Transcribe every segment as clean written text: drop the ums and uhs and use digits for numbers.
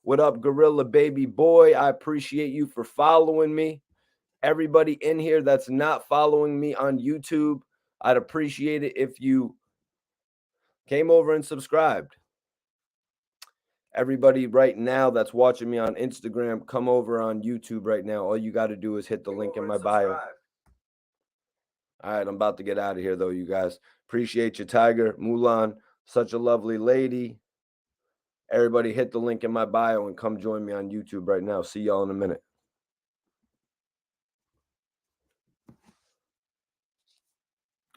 What up, Gorilla Baby Boy? I appreciate you for following me. Everybody in here that's not following me on YouTube, I'd appreciate it if you came over and subscribed. Everybody right now that's watching me on Instagram, come over on YouTube right now. All you got to do is hit the link in my bio. All right, I'm about to get out of here, though, you guys. Appreciate you, Tiger, Mulan, such a lovely lady. Everybody hit the link in my bio and come join me on YouTube right now. See y'all in a minute.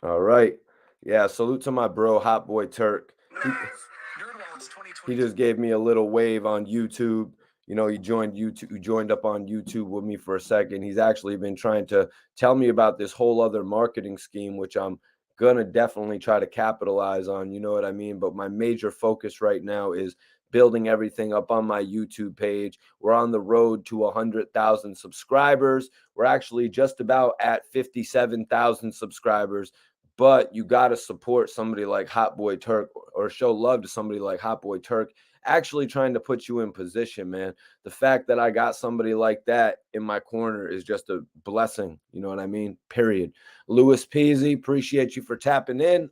All right. Yeah, salute to my bro, Hot Boy Turk. He just gave me a little wave on YouTube. You know, he joined up on YouTube with me for a second. He's actually been trying to tell me about this whole other marketing scheme, which I'm gonna definitely try to capitalize on. You know what I mean? But my major focus right now is building everything up on my YouTube page. We're on the road to 100,000 subscribers. We're actually just about at 57,000 subscribers. But you got to support somebody like Hot Boy Turk or show love to somebody like Hot Boy Turk, actually trying to put you in position, man. The fact that I got somebody like that in my corner is just a blessing. You know what I mean? Period. Louis Peasy, appreciate you for tapping in.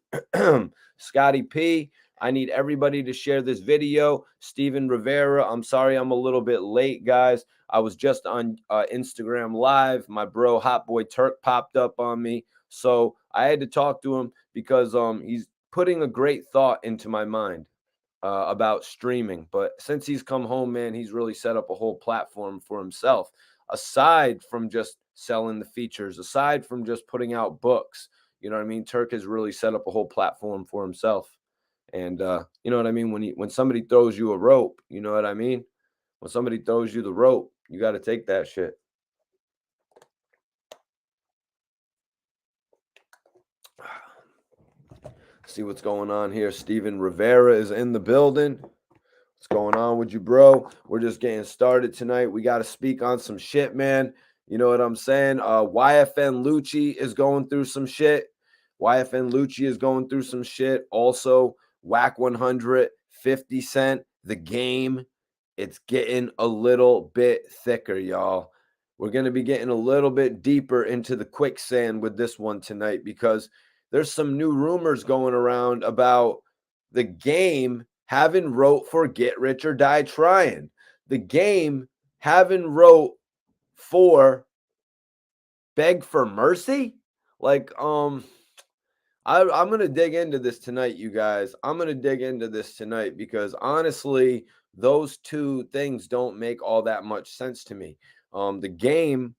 Scotty P, I need everybody to share this video. Steven Rivera, I'm sorry I'm a little bit late, guys. I was just on Instagram Live. My bro Hot Boy Turk popped up on me. So I had to talk to him because he's putting a great thought into my mind about streaming. But since he's come home, man, he's really set up a whole platform for himself. Aside from just selling the features, aside from just putting out books, you know what I mean? Turk has really set up a whole platform for himself. And you know what I mean? When somebody throws you a rope, you know what I mean? When somebody throws you the rope, you got to take that shit. See what's going on here. Steven Rivera is in the building. What's going on with you, bro? We're just getting started tonight. We got to speak on some shit, man. You know what I'm saying? Yfn Lucci is going through some shit. Yfn Lucci is going through some shit. Also, Wack 100, 50 Cent, The Game. It's getting a little bit thicker, y'all. We're going to be getting a little bit deeper into the quicksand with this one tonight because there's some new rumors going around about The Game having wrote for Get Rich or Die Trying. The Game having wrote for Beg for Mercy. Like, I'm going to dig into this tonight, you guys. I'm going to dig into this tonight because honestly, those two things don't make all that much sense to me. The Game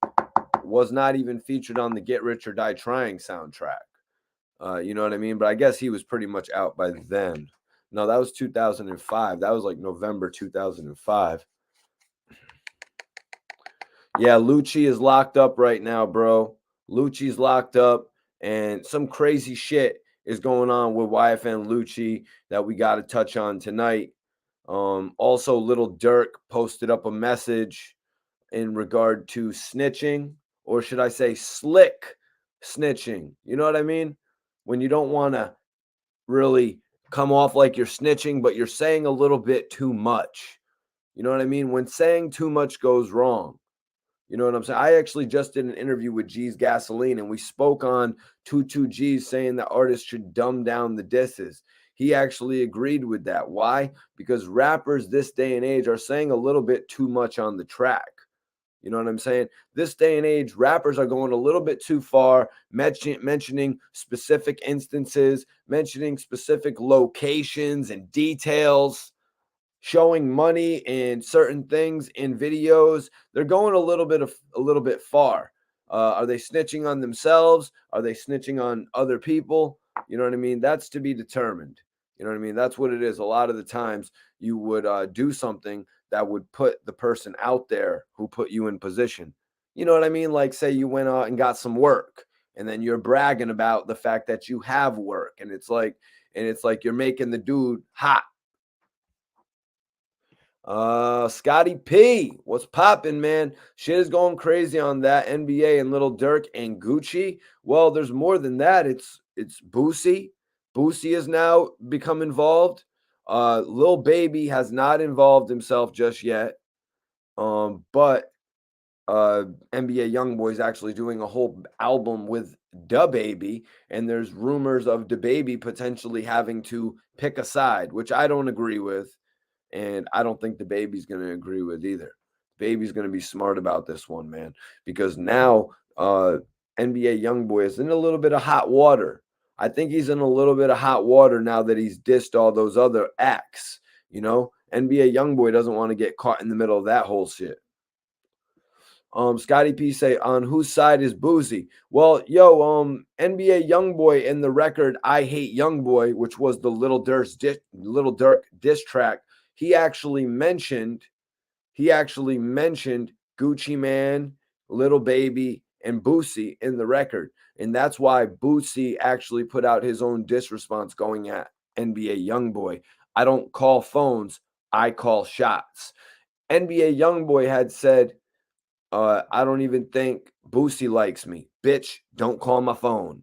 was not even featured on the Get Rich or Die Trying soundtrack. You know what I mean? But I guess he was pretty much out by then. No, that was 2005. That was like November 2005. Yeah, Lucci is locked up right now, bro. Lucci's locked up, and some crazy shit is going on with Yfn Lucci that we got to touch on tonight. Also, Little Durk posted up a message in regard to snitching, or should I say slick snitching. You know what I mean? When you don't want to really come off like you're snitching, but you're saying a little bit too much. You know what I mean? When saying too much goes wrong. You know what I'm saying? I actually just did an interview with G's Gasoline, and we spoke on 22G's saying that artists should dumb down the disses. He actually agreed with that. Why? Because rappers this day and age are saying a little bit too much on the track. You know what I'm saying? This day and age, rappers are going a little bit too far, mentioning specific instances, mentioning specific locations and details, showing money and certain things in videos. They're going a little bit far. Are they snitching on themselves? Are they snitching on other people? You know what I mean? That's to be determined. You know what I mean? That's what it is. A lot of the times you would do something that would put the person out there who put you in position. You know what I mean? Like say you went out and got some work and then you're bragging about the fact that you have work and it's like you're making the dude hot. Scotty P, what's popping, man? Shit is going crazy on that NBA and Little Durk and Gucci. Well, there's more than that. It's Boosie. Boosie has now become involved. Lil Baby has not involved himself just yet. But NBA Youngboy is actually doing a whole album with DaBaby, and there's rumors of DaBaby potentially having to pick a side, which I don't agree with, and I don't think DaBaby's going to agree with either. Baby's going to be smart about this one, man, because now NBA Youngboy is in a little bit of hot water. I think he's in a little bit of hot water now that he's dissed all those other acts. You know, NBA Youngboy doesn't want to get caught in the middle of that whole shit. Scotty P say, on whose side is Boozy? Well, NBA Youngboy in the record I Hate Youngboy, which was the Little Durk diss track, he actually mentioned Gucci Man, Little Baby, and Boosie in the record. And that's why Boosie actually put out his own diss response going at NBA Youngboy. I don't call phones, I call shots. NBA Youngboy had said, I don't even think Boosie likes me. Bitch, don't call my phone.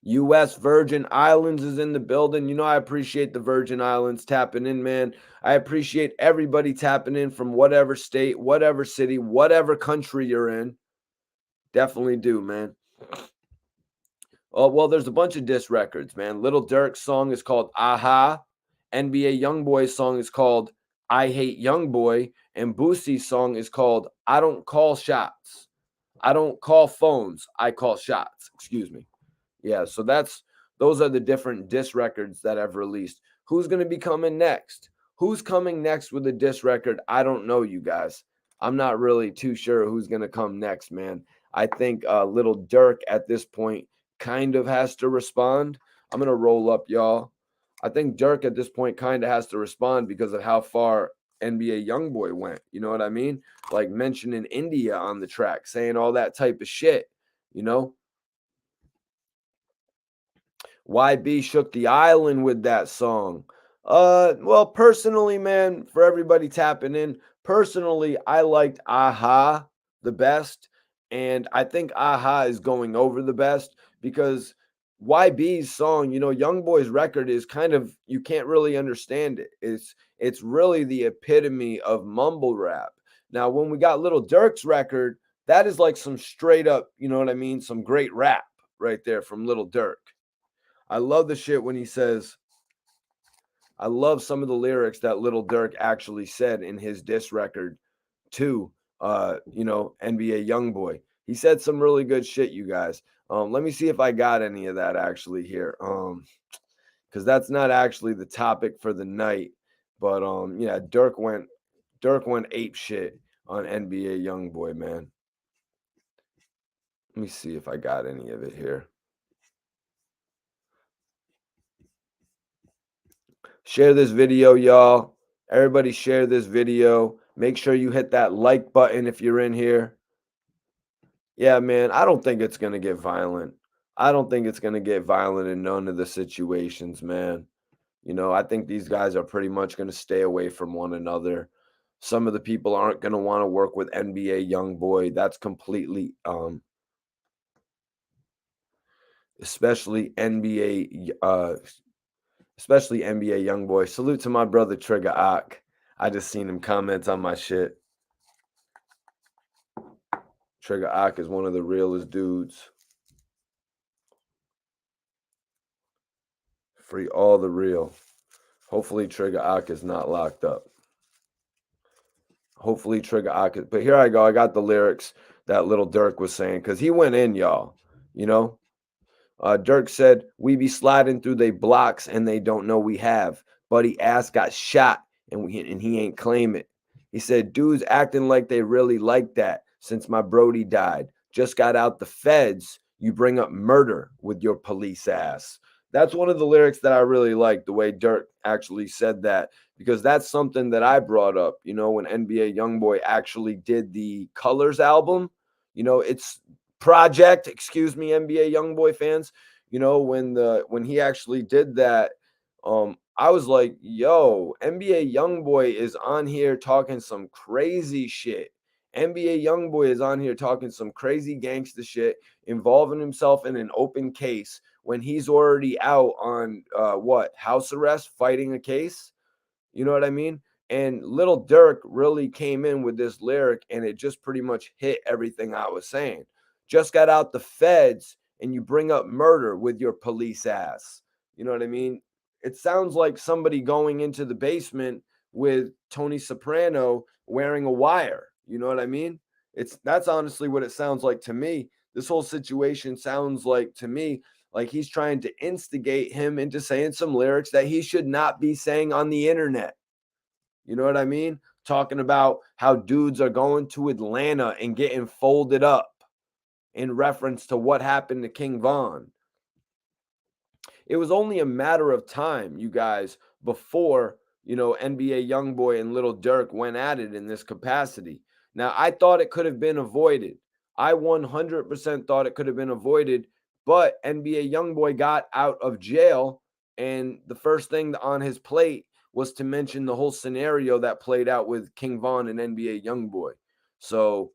U.S. Virgin Islands is in the building. You know, I appreciate the Virgin Islands tapping in, man. I appreciate everybody tapping in from whatever state, whatever city, whatever country you're in. Definitely do, man. Oh, well, there's a bunch of diss records, man. Little Durk's song is called Aha. NBA Youngboy's song is called I Hate Youngboy. And Boosie's song is called I Don't Call Shots. I don't call phones. I call shots. Excuse me. Yeah, so those are the different diss records that I've released. Who's going to be coming next? Who's coming next with a diss record? I don't know, you guys. I'm not really too sure who's going to come next, man. I think Little Durk at this point kind of has to respond. I'm going to roll up, y'all. I think Durk at this point kind of has to respond because of how far NBA Youngboy went. You know what I mean? Like mentioning India on the track, saying all that type of shit, you know? YB shook the island with that song. Well, personally, man, for everybody tapping in, personally, I liked Aha the best. And I think Aha is going over the best because YB's song, you know, Youngboy's record is kind of, you can't really understand it. It's really the epitome of mumble rap. Now, when we got Little Durk's record, that is like some straight up, you know what I mean? Some great rap right there from Little Durk. I love the shit when he says, I love some of the lyrics that Little Durk actually said in his diss record to, NBA Youngboy. He said some really good shit, you guys. Let me see if I got any of that actually here. Because that's not actually the topic for the night. But yeah, Durk went ape shit on NBA Youngboy, man. Let me see if I got any of it here. Share this video, y'all. Everybody share this video. Make sure you hit that like button if you're in here. Yeah, man, I don't think it's going to get violent. I don't think it's going to get violent in none of the situations, man. You know, I think these guys are pretty much going to stay away from one another. Some of the people aren't going to want to work with NBA Youngboy. That's completely especially NBA Youngboy. Salute to my brother Trigger Ock. I just seen him comment on my shit. Trigger Ock is one of the realest dudes. Free all the real. Hopefully Trigger Ock is not locked up. Hopefully Trigger Ock is. But here I go. I got the lyrics that Little Durk was saying because he went in, y'all. You know? Durk said, we be sliding through they blocks and they don't know we have. Buddy ass got shot and he ain't claim it. He said, dudes acting like they really like that since my Brody died. Just got out the feds. You bring up murder with your police ass. That's one of the lyrics that I really like, the way Durk actually said that, because that's something that I brought up, you know, when NBA Youngboy actually did the Colors album. You know, it's project, excuse me, NBA Youngboy fans. You know, when he actually did that, I was like, yo, NBA Youngboy is on here talking some crazy shit. NBA Youngboy is on here talking some crazy gangster shit, involving himself in an open case when he's already out on what, house arrest fighting a case? You know what I mean? And Little Durk really came in with this lyric and it just pretty much hit everything I was saying. Just got out the feds and you bring up murder with your police ass. You know what I mean? It sounds like somebody going into the basement with Tony Soprano wearing a wire. You know what I mean? That's honestly what it sounds like to me. This whole situation sounds like to me like he's trying to instigate him into saying some lyrics that he should not be saying on the internet. You know what I mean? Talking about how dudes are going to Atlanta and getting folded up in reference to what happened to King Von. It was only a matter of time, you guys, before, NBA Youngboy and Little Durk went at it in this capacity. Now, I thought it could have been avoided. I 100% thought it could have been avoided, but NBA Youngboy got out of jail, and the first thing on his plate was to mention the whole scenario that played out with King Von and NBA Youngboy. So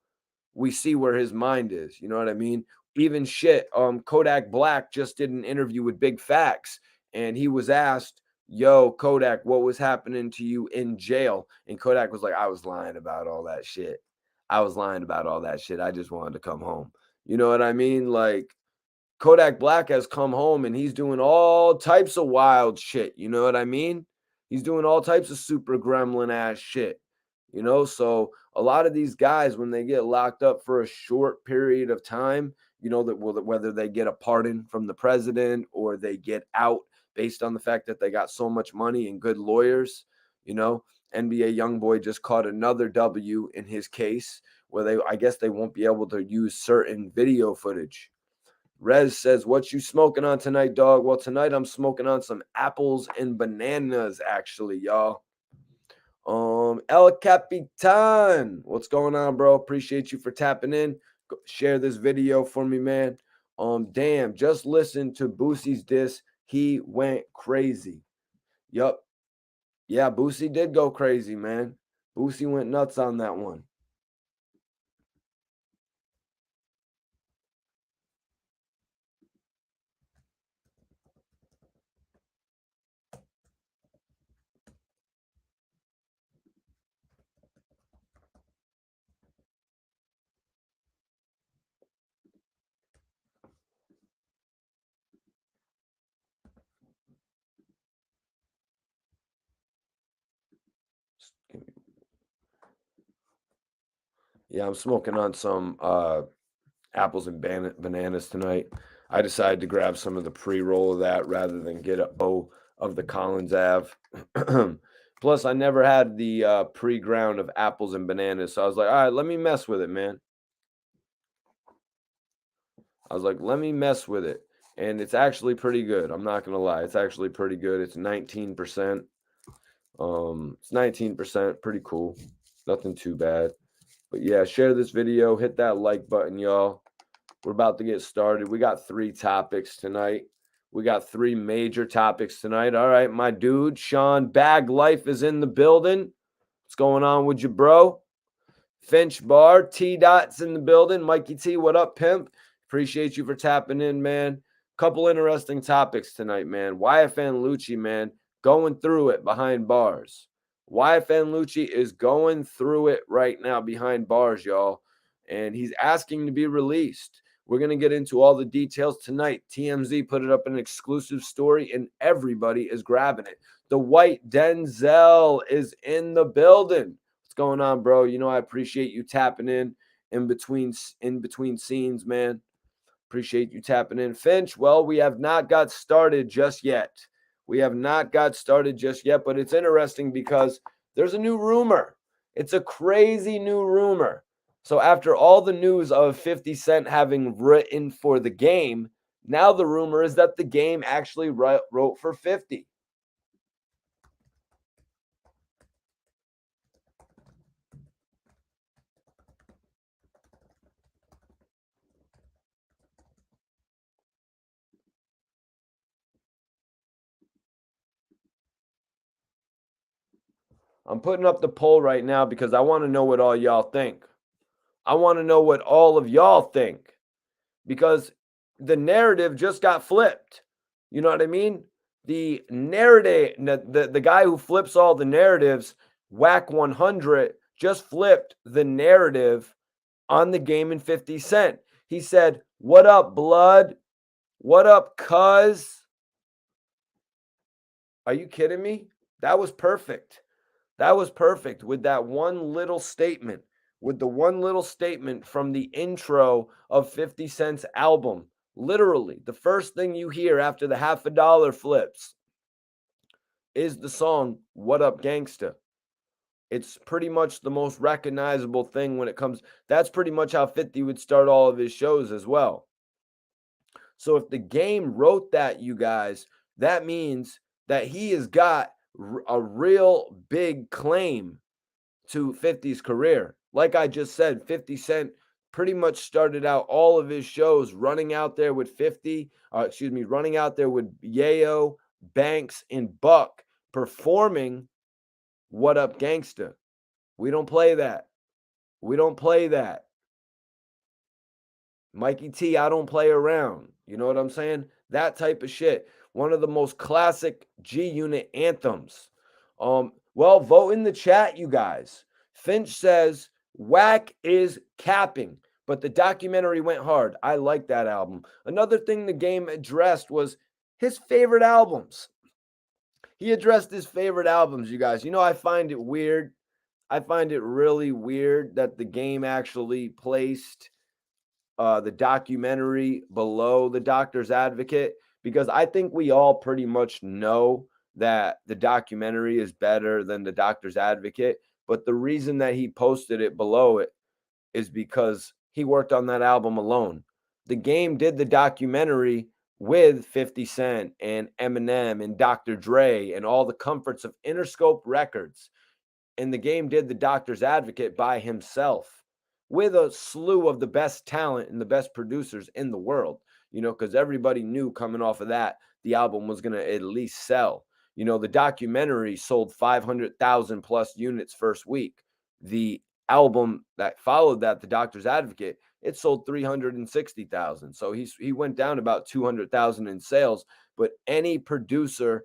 we see where his mind is. You know what I mean? Even shit. Kodak Black just did an interview with Big Facts, and he was asked, "Yo, Kodak, what was happening to you in jail?" And Kodak was like, "I was lying about all that shit. I was lying about all that shit. I just wanted to come home." You know what I mean? Like, Kodak Black has come home and he's doing all types of wild shit. You know what I mean? He's doing all types of super gremlin ass shit. So a lot of these guys, when they get locked up for a short period of time, whether they get a pardon from the president or they get out based on the fact that they got so much money and good lawyers, NBA Youngboy just caught another W in his case where I guess they won't be able to use certain video footage. Rez says, "What you smoking on tonight, dog?" Well, tonight I'm smoking on some apples and bananas, actually, y'all. El Capitan, what's going on, bro? Appreciate you for tapping in. Share this video for me, man. Damn, just listen to Boosie's diss. He went crazy. Yup. Yeah, Boosie did go crazy, man. Boosie went nuts on that one. Yeah, I'm smoking on some apples and bananas tonight. I decided to grab some of the pre-roll of that rather than get a O of the Collins Ave. Plus, I never had the pre-ground of apples and bananas, so I was like, all right, let me mess with it, man. I was like, let me mess with it. And it's actually pretty good. I'm not gonna lie. It's actually pretty good. It's 19%. It's 19%, pretty cool. Nothing too bad. But yeah, share this video, hit that like button, y'all. We're about to get started. We got 3 topics tonight. We got 3 major topics tonight. All right, my dude, Sean Bag Life is in the building. What's going on with you, bro? Finch Bar, T Dot's in the building. Mikey T, what up, pimp? Appreciate you for tapping in, man. Couple interesting topics tonight, man. Yfn Lucci, man, going through it behind bars. Yfn Lucci is going through it right now behind bars, y'all. And he's asking to be released. We're going to get into all the details tonight. TMZ put it up in an exclusive story, and everybody is grabbing it. The white Denzel is in the building. What's going on, bro? I appreciate you tapping in between scenes, man. Appreciate you tapping in. Finch, well, we have not got started just yet. We have not got started just yet, but it's interesting because there's a new rumor. It's a crazy new rumor. So after all the news of 50 Cent having written for the game, now the rumor is that the game actually wrote for 50. I'm putting up the poll right now because I want to know what all y'all think. I want to know what all of y'all think because the narrative just got flipped. You know what I mean? The narrative, the guy who flips all the narratives, Wack 100, just flipped the narrative on the game in 50 Cent. He said, "What up, blood? What up, cuz?" Are you kidding me? That was perfect. That was perfect with that one little statement, with the one little statement from the intro of 50 Cent's album. Literally, the first thing you hear after the half a dollar flips is the song What Up Gangsta. It's pretty much the most recognizable thing when it comes. That's pretty much how 50 would start all of his shows as well. So if the game wrote that, you guys, that means that he has got a real big claim to 50's career. Like I just said, 50 Cent pretty much started out all of his shows running out there with running out there with Yayo, Banks, and Buck performing What Up Gangsta. We don't play that. We don't play that. Mikey T, I don't play around. You know what I'm saying? That type of shit. One of the most classic G Unit anthems. Well, vote in the chat, you guys. Finch says Wack is capping, but the documentary went hard. I like that album. Another thing the game addressed was his favorite albums. He addressed his favorite albums, you guys. You know, I find it weird. I find it really weird that the game actually placed the documentary below the Doctor's Advocate, because I think we all pretty much know that the documentary is better than the Doctor's Advocate. But the reason that he posted it below it is because he worked on that album alone. The game did the documentary with 50 Cent and Eminem and Dr. Dre and all the comforts of Interscope Records. And the game did the Doctor's Advocate by himself with a slew of the best talent and the best producers in the world, you know, because everybody knew coming off of that, the album was going to at least sell. You know, the documentary sold 500,000 plus units first week. The album that followed that, The Doctor's Advocate, it sold 360,000. So he went down about 200,000 in sales, but any producer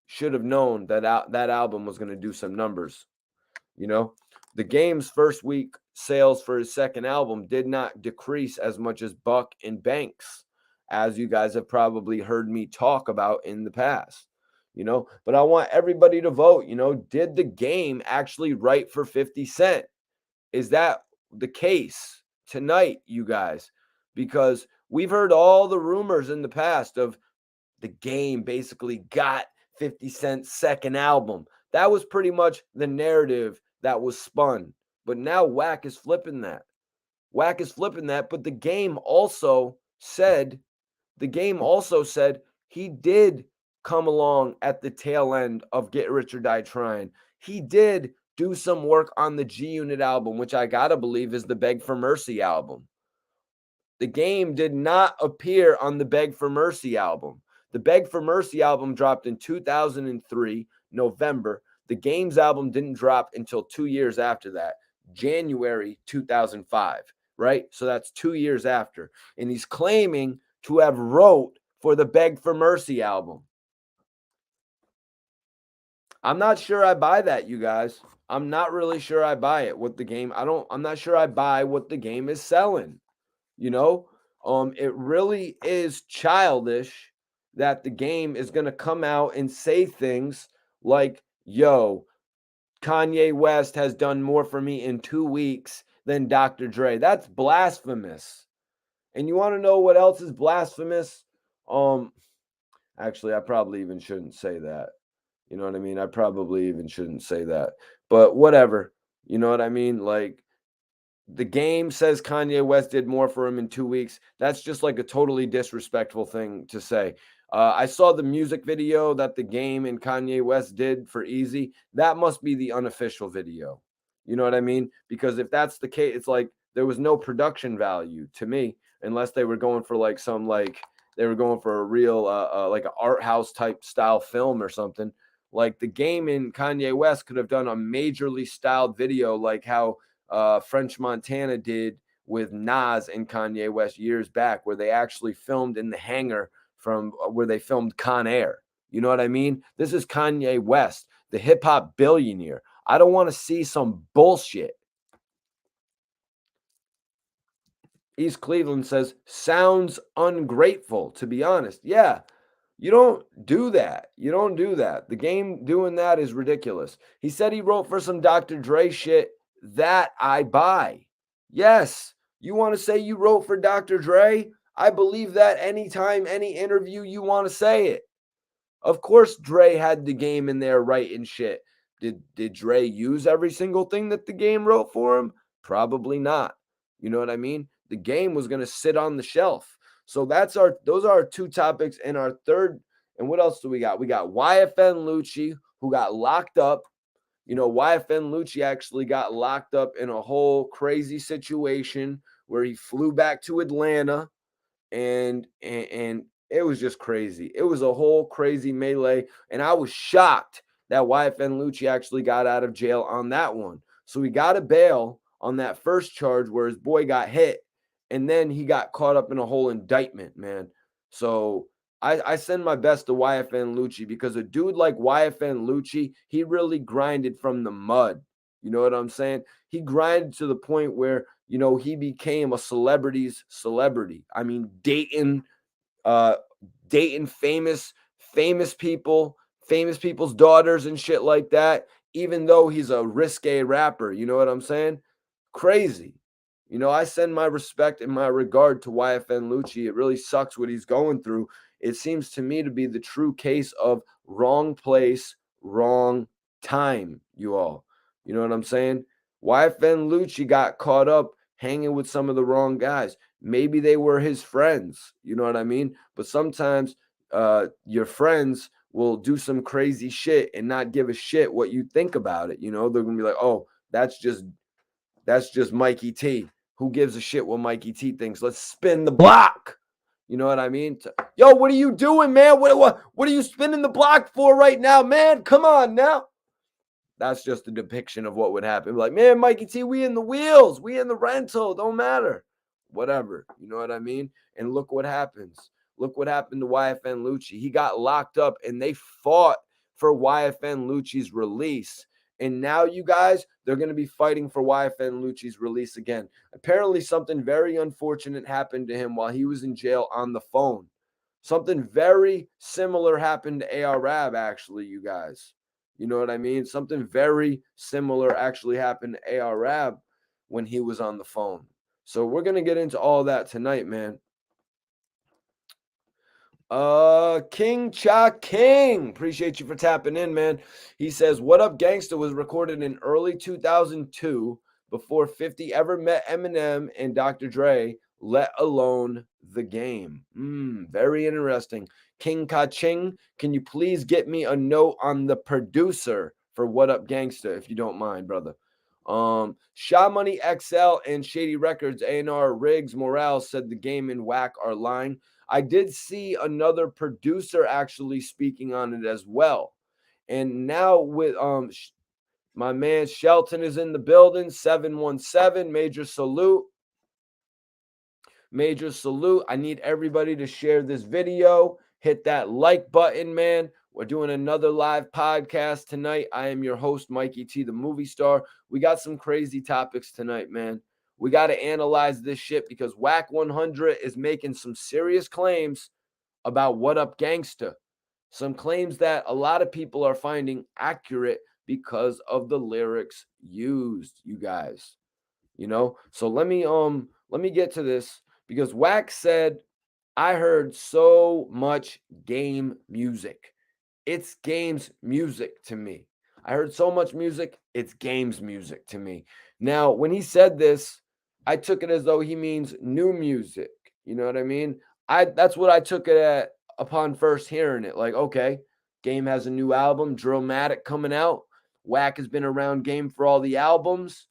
should have known that that album was going to do some numbers. You know, the game's first week sales for his second album did not decrease as much as Buck and Banks, as you guys have probably heard me talk about in the past. You know, but I want everybody to vote. You know, did the game actually write for 50 Cent? Is that the case tonight, you guys? Because we've heard all the rumors in the past of the game basically got 50 Cent's second album. That was pretty much the narrative that was spun. But now Wack is flipping that. Wack is flipping that. But the game also said he did come along at the tail end of Get Rich or Die Trying. He did do some work on the G Unit album, which I gotta believe is the Beg for Mercy album. The game did not appear on the Beg for Mercy album. The Beg for Mercy album dropped in 2003, November. The game's album didn't drop until 2 years after that, January 2005, right? So that's 2 years after. And he's claiming to have wrote for the Beg for Mercy album. I'm not sure I buy that, you guys. I'm not really sure I buy it with the game. I'm not sure I buy what the game is selling. You know, it really is childish that the game is going to come out and say things like, yo, Kanye West has done more for me in 2 weeks than Dr. Dre. That's blasphemous. And you want to know what else is blasphemous? Actually, I probably even shouldn't say that. You know what I mean? I probably even shouldn't say that. But whatever. You know what I mean? Like, the game says Kanye West did more for him in 2 weeks. That's just like a totally disrespectful thing to say. I saw the music video that the game and Kanye West did for Easy. That must be the unofficial video. You know what I mean? Because if that's the case, it's like there was no production value to me, unless they were going for like they were going for a real like an art house type style film or something. Like the game and Kanye West could have done a majorly styled video, like how French Montana did with Nas and Kanye West years back, where they actually filmed in the hangar from where they filmed Con Air. You know what I mean? This is Kanye West, the hip hop billionaire. I don't want to see some bullshit. East Cleveland says, sounds ungrateful, to be honest. Yeah, you don't do that. You don't do that. The game doing that is ridiculous. He said he wrote for some Dr. Dre shit. That I buy. Yes, you want to say you wrote for Dr. Dre? I believe that anytime, any interview you want to say it. Of course, Dre had the game in there writing shit. Did Dre use every single thing that the game wrote for him? Probably not. You know what I mean? The game was going to sit on the shelf. So those are our two topics. And our third, and what else do we got? We got Yfn Lucci, who got locked up. You know, Yfn Lucci actually got locked up in a whole crazy situation where he flew back to Atlanta and it was just crazy. It was a whole crazy melee, and I was shocked that Yfn Lucci actually got out of jail on that one. So he got a bail on that first charge where his boy got hit, and then he got caught up in a whole indictment, man. So I send my best to Yfn Lucci, because a dude like Yfn Lucci, he really grinded from the mud. You know what I'm saying? He grinded to the point where, you know, he became a celebrity's celebrity. I mean, dating famous people, famous people's daughters and shit like that, even though he's a risque rapper. You know what I'm saying? Crazy. You know, I send my respect and my regard to Yfn Lucci. It really sucks what he's going through. It seems to me to be the true case of wrong place, wrong time, you all. You know what I'm saying? Yfn Lucci got caught up hanging with some of the wrong guys. Maybe they were his friends. You know what I mean? But sometimes your friends will do some crazy shit and not give a shit what you think about it. You know, they're gonna be like, oh, that's just Mikey T. Who gives a shit what Mikey T thinks? Let's spin the block. You know what I mean? Yo, what are you doing, man? What are you spinning the block for right now, man? Come on now. That's just a depiction of what would happen. Like, man, Mikey T, we in the wheels. We in the rental. Don't matter. Whatever. You know what I mean? And look what happens. Look what happened to Yfn Lucci. He got locked up and they fought for Yfn Lucci's release. And now, you guys, they're going to be fighting for Yfn Lucci's release again. Apparently, something very unfortunate happened to him while he was in jail on the phone. Something very similar happened to A.R. actually, you guys. You know what I mean? Something very similar actually happened to A.R. when he was on the phone. So we're going to get into all that tonight, man. King Cha King, appreciate you for tapping in, man. He says, "What Up Gangsta" was recorded in early 2002 before 50 ever met Eminem and Dr. Dre, let alone the game. Very interesting. King Ka Ching, can you please get me a note on the producer for What Up Gangsta, if you don't mind, brother? Sha Money XL and Shady Records A&R Riggs Morales said the game and Wack are lying. I did see another producer actually speaking on it as well. And now with my man Shelton is in the building, 717, major salute. Major salute. I need everybody to share this video. Hit that like button, man. We're doing another live podcast tonight. I am your host, Mikey T, the movie star. We got some crazy topics tonight, man. We got to analyze this shit because Wack 100 is making some serious claims about What Up Gangsta. Some claims that a lot of people are finding accurate because of the lyrics used, you guys. You know? So let me get to this because Wack said, I heard so much game music. It's games music to me. I heard so much music, it's games music to me. Now, when he said this, I took it as though he means new music. You know what I mean? That's what I took it at upon first hearing it. Like, okay, Game has a new album, Drillmatic, coming out. Wack has been around Game for all the albums,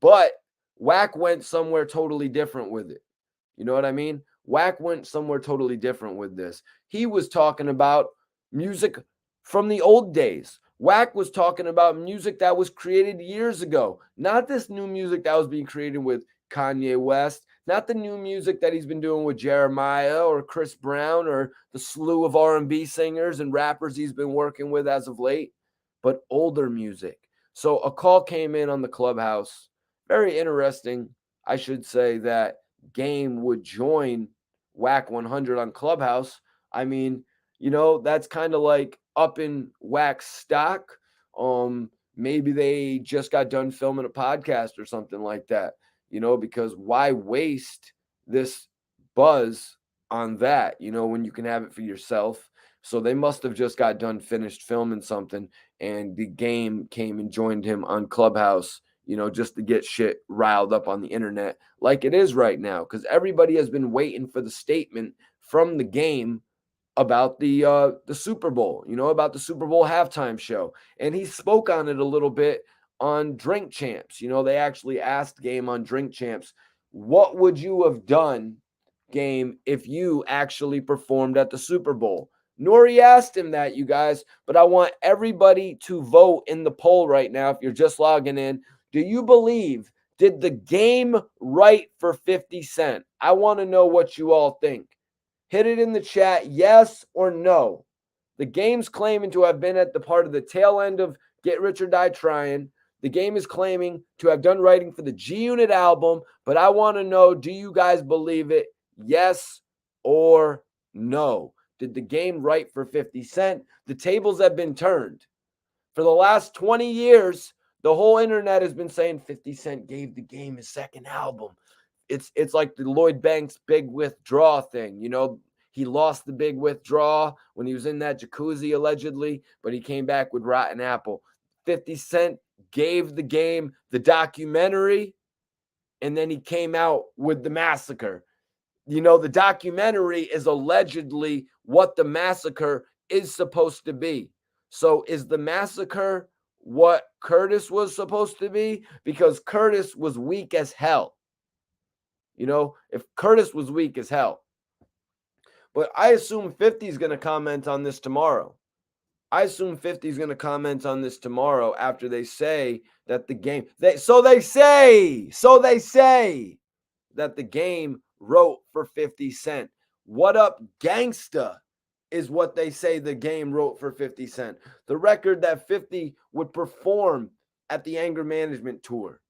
but Wack went somewhere totally different with it. You know what I mean? Wack went somewhere totally different with this. He was talking about music from the old days. Wack was talking about music that was created years ago, not this new music that was being created with Kanye West, not the new music that he's been doing with Jeremiah or Chris Brown or the slew of R&B singers and rappers he's been working with as of late, but older music. So a call came in on the Clubhouse. Very interesting, I should say, that Game would join Wack 100 on Clubhouse. I mean, that's kind of like up in Wack's stock. Maybe they just got done filming a podcast or something like that, because why waste this buzz on that, when you can have it for yourself? So they must have just got done finished filming something, and the Game came and joined him on Clubhouse, just to get shit riled up on the internet like it is right now, because everybody has been waiting for the statement from the Game about the Super Bowl, about the Super Bowl halftime show. And he spoke on it a little bit on Drink Champs. They actually asked Game on Drink Champs, what would you have done, Game, if you actually performed at the Super Bowl? Nori asked him that, you guys, but I want everybody to vote in the poll right now. If you're just logging in, do you believe, did the Game write for 50 Cent? I want to know what you all think. Hit it in the chat, yes or no. The Game's claiming to have been at the part of the tail end of Get Rich or Die Trying. The Game is claiming to have done writing for the G Unit album, but I want to know, do you guys believe it? Yes or no? Did the Game write for 50 Cent? The tables have been turned. For the last 20 years, the whole internet has been saying 50 Cent gave the Game his second album. It's like the Lloyd Banks big withdraw thing. He lost the big withdraw when he was in that jacuzzi allegedly, but he came back with Rotten Apple. 50 Cent gave the Game the documentary, and then he came out with the Massacre. The documentary is allegedly what the Massacre is supposed to be. So is the Massacre what Curtis was supposed to be? Because Curtis was weak as hell. If Curtis was weak as hell. But I assume 50 is going to comment on this tomorrow. I assume 50 is going to comment on this tomorrow after they say that the Game, so they say that the Game wrote for 50 Cent. What up, gangsta, is what they say the Game wrote for 50 Cent. The record that 50 would perform at the Anger Management Tour.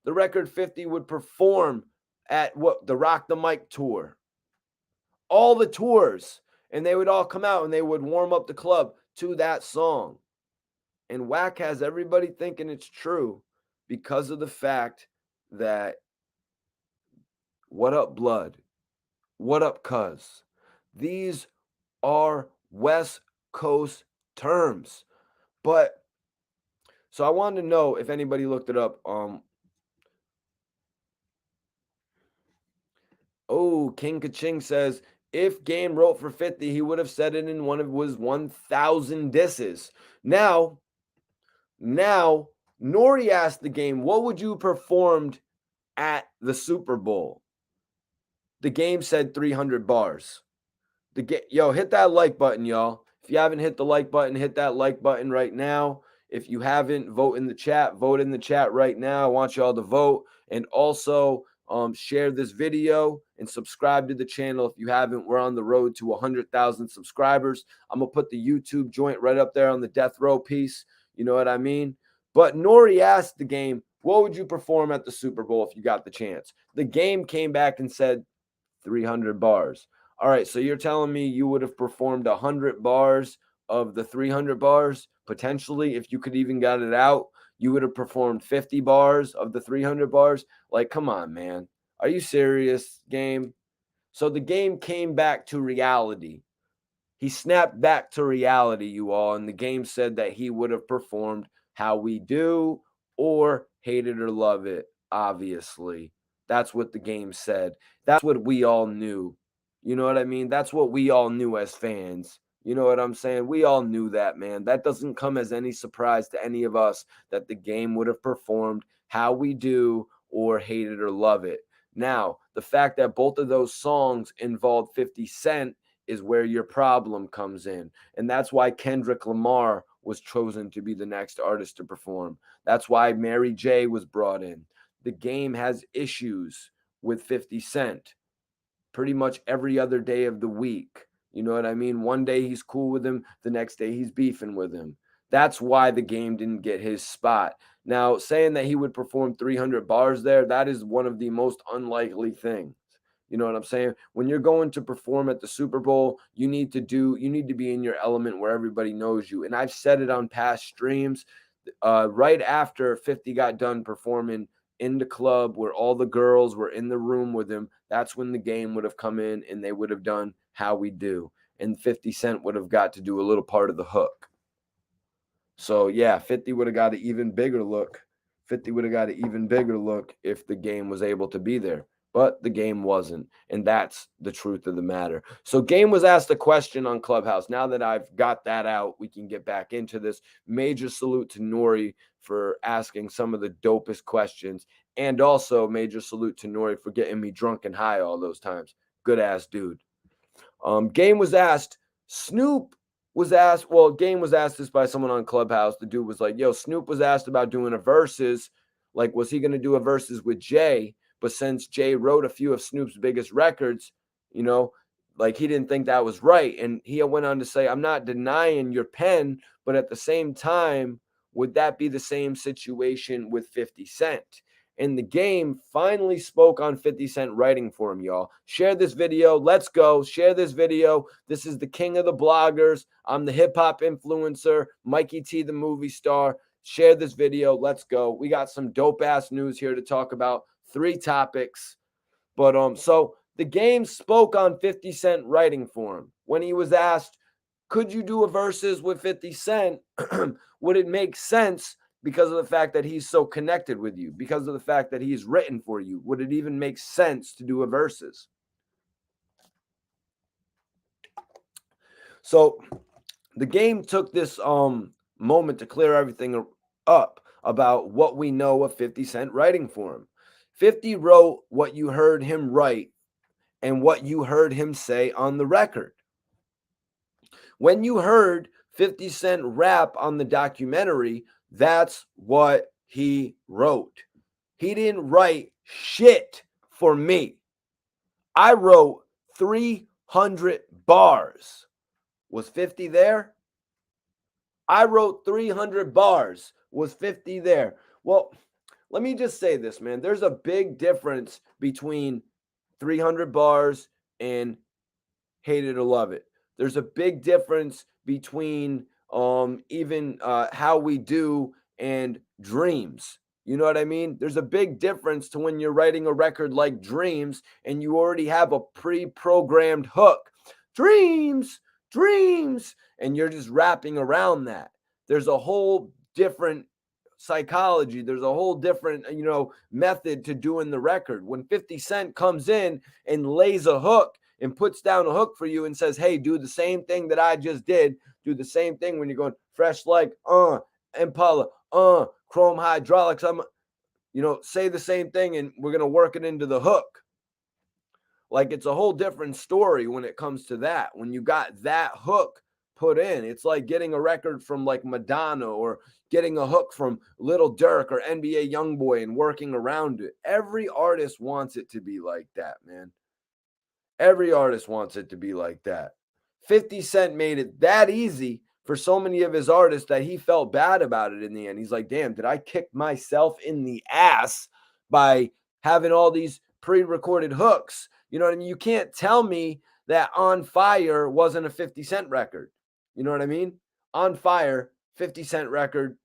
The record 50 would perform at the Rock the Mic tour, all the tours, and they would all come out and they would warm up the club to that song. And Wack has everybody thinking it's true because of the fact that what up, blood? What up, cuz? These are West Coast terms. But so I wanted to know if anybody looked it up. King Kaching says, if Game wrote for 50, he would have said it in one of his 1,000 disses. Now, Nori asked the Game, what would you have performed at the Super Bowl? The Game said 300 bars. Yo, hit that like button, y'all. If you haven't hit the like button, hit that like button right now. If you haven't, vote in the chat. Vote in the chat right now. I want y'all to vote. And also, share this video and subscribe to the channel if you haven't. We're on the road to 100,000 subscribers. I'm going to put the YouTube joint right up there on the death row piece. You know what I mean? But Nori asked the Game, what would you perform at the Super Bowl if you got the chance? The Game came back and said 300 bars. All right, so you're telling me you would have performed 100 bars of the 300 bars, potentially, if you could even got it out. You would have performed 50 bars of the 300 bars. Like, come on, man. Are you serious, Game? So the Game came back to reality. He snapped back to reality, you all, and the Game said that he would have performed How We Do or Hate It or Love It, obviously. That's what the Game said. That's what we all knew. You know what I mean? That's what we all knew as fans. You know what I'm saying? We all knew that, man. That doesn't come as any surprise to any of us that the Game would have performed How We Do or Hate It or Love It. Now, the fact that both of those songs involved 50 Cent is where your problem comes in. And that's why Kendrick Lamar was chosen to be the next artist to perform. That's why Mary J was brought in. the Game has issues with 50 Cent pretty much every other day of the week. You know what I mean? One day he's cool with him, the next day he's beefing with him. That's why the Game didn't get his spot. Now, saying that he would perform 300 bars there, that is one of the most unlikely things. You know what I'm saying? When you're going to perform at the Super Bowl, you need to be in your element where everybody knows you. And I've said it on past streams. Right after 50 got done performing in the club where all the girls were in the room with him, that's when the Game would have come in and they would have done How We Do. And 50 Cent would have got to do a little part of the hook. So yeah, 50 would have got an even bigger look. 50 would have got an even bigger look if the Game was able to be there. But the Game wasn't. And that's the truth of the matter. So Game was asked a question on Clubhouse. Now that I've got that out, we can get back into this. Major salute to Nori for asking some of the dopest questions. And also major salute to Nori for getting me drunk and high all those times. Good ass dude. Game was asked, Snoop was asked, well, Game was asked this by someone on Clubhouse. The dude was like, yo, Snoop was asked about doing a versus. Like, was he going to do a versus with Jay? But since Jay wrote a few of Snoop's biggest records, you know, like he didn't think that was right. And he went on to say, I'm not denying your pen, but at the same time, would that be the same situation with 50 Cent? And the Game finally spoke on 50 Cent writing for him, y'all. Share this video. Let's go. Share this video. This is the king of the bloggers. I'm the hip-hop influencer, Mikey T, the movie star. Share this video. Let's go. We got some dope-ass news here to talk about. 3 topics. But so the Game spoke on 50 Cent writing for him. When he was asked, could you do a versus with 50 Cent? Would it make sense because of the fact that he's so connected with you, because of the fact that he's written for you? Would it even make sense to do a versus? So the Game took this moment to clear everything up about what we know of 50 Cent writing for him. 50 wrote what you heard him write and what you heard him say on the record. When you heard 50 Cent rap on the documentary, that's what he wrote. He didn't write shit for me. I wrote 300 bars. Was 50 there? I wrote 300 bars. Was 50 there? Well, let me just say this, man. There's a big difference between 300 bars and Hate It or Love It. There's a big difference between even How We Do and Dreams. You know what I mean? There's a big difference to when you're writing a record like Dreams and you already have a pre-programmed hook. Dreams, dreams, and you're just rapping around that. There's a whole different psychology. There's a whole different, method to doing the record. When 50 Cent comes in and lays a hook and puts down a hook for you and says, hey, do the same thing that I just did. Do the same thing when you're going fresh like, Impala, Chrome Hydraulics. Say the same thing and we're going to work it into the hook. Like, it's a whole different story when it comes to that. When you got that hook put in, it's like getting a record from like Madonna or getting a hook from Little Durk or NBA Youngboy and working around it. Every artist wants it to be like that, man. Every artist wants it to be like that. 50 Cent made it that easy for so many of his artists that he felt bad about it in the end. He's like, damn, did I kick myself in the ass by having all these pre-recorded hooks? You know what I mean? You can't tell me that On Fire wasn't a 50 Cent record. You know what I mean? On Fire, 50 Cent record,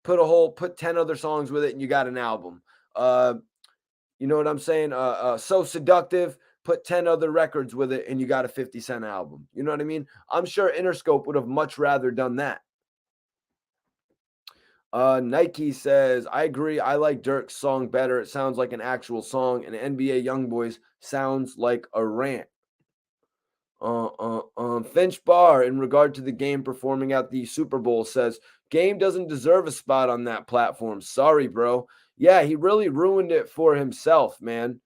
put 10 other songs with it and you got an album. You know what I'm saying? So Seductive, put 10 other records with it and you got a 50 Cent album. You know what I mean? I'm sure Interscope would have much rather done that. Nike says, I agree. I like Durk's song better. It sounds like an actual song, and NBA Youngboys sounds like a rant. Finch Barr, in regard to the Game performing at the Super Bowl, says, Game doesn't deserve a spot on that platform. Sorry, bro. Yeah, he really ruined it for himself, man.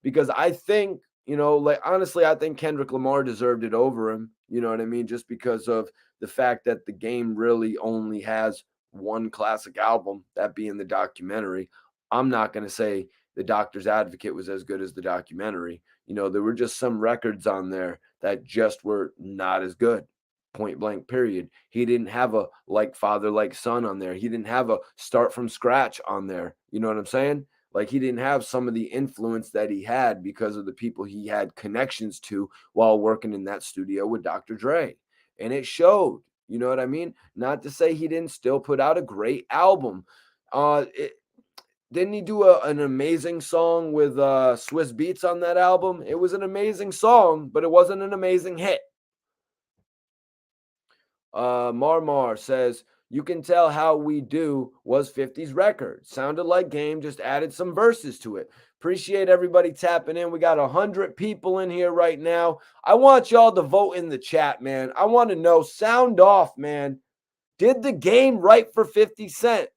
Because I think, honestly, I think Kendrick Lamar deserved it over him. You know what I mean? Just because of the fact that the Game really only has one classic album, that being the documentary. I'm not going to say the Doctor's Advocate was as good as the documentary. There were just some records on there that just were not as good. Point blank, period. He didn't have a Like Father, Like Son on there. He didn't have a Start from Scratch on there. You know what I'm saying? Like, he didn't have some of the influence that he had because of the people he had connections to while working in that studio with Dr. Dre. And it showed, you know what I mean? Not to say he didn't still put out a great album. Didn't he do an amazing song with Swiss Beats on that album? It was an amazing song, but it wasn't an amazing hit. Marmar says, you can tell How We Do was 50's record. Sounded like Game, just added some verses to it. Appreciate everybody tapping in. We got 100 people in here right now. I want y'all to vote in the chat, man. I want to know, sound off, man. Did the Game write for 50 Cent?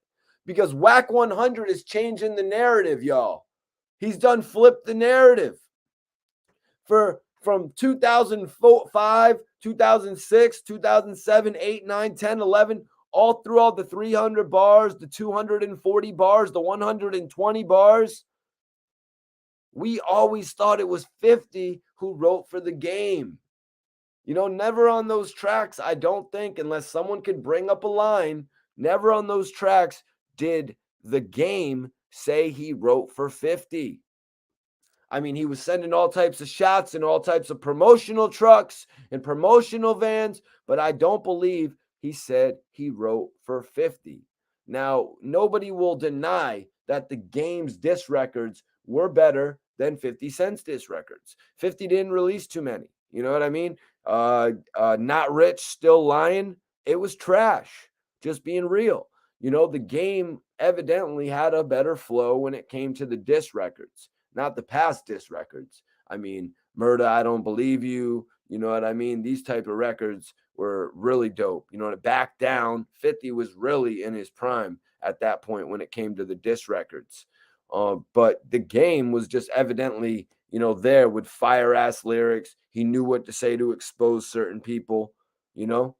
Because Wack 100 is changing the narrative, y'all. He's done flipped the narrative. From 2005, 2006, 2007, 8, 9, 10, 11, all throughout the 300 bars, the 240 bars, the 120 bars, we always thought it was 50 who wrote for the Game. Never on those tracks, I don't think, unless someone could bring up a line, never on those tracks did the Game say he wrote for 50. I mean, he was sending all types of shots and all types of promotional trucks and promotional vans, but I don't believe he said he wrote for 50. Now, nobody will deny that the Game's diss records were better than 50 Cent's diss records. 50 didn't release too many. You know what I mean? Not Rich, Still Lying. It was trash. Just being real. The Game evidently had a better flow when it came to the diss records, not the past diss records. I mean, Murda, I Don't Believe You. You know what I mean? These type of records were really dope. To Back Down, 50 was really in his prime at that point when it came to the diss records. But the Game was just evidently, there with fire ass lyrics. He knew what to say to expose certain people, Yo,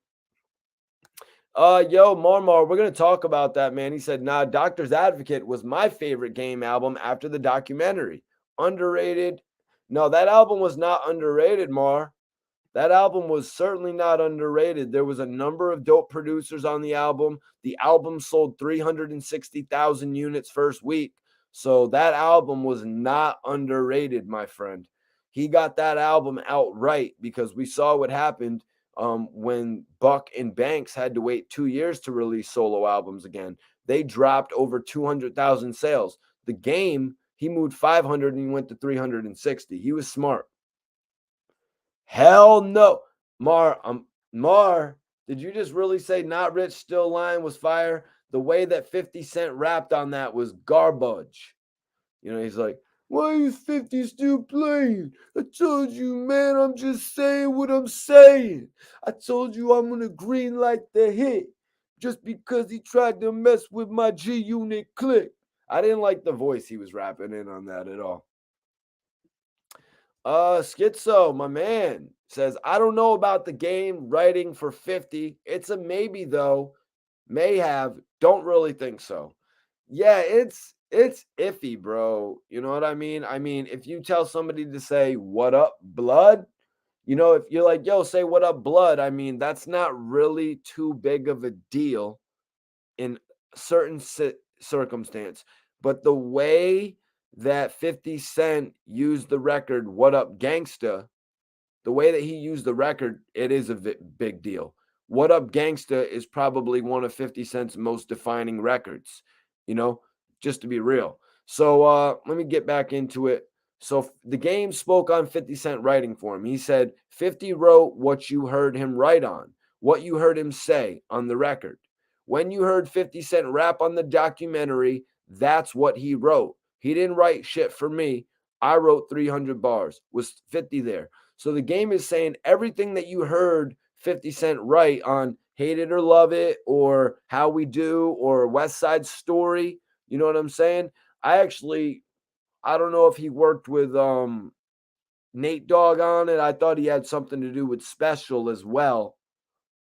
Marmar, we're gonna talk about that, man. He said, nah, Doctor's Advocate was my favorite Game album after the documentary. Underrated. No, that album was not underrated, Mar. That album was certainly not underrated. There was a number of dope producers on the album. The album sold 360,000 units first week. So that album was not underrated, my friend. He got that album outright because we saw what happened when Buck and Banks had to wait 2 years to release solo albums again. They dropped over 200,000 sales. The Game, he moved 500 and he went to 360. He was smart. Hell no. Mar, did you just really say Not Rich, Still Lying was fire? The way that 50 Cent rapped on that was garbage. He's like, why is 50 still playing? I told you, man, I'm just saying what I'm saying. I told you I'm going to green light the hit just because he tried to mess with my G-Unit clique. I didn't like the voice he was rapping in on that at all. Schizo, my man, says, I don't know about the Game writing for 50. It's a maybe, though. May have. Don't really think so. Yeah, it's iffy, bro. You know what I mean? I mean, if you tell somebody to say, what up, blood? If you're like, yo, say what up, blood, I mean, that's not really too big of a deal in certain circumstance. But the way that 50 Cent used the record, What Up Gangsta, the way that he used the record, it is a big deal. What Up Gangsta is probably one of 50 Cent's most defining records, just to be real. So let me get back into it. So the Game spoke on 50 Cent writing for him. He said, 50 wrote what you heard him write on, what you heard him say on the record. When you heard 50 Cent rap on the documentary, that's what he wrote. He didn't write shit for me. I wrote 300 bars. Was 50 there? So the Game is saying everything that you heard 50 Cent write on Hate It or Love It or How We Do or West Side Story, you know what I'm saying? I don't know if he worked with Nate Dogg on it. I thought he had something to do with Special as well,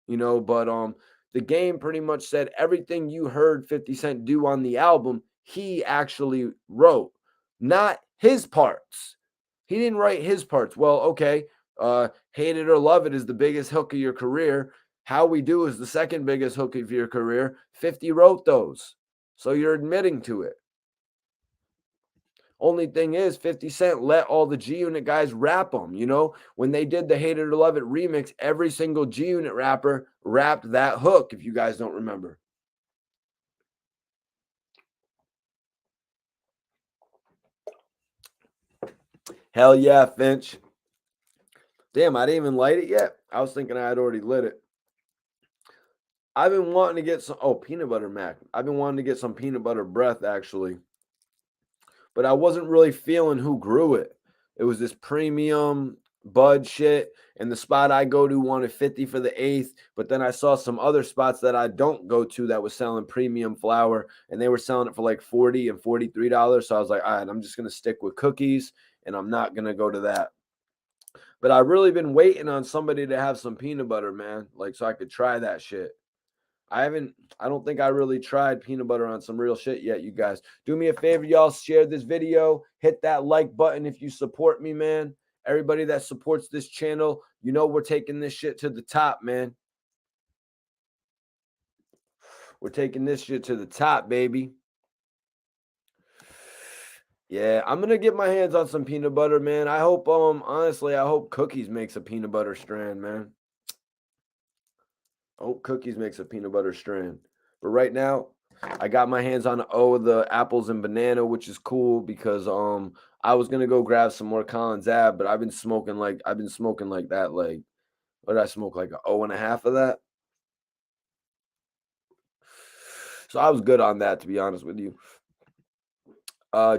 but the Game pretty much said everything you heard 50 Cent do on the album, he actually wrote, not his parts. He didn't write his parts. Well, okay, Hate It or Love It is the biggest hook of your career. How We Do is the second biggest hook of your career. 50 wrote those. So you're admitting to it. Only thing is, 50 Cent let all the G Unit guys rap them. You know, when they did the Hate It or Love It remix, every single G Unit rapper rapped that hook, if you guys don't remember. Hell yeah, Finch. Damn, I didn't even light it yet. I was thinking I had already lit it. I've been wanting to get some, peanut butter mac. I've been wanting to get some peanut butter breath, actually. But I wasn't really feeling who grew it. It was this premium bud shit, and the spot I go to wanted 50 for the eighth, but then I saw some other spots that I don't go to that was selling premium flour, and they were selling it for like $40 and $43. So I was like, all right, I'm just gonna stick with cookies, and I'm not gonna go to that. But I've really been waiting on somebody to have some peanut butter, man, like so I could try that shit. I don't think I really tried peanut butter on some real shit yet, you guys. Do me a favor, y'all, share this video, hit that like button if you support me, man. Everybody that supports this channel, you know we're taking this shit to the top, man. We're taking this shit to the top, baby. Yeah, I'm gonna get my hands on some peanut butter, man. I hope, honestly, I hope Cookies makes a peanut butter strand, man. I hope Cookies makes a peanut butter strand. But right now, I got my hands on the apples and banana, which is cool because I was gonna go grab some more Collins Ave, but I've been smoking like that. Like, what did I smoke? Like a O and a half of that. So I was good on that, to be honest with you.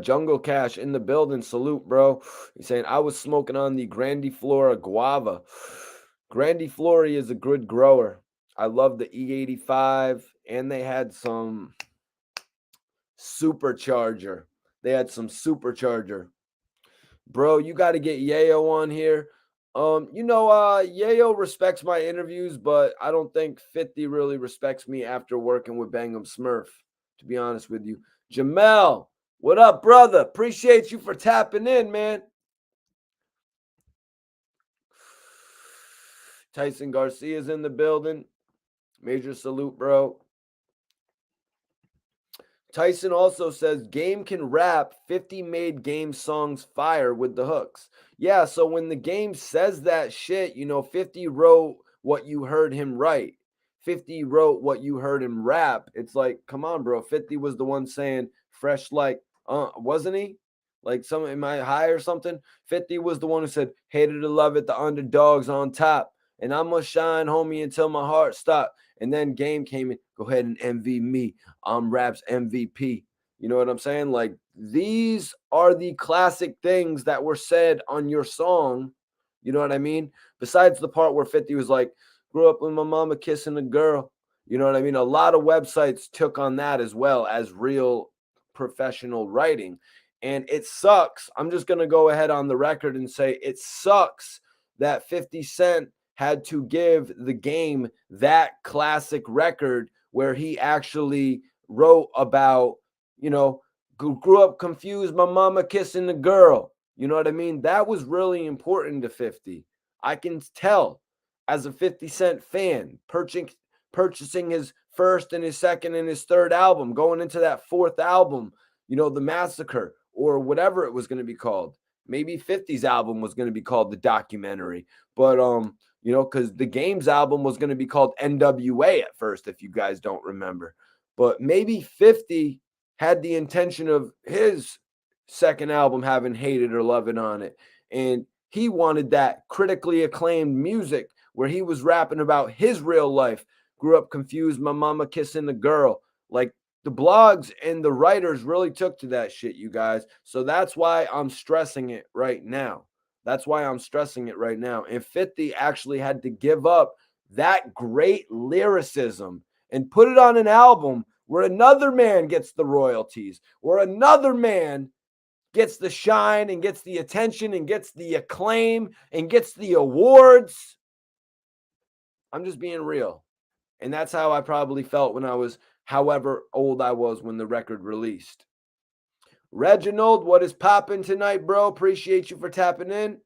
Jungle Cash in the building. Salute, bro. He's saying I was smoking on the Grandiflora Guava. Grandiflora is a good grower. I love the E85, and they had some supercharger. They had some supercharger. Bro, you got to get Yayo on here. Yayo respects my interviews, but I don't think 50 really respects me after working with Bangum Smurf, to be honest with you. Jamel, what up, brother? Appreciate you for tapping in, man. Tyson Garcia's in the building. Major salute, bro. Tyson also says Game can rap. 50 made Game songs fire with the hooks. Yeah, so when the Game says that shit, 50 wrote what you heard him write. 50 wrote what you heard him rap. It's like, come on, bro. 50 was the one saying fresh like, wasn't he? Like, some am I high or something? 50 was the one who said, hated to love it, the underdogs on top. And I'm gonna shine, homie, until my heart stop. And then Game came in, go ahead and envy me. I'm rap's MVP. You know what I'm saying? Like, these are the classic things that were said on your song. You know what I mean? Besides the part where 50 was like, grew up with my mama kissing a girl. You know what I mean? A lot of websites took on that as well as real professional writing. And it sucks. I'm just going to go ahead on the record and say it sucks that 50 Cent had to give the Game that classic record where he actually wrote about, grew up confused, my mama kissing the girl. You know what I mean? That was really important to 50. I can tell as a 50 Cent fan, purchasing his first and his second and his third album, going into that fourth album, The Massacre or whatever it was going to be called. Maybe 50's album was going to be called The Documentary, but because the Game's album was going to be called NWA at first, if you guys don't remember. But maybe 50 had the intention of his second album having Hate It or Love It on it. And he wanted that critically acclaimed music where he was rapping about his real life. Grew up confused, my mama kissing the girl. Like, the blogs and the writers really took to that shit, you guys. So that's why I'm stressing it right now. And 50 actually had to give up that great lyricism and put it on an album where another man gets the royalties, where another man gets the shine and gets the attention and gets the acclaim and gets the awards. I'm just being real. And that's how I probably felt when I was however old I was when the record released. Reginald, what is popping tonight, bro? Appreciate you for tapping in.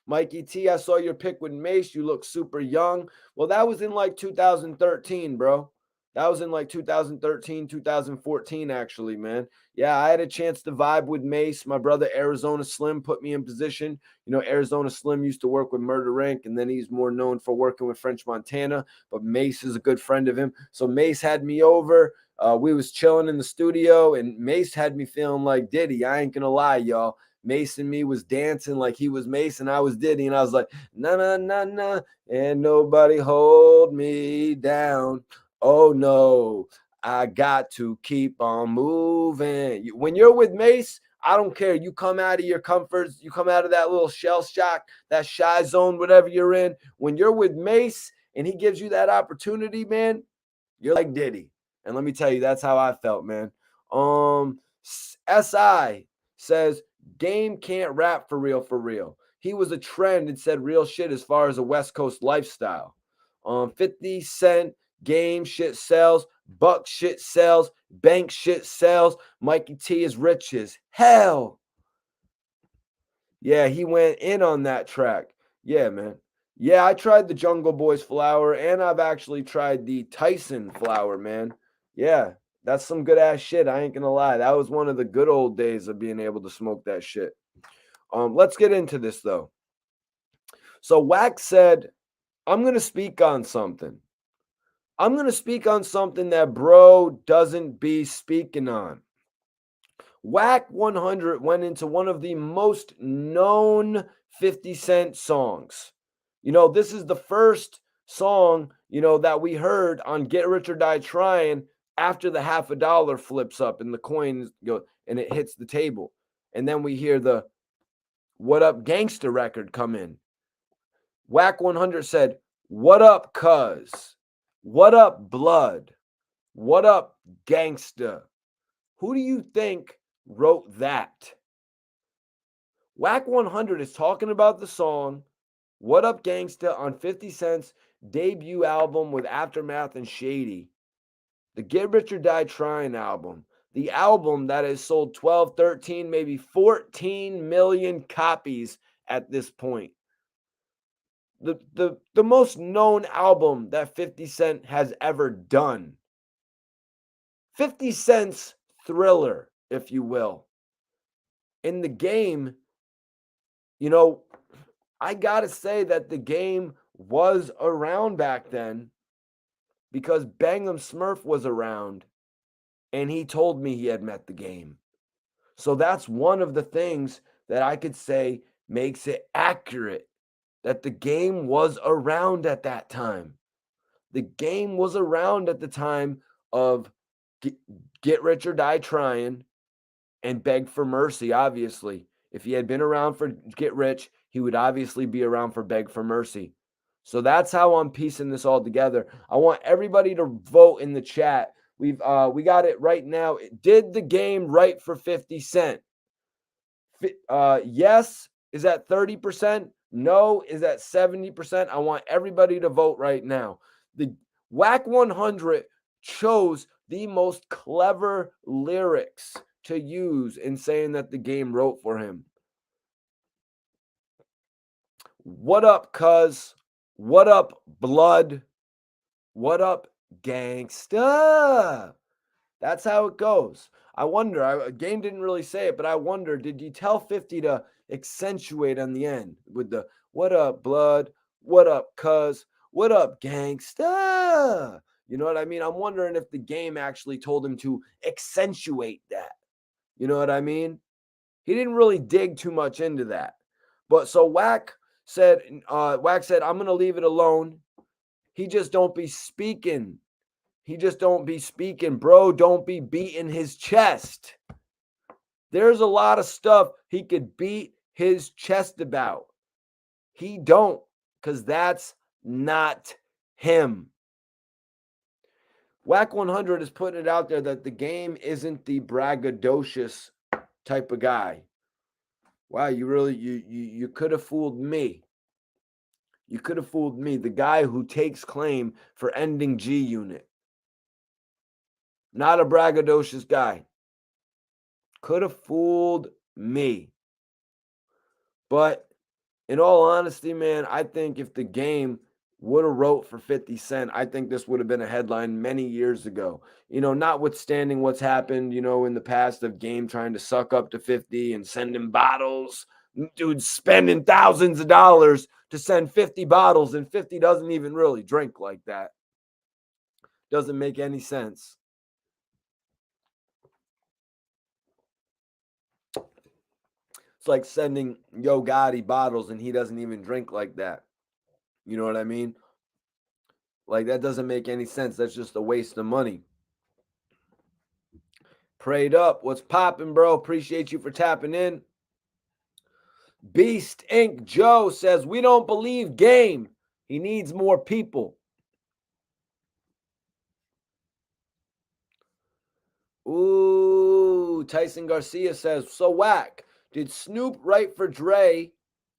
Mikey T, I saw your pic with Mace. You look super young. Well, that was in like 2013, bro. That was in like 2013, 2014, actually, man. Yeah, I had a chance to vibe with Mace. My brother Arizona Slim put me in position. You know, Arizona Slim used to work with Murder Inc., and then he's more known for working with French Montana. But Mace is a good friend of him. So Mace had me over. We was chilling in the studio, and Mace had me feeling like Diddy. I ain't gonna lie, y'all. Mace and me was dancing like he was Mace and I was Diddy. And I was like, na na na na, and nobody hold me down. Oh no, I got to keep on moving. When you're with Mace, I don't care. You come out of your comforts, you come out of that little shell shock, that shy zone, whatever you're in. When you're with Mace and he gives you that opportunity, man, you're like Diddy. And let me tell you, that's how I felt, man. SI says Game can't rap for real, for real. He was a trend and said real shit as far as a West Coast lifestyle. 50 Cent, Game shit sells, Buck shit sells, Bank shit sells. Mikey T is rich as hell. Yeah, he went in on that track. Yeah, man. Yeah, I tried the Jungle Boys flower and I've actually tried the Tyson flower, man. Yeah, that's some good ass shit. I ain't gonna lie. That was one of the good old days of being able to smoke that shit. Let's get into this though. So Wack said, I'm gonna speak on something. I'm gonna speak on something that bro doesn't be speaking on. Wack 100 went into one of the most known 50 Cent songs. You know, this is the first song, you know, that we heard on Get Rich or Die Trying after the $50 flips up and the coins go and it hits the table. And then we hear the What Up Gangsta record come in. Wack 100 said, What up, cuz? What up, blood? What up, gangsta? Who do you think wrote that? Wack 100 is talking about the song What Up Gangsta on 50 Cent's debut album with Aftermath and Shady, the Get Rich or Die Trying album, the album that has sold 12, 13, maybe 14 million copies at this point. The most known album that 50 Cent has ever done. 50 Cent's Thriller, if you will. In the game, you know, I gotta say that the game was around back then because Bangum Smurf was around and he told me he had met the game. So that's one of the things that I could say makes it accurate that the game was around at that time. The game was around at the time of Get Rich or Die Trying and Beg for Mercy, obviously. If he had been around for Get Rich, he would obviously be around for Beg for Mercy. So that's how I'm piecing this all together. I want everybody to vote in the chat. We got it right now. Did the game right for 50 Cent? Yes is at 30%. No is at 70%. I want everybody to vote right now. The Wack 100 chose the most clever lyrics to use in saying that the game wrote for him. What up, cuz? What up, blood? What up, gangsta? That's how it goes. I wonder, Game didn't really say it, but I wonder, did you tell 50 to accentuate on the end with the what up, blood? What up, cuz? What up, gangsta? You know what I mean? I'm wondering if the game actually told him to accentuate that. You know what I mean? He didn't really dig too much into that. But so Wack said, I'm gonna leave it alone. He just don't be speaking. He just don't be speaking, bro. Don't be beating his chest. There's a lot of stuff he could beat his chest about. He don't, because that's not him. Wack 100 is putting it out there that the game isn't the braggadocious type of guy. Wow, you could have fooled me. You could have fooled me, the guy who takes claim for ending G Unit. Not a braggadocious guy. Could have fooled me. But in all honesty, man, I think if the Game would have wrote for 50 Cent, I think this would have been a headline many years ago. Notwithstanding what's happened, in the past of Game trying to suck up to 50 and send him bottles. Dude spending thousands of dollars to send 50 bottles, and 50 doesn't even really drink like that. Doesn't make any sense. It's like sending Yo Gotti bottles and he doesn't even drink like that. You know what I mean? Like, that doesn't make any sense. That's just a waste of money. Prayed up. What's popping, bro? Appreciate you for tapping in. Beast Inc. Joe says, we don't believe Game. He needs more people. Ooh, Tyson Garcia says, so Wack, did Snoop write for Dre,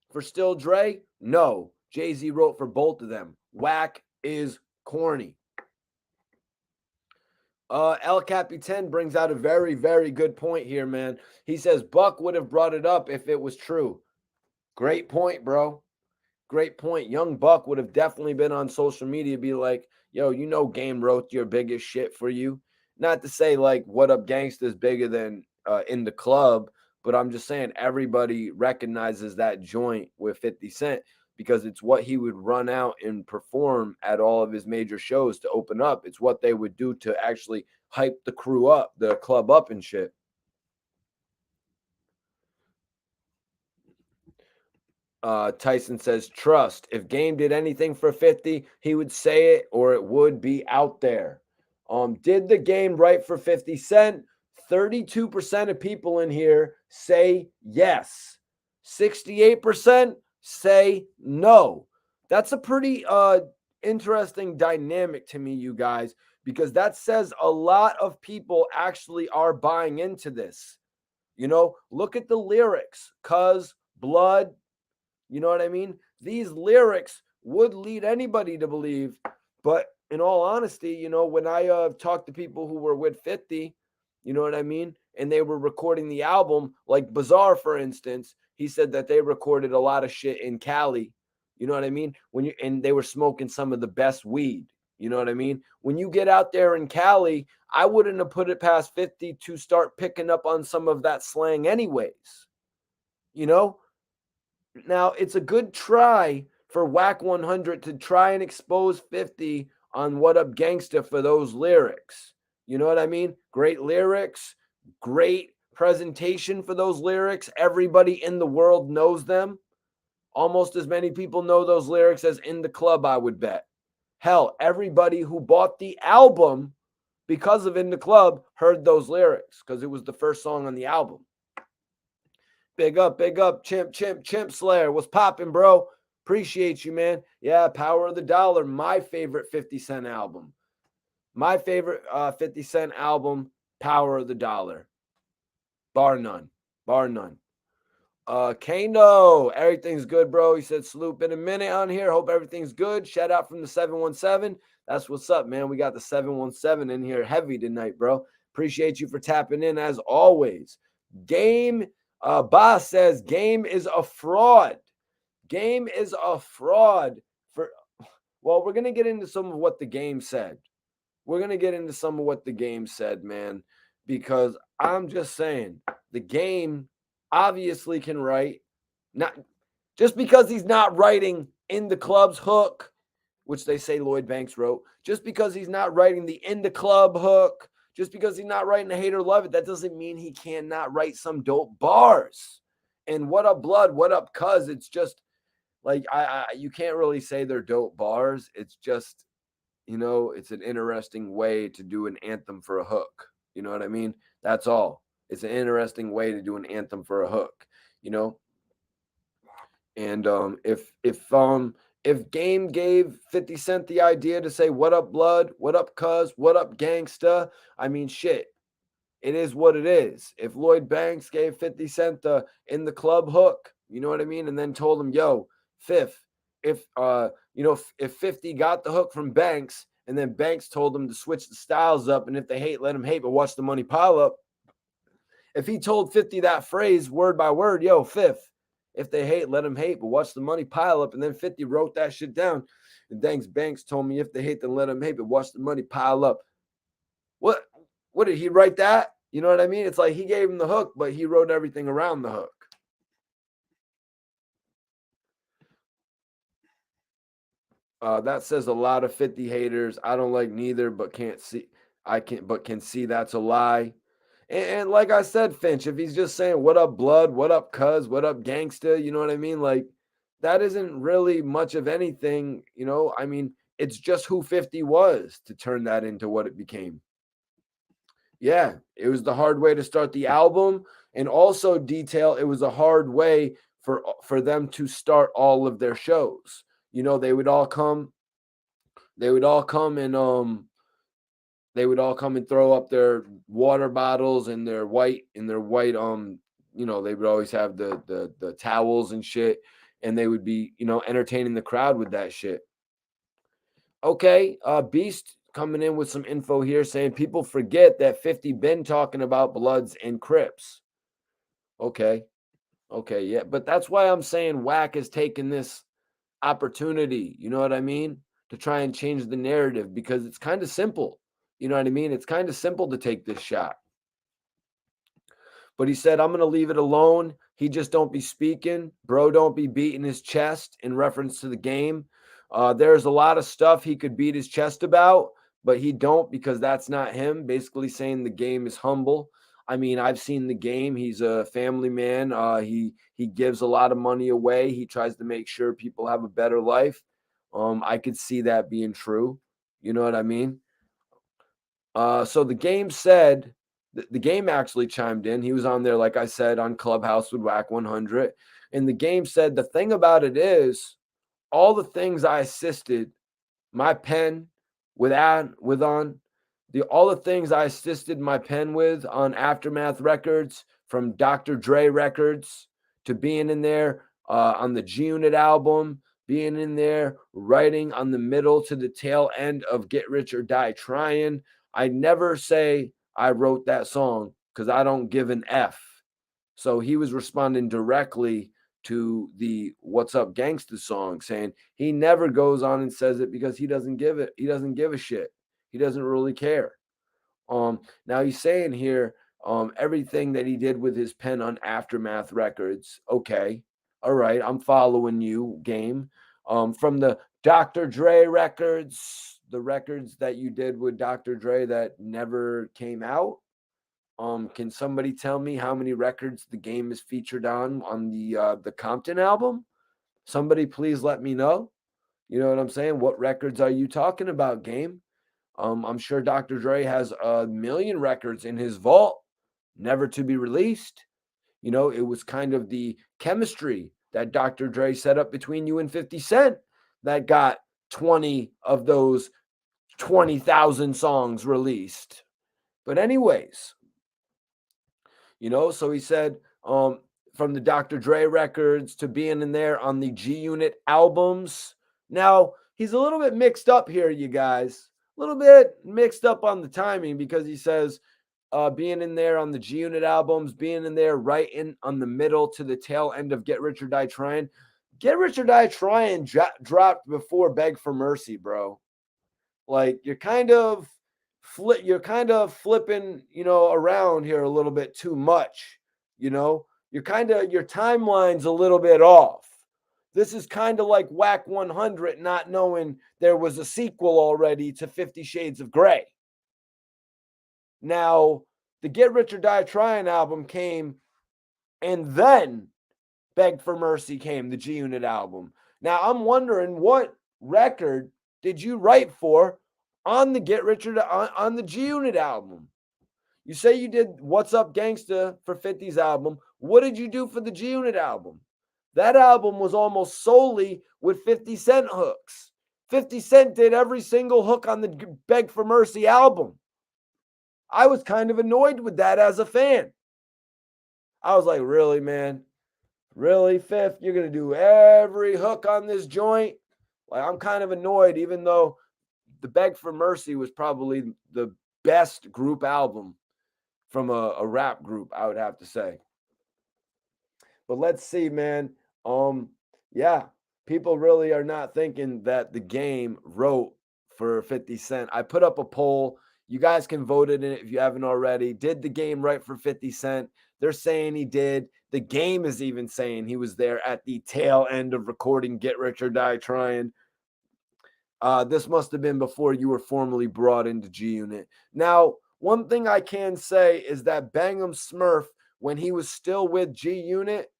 for Still Dre? No, Jay-Z wrote for both of them. Wack is corny. El Capitan brings out a very, very good point here, man. He says Buck would have brought it up if it was true. Great point, bro. Great point. Young Buck would have definitely been on social media, be like, yo, Game wrote your biggest shit for you. Not to say like What Up Gangsta is bigger than In the Club, but I'm just saying everybody recognizes that joint with 50 Cent because it's what he would run out and perform at all of his major shows to open up. It's what they would do to actually hype the crew up, the club up and shit. Tyson says, trust. If Game did anything for 50, he would say it or it would be out there. Did the Game write for 50 Cent? 32% of people in here say yes. 68% say no. That's a pretty interesting dynamic to me, you guys, because that says a lot of people actually are buying into this. Look at the lyrics. Cuz, blood, you know what I mean? These lyrics would lead anybody to believe. But in all honesty, when I talked to people who were with 50, you know what I mean? And they were recording the album, like Bizarre, for instance, he said that they recorded a lot of shit in Cali. You know what I mean? And they were smoking some of the best weed. You know what I mean? When you get out there in Cali, I wouldn't have put it past 50 to start picking up on some of that slang anyways. Now, it's a good try for Wack 100 to try and expose 50 on What Up Gangsta for those lyrics. You know what I mean? Great lyrics, great presentation for those lyrics. Everybody in the world knows them. Almost as many people know those lyrics as In the Club, I would bet. Hell, everybody who bought the album because of In the Club heard those lyrics because it was the first song on the album. Big up, Chimp Slayer. What's popping, bro? Appreciate you, man. Yeah, Power of the Dollar, my favorite 50 Cent album. My favorite 50 Cent album, Power of the Dollar. Bar none. Kano, everything's good, bro. He said, salute, been a minute on here. Hope everything's good. Shout out from the 717. That's what's up, man. We got the 717 in here heavy tonight, bro. Appreciate you for tapping in as always. Game Boss says Game is a fraud. Game is a fraud. Well, we're going to get into some of what the Game said. Man, because I'm just saying the Game obviously can write. Not just because he's not writing In the Club's hook, which they say Lloyd Banks wrote, just because he's not writing the In the Club hook, just because he's not writing a Hate or Love It, that doesn't mean he cannot write some dope bars. And What Up Blood, What Up Cuz, it's just like you can't really say they're dope bars. It's just, it's an interesting way to do an anthem for a hook. You know what I mean? That's all. It's an interesting way to do an anthem for a hook, And if Game gave 50 Cent the idea to say, what up, blood? What up, cuz? What up, gangsta? I mean, shit. It is what it is. If Lloyd Banks gave 50 Cent the In the Club hook, you know what I mean? And then told him, yo, Fifth, if 50 got the hook from Banks, and then Banks told him to switch the styles up, and if they hate, let them hate, but watch the money pile up. If he told 50 that phrase word by word, yo, Fifth, if they hate, let them hate, but watch the money pile up. And then 50 wrote that shit down. And Danks Banks told me if they hate, then let them hate, but watch the money pile up. What did he write that? You know what I mean? It's like he gave him the hook, but he wrote everything around the hook. That says a lot of 50 haters. I don't like neither, but can't see. I can, but can see that's a lie. And like I said, Finch, if he's just saying "What up, blood? What up, cuz? What up, gangsta?" You know what I mean? Like that isn't really much of anything. You know, I mean, it's just who 50 was to turn that into what it became. Yeah, it was the hard way to start the album, and also detail. It was a hard way for them to start all of their shows. You know, they would all come. They would all come and they would all come and throw up their water bottles and their white you know, they would always have the towels and shit, and they would be, you know, entertaining the crowd with that shit. Okay, Beast coming in with some info here saying people forget that 50 been talking about Bloods and Crips. Okay. Okay, yeah, but that's why I'm saying Wack is taking this opportunity, you know what I mean? To try and change the narrative because it's kind of simple. You know what I mean? It's kind of simple to take this shot. But he said, I'm going to leave it alone. He just don't be speaking. Bro, don't be beating his chest in reference to the game. There's a lot of stuff he could beat his chest about, but he don't because that's not him. Basically saying the game is humble. I mean, I've seen the game. He's a family man. He gives a lot of money away. He tries to make sure people have a better life. I could see that being true. You know what I mean? So the game said the game actually chimed in. He was on there, like I said, on Clubhouse with Wack 100. And the game said the thing about it is all the things I assisted my pen with on the all the things I assisted my pen with on Aftermath Records, from Dr. Dre Records to being in there on the G Unit album, being in there writing on the middle to the tail end of Get Rich or Die Trying. I never say I wrote that song because I don't give an F. So he was responding directly to the What's Up Gangsta song, saying he never goes on and says it because he doesn't give it. He doesn't give a shit. He doesn't really care. Now he's saying here, everything that he did with his pen on Aftermath Records. Okay. All right. I'm following you, game. From the Dr. Dre records, the records that you did with Dr. Dre that never came out. Can somebody tell me how many records the game is featured on the Compton album? Somebody please let me know. You know what I'm saying? What records are you talking about, game? I'm sure Dr. Dre has a million records in his vault, never to be released. You know, it was kind of the chemistry that Dr. Dre set up between you and 50 Cent that got 20 of those 20,000 songs released. But anyways, you know, so he said from the Dr. Dre records to being in there on the G Unit albums. Now, he's a little bit mixed up here, you guys. A little bit mixed up on the timing because he says being in there on the G Unit albums, being in there right in on the middle to the tail end of Get Rich or Die Trying. Get Rich or Die Trying dropped before Beg for Mercy, bro. Like you're kind of flipping, you know, around here a little bit too much. You know, your timeline's a little bit off. This is kind of like Wack 100 not knowing there was a sequel already to 50 Shades of Grey. Now, the Get Rich or Die Trying album came, and then Beg for Mercy came, the G Unit album. Now, I'm wondering what record did you write for on the Get Rich or on the G Unit album? You say you did What's Up Gangsta for 50's album. What did you do for the G Unit album? That album was almost solely with 50 Cent hooks. 50 Cent did every single hook on the Beg for Mercy album. I was kind of annoyed with that as a fan. I was like, really, man? Really, Fifth? You're going to do every hook on this joint? Like, I'm kind of annoyed, even though the Beg for Mercy was probably the best group album from a rap group, I would have to say. But let's see, man. Yeah, people really are not thinking that the game wrote for 50 Cent. I put up a poll. You guys can vote in it if you haven't already. Did the game write for 50 Cent? They're saying he did. The game is even saying he was there at the tail end of recording Get Rich or Die Trying. This must have been before you were formally brought into G Unit. Now, one thing I can say is that Bang'em Smurf, when he was still with G Unit,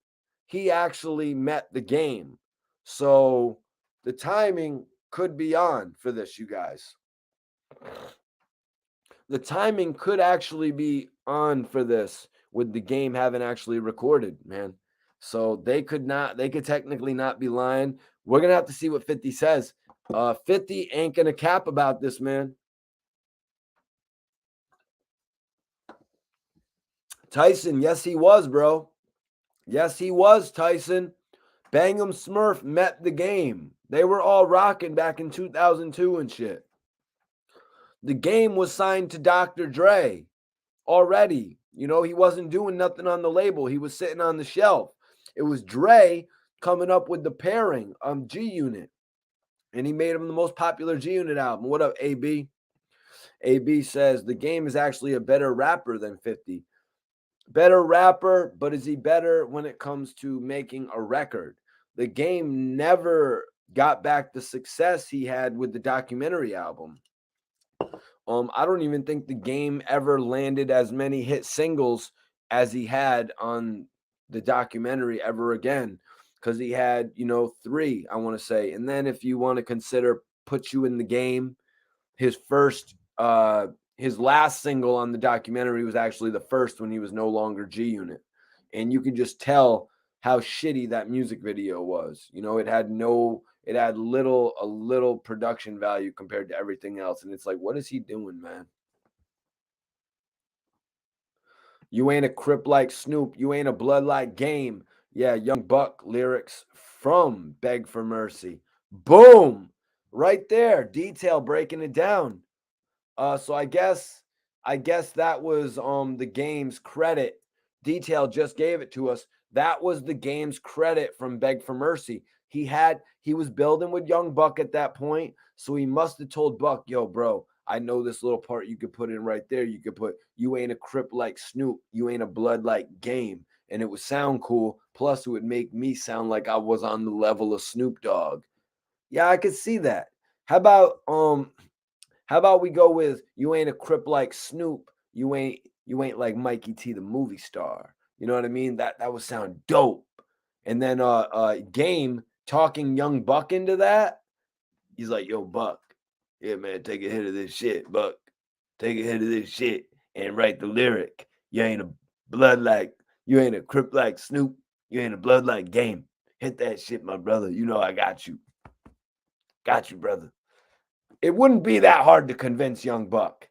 he actually met the game. So the timing could be on for this, you guys. The timing could actually be on for this with the game having actually recorded, man. So they could technically not be lying. We're gonna have to see what 50 says. 50 ain't gonna cap about this, man. Tyson, yes, he was, bro. Yes, he was, Tyson. Bang'em Smurf met the game. They were all rocking back in 2002 and shit. The game was signed to Dr. Dre already. You know, he wasn't doing nothing on the label. He was sitting on the shelf. It was Dre coming up with the pairing G Unit. And he made him the most popular G Unit album. What up, AB? AB says the game is actually a better rapper than 50. Better rapper, but is he better when it comes to making a record? The game never got back the success he had with the documentary album. I don't even think the game ever landed as many hit singles as he had on the documentary ever again, because he had, 3, I want to say. And then if you want to consider Put You in the Game, his last single on the documentary was actually the first when he was no longer G Unit. And you can just tell how shitty that music video was. It had a little production value compared to everything else. And it's like, what is he doing, man? You ain't a Crip like Snoop. You ain't a blood like Game. Yeah, Young Buck lyrics from Beg for Mercy. Boom! Right there. Detail breaking it down. So I guess that was the game's credit. Detail just gave it to us. That was the game's credit from Beg for Mercy. He was building with Young Buck at that point, so he must have told Buck, "Yo, bro, I know this little part you could put in right there. You could put you ain't a Crip like Snoop, you ain't a blood like Game." And it would sound cool. Plus, it would make me sound like I was on the level of Snoop Dogg. Yeah, I could see that. How about we go with you ain't a Crip like Snoop, you ain't like Mikey T the movie star. You know what I mean? That would sound dope. And then Game talking Young Buck into that. He's like, "Yo, Buck, yeah, man, take a hit of this shit, Buck. Take a hit of this shit and write the lyric. You ain't a Crip like Snoop, you ain't a blood like Game. Hit that shit, my brother. You know I got you. Got you, brother." It wouldn't be that hard to convince Young Buck.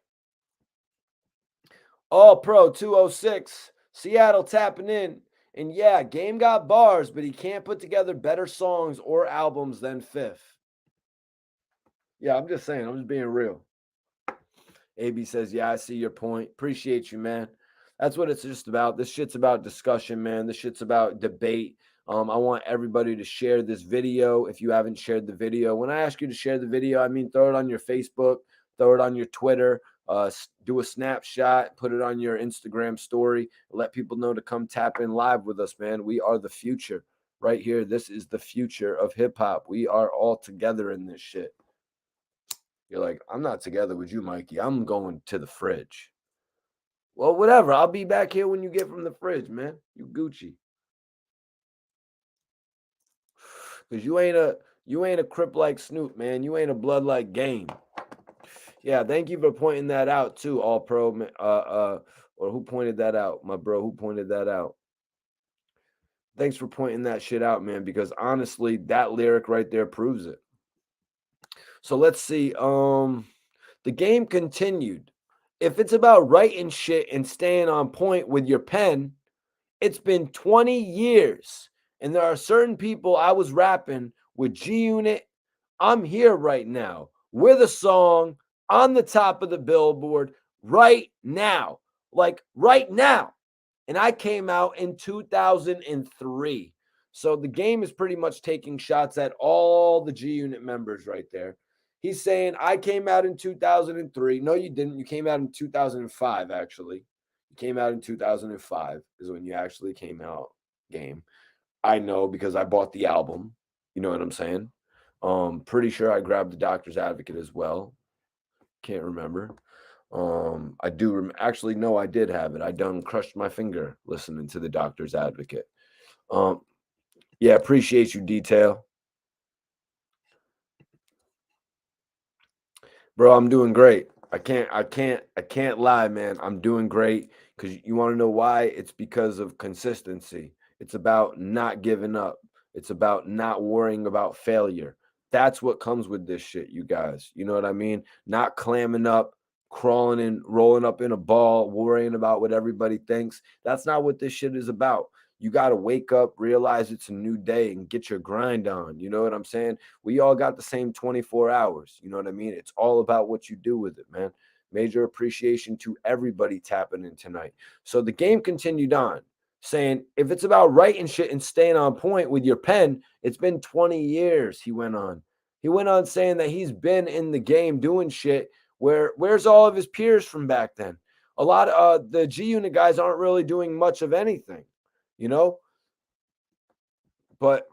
All Pro 206, Seattle tapping in. And yeah, Game got bars, but he can't put together better songs or albums than Fifth. Yeah, I'm just saying. I'm just being real. AB says, yeah, I see your point. Appreciate you, man. That's what it's just about. This shit's about discussion, man. This shit's about debate. I want everybody to share this video if you haven't shared the video. When I ask you to share the video, I mean throw it on your Facebook, throw it on your Twitter, do a snapshot, put it on your Instagram story, let people know to come tap in live with us, man. We are the future right here. This is the future of hip hop. We are all together in this shit. You're like, I'm not together with you, Mikey. I'm going to the fridge. Well, whatever. I'll be back here when you get from the fridge, man. You Gucci. Because you ain't a Crip like Snoop, man. You ain't a blood like Game. Yeah, thank you for pointing that out too, All Pro. Or who pointed that out? My bro, who pointed that out? Thanks for pointing that shit out, man, because honestly, that lyric right there proves it. So let's see. The game continued. If it's about writing shit and staying on point with your pen, it's been 20 years. And there are certain people I was rapping with G Unit. I'm here right now with a song on the top of the Billboard right now. like right now. And I came out in 2003. So the game is pretty much taking shots at all the G Unit members right there. He's saying, I came out in 2003. No, you didn't. You came out in 2005, actually. You came out in 2005 is when you actually came out, game. I know because I bought the album. You know what I'm saying? Pretty sure I grabbed the Doctor's Advocate as well. Can't remember. I do actually no, I did have it. I done crushed my finger listening to the Doctor's Advocate. Yeah, appreciate you, Detail. Bro, I'm doing great. I can't lie, man. I'm doing great because you want to know why? It's because of consistency. It's about not giving up. It's about not worrying about failure. That's what comes with this shit, you guys. You know what I mean? Not clamming up, crawling and rolling up in a ball, worrying about what everybody thinks. That's not what this shit is about. You got to wake up, realize it's a new day, and get your grind on. You know what I'm saying? We all got the same 24 hours. You know what I mean? It's all about what you do with it, man. Major appreciation to everybody tapping in tonight. So the game continued on, saying, if it's about writing shit and staying on point with your pen, it's been 20 years, he went on. He went on saying that he's been in the game doing shit. Where's all of his peers from back then? A lot of the G Unit guys aren't really doing much of anything, you know? But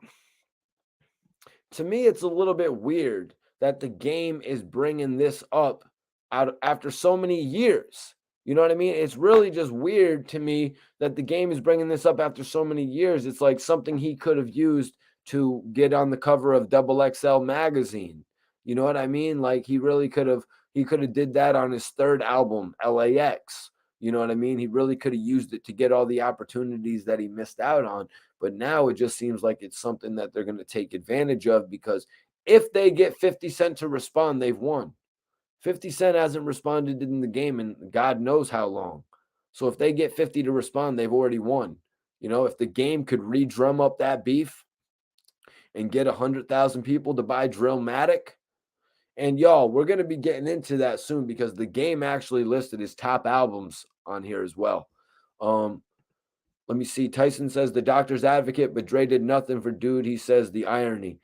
to me, it's a little bit weird that the game is bringing this up out after so many years. You know what I mean? It's really just weird to me that the game is bringing this up after so many years. It's like something he could have used to get on the cover of Double XL magazine. You know what I mean? Like he could have did that on his third album, LAX. You know what I mean? He really could have used it to get all the opportunities that he missed out on. But now it just seems like it's something that they're going to take advantage of because if they get 50 Cent to respond, they've won. 50 Cent hasn't responded in the game in God knows how long. So if they get 50 to respond, they've already won. You know, if the game could re-drum up that beef and get 100,000 people to buy Drillmatic, and y'all, we're going to be getting into that soon because the game actually listed his top albums on here as well. Let me see. Tyson says the Doctor's Advocate, but Dre did nothing for Dude. He says the irony.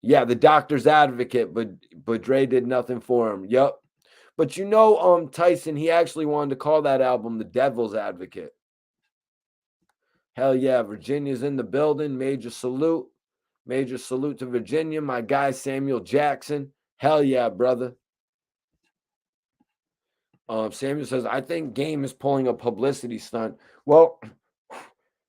Yeah, the Doctor's Advocate, but Dre did nothing for him. Yup. But Tyson, he actually wanted to call that album The Devil's Advocate. Hell yeah, Virginia's in the building. Major salute. Major salute to Virginia. My guy Samuel Jackson. Hell yeah, brother. Samuel says, I think Game is pulling a publicity stunt. Well,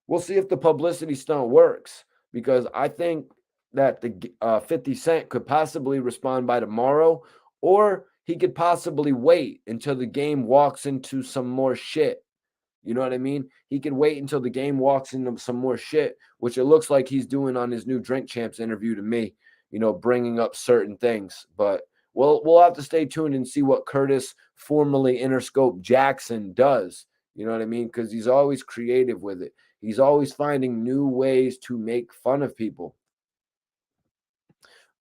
we'll see if the publicity stunt works because I think that the 50 Cent could possibly respond by tomorrow, or he could possibly wait until the game walks into some more shit. You know what I mean? He could wait until the game walks into some more shit, which it looks like he's doing on his new Drink Champs interview to me, bringing up certain things. But we'll have to stay tuned and see what Curtis, formerly Interscope Jackson, does. You know what I mean? Because he's always creative with it. He's always finding new ways to make fun of people.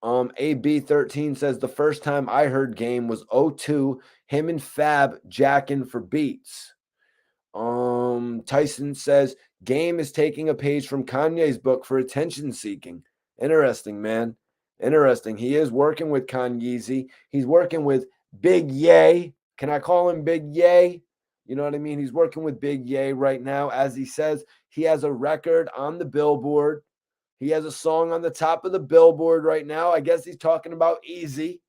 AB13 says the first time I heard Game was 02, him and Fab jacking for beats. Tyson says Game is taking a page from Kanye's book for attention seeking. Interesting, man. Interesting. He is working with Kanye. He's working with Big Ye. Can I call him Big Ye? You know what I mean? He's working with Big Ye right now. As he says, he has a record on the Billboard. He has a song on the top of the Billboard right now. I guess he's talking about Easy.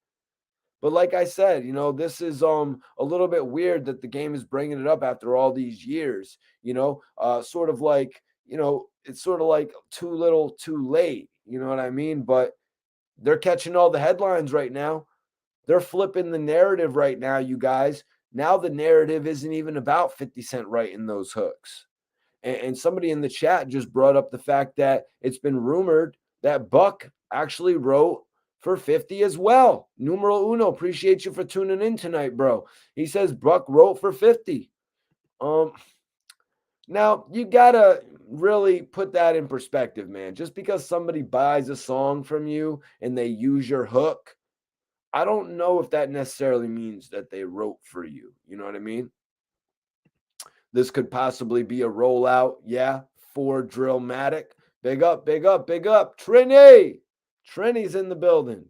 But like I said, this is a little bit weird that the game is bringing it up after all these years. Sort of like it's sort of like too little, too late. You know what I mean? But they're catching all the headlines right now. They're flipping the narrative right now, you guys. Now the narrative isn't even about 50 Cent writing those hooks. And somebody in the chat just brought up the fact that it's been rumored that Buck actually wrote for 50 as well. Numero uno, appreciate you for tuning in tonight, bro. He says Buck wrote for 50. Now you gotta really put that in perspective, man. Just because somebody buys a song from you and they use your hook, I don't know if that necessarily means that they wrote for you. You know what I mean? This could possibly be a rollout. Yeah, for Drillmatic. Big up, big up, big up. Trini. Trini's in the building.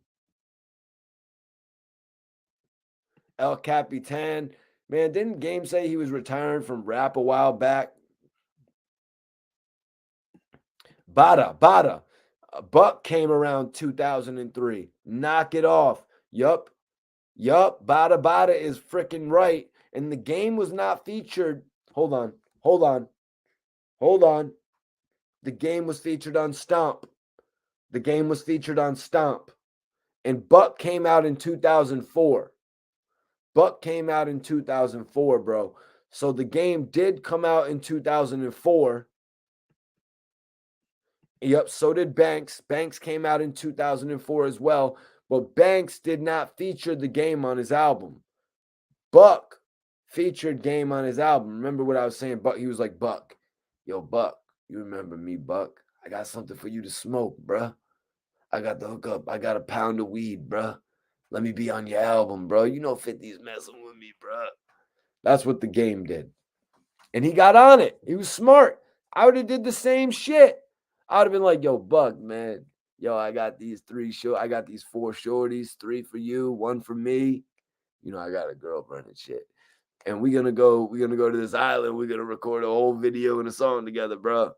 El Capitan. Man, didn't Game say he was retiring from rap a while back? Bada. Buck came around 2003. Knock it off. Yup. Bada is freaking right. And the game was not featured. Hold on. The game was featured on Stomp. And Buck came out in 2004. Bro. So the game did come out in 2004. Yep, so did Banks. Banks came out in 2004 as well, but Banks did not feature the game on his album. Buck featured game on his album. Remember what I was saying? Buck, he was like, Buck, yo, Buck, you remember me, Buck? I got something for you to smoke, bruh. I got the hookup. I got a pound of weed, bruh. Let me be on your album, bro. You know 50's messing with me, bruh. That's what the game did. And he got on it. He was smart. I would have did the same shit. I would have been like, yo, Buck, man. Yo, I got these four shorties, 3 for you, 1 for me. You know, I got a girlfriend and shit. And we're gonna go to this island. We're gonna record a whole video and a song together, bro.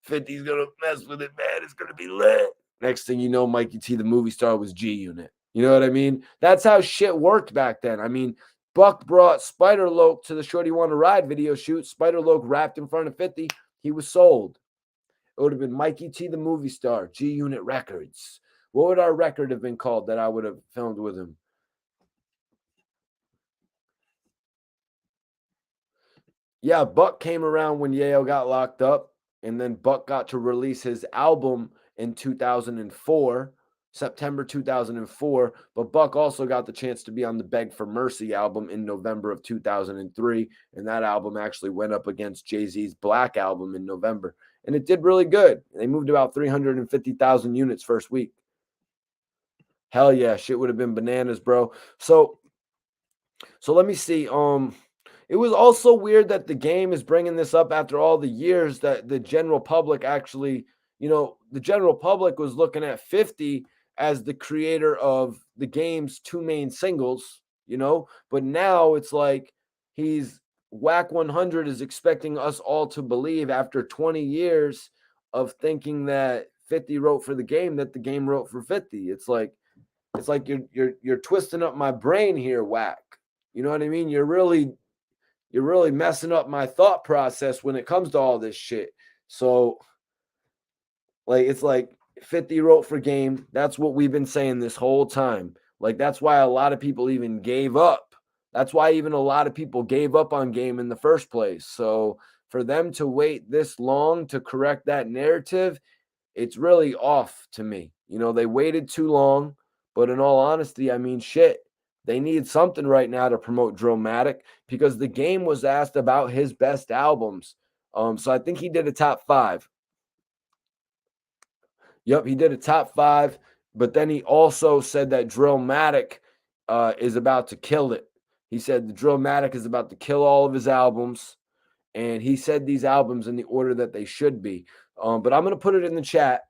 50's gonna mess with it, man. It's gonna be lit. Next thing you know, Mikey T, the movie star, was G Unit. You know what I mean? That's how shit worked back then. I mean, Buck brought Spider Loke to the Shorty Wanna Ride video shoot. Spider Loke rapped in front of 50. He was sold. It would have been Mikey T, the movie star, G Unit Records. What would our record have been called that I would have filmed with him? Yeah, Buck came around when Yayo got locked up, and then Buck got to release his album in 2004, September 2004. But Buck also got the chance to be on the Beg for Mercy album in November of 2003, and that album actually went up against Jay-Z's Black album in November, and it did really good. They moved about 350,000 units first week. Hell yeah, shit would have been bananas, bro. So let me see. It was also weird that the game is bringing this up after all the years that the general public actually, the general public was looking at 50 as the creator of the game's 2 main singles, but now it's like Wack 100 is expecting us all to believe after 20 years of thinking that 50 wrote for the game, that the game wrote for 50. It's like you're twisting up my brain here, Wack. You know what I mean? You're really messing up my thought process when it comes to all this shit. So, it's like 50 wrote for game. That's what we've been saying this whole time. That's why a lot of people even gave up. That's why even a lot of people gave up on game in the first place. So, for them to wait this long to correct that narrative, it's really off to me. They waited too long, but in all honesty, I mean, shit. They need something right now to promote Drillmatic because the game was asked about his best albums. So I think he did a top 5. Yep, he did a top 5, but then he also said that Drillmatic is about to kill it. He said the Drillmatic is about to kill all of his albums, and he said these albums in the order that they should be. But I'm going to put it in the chat.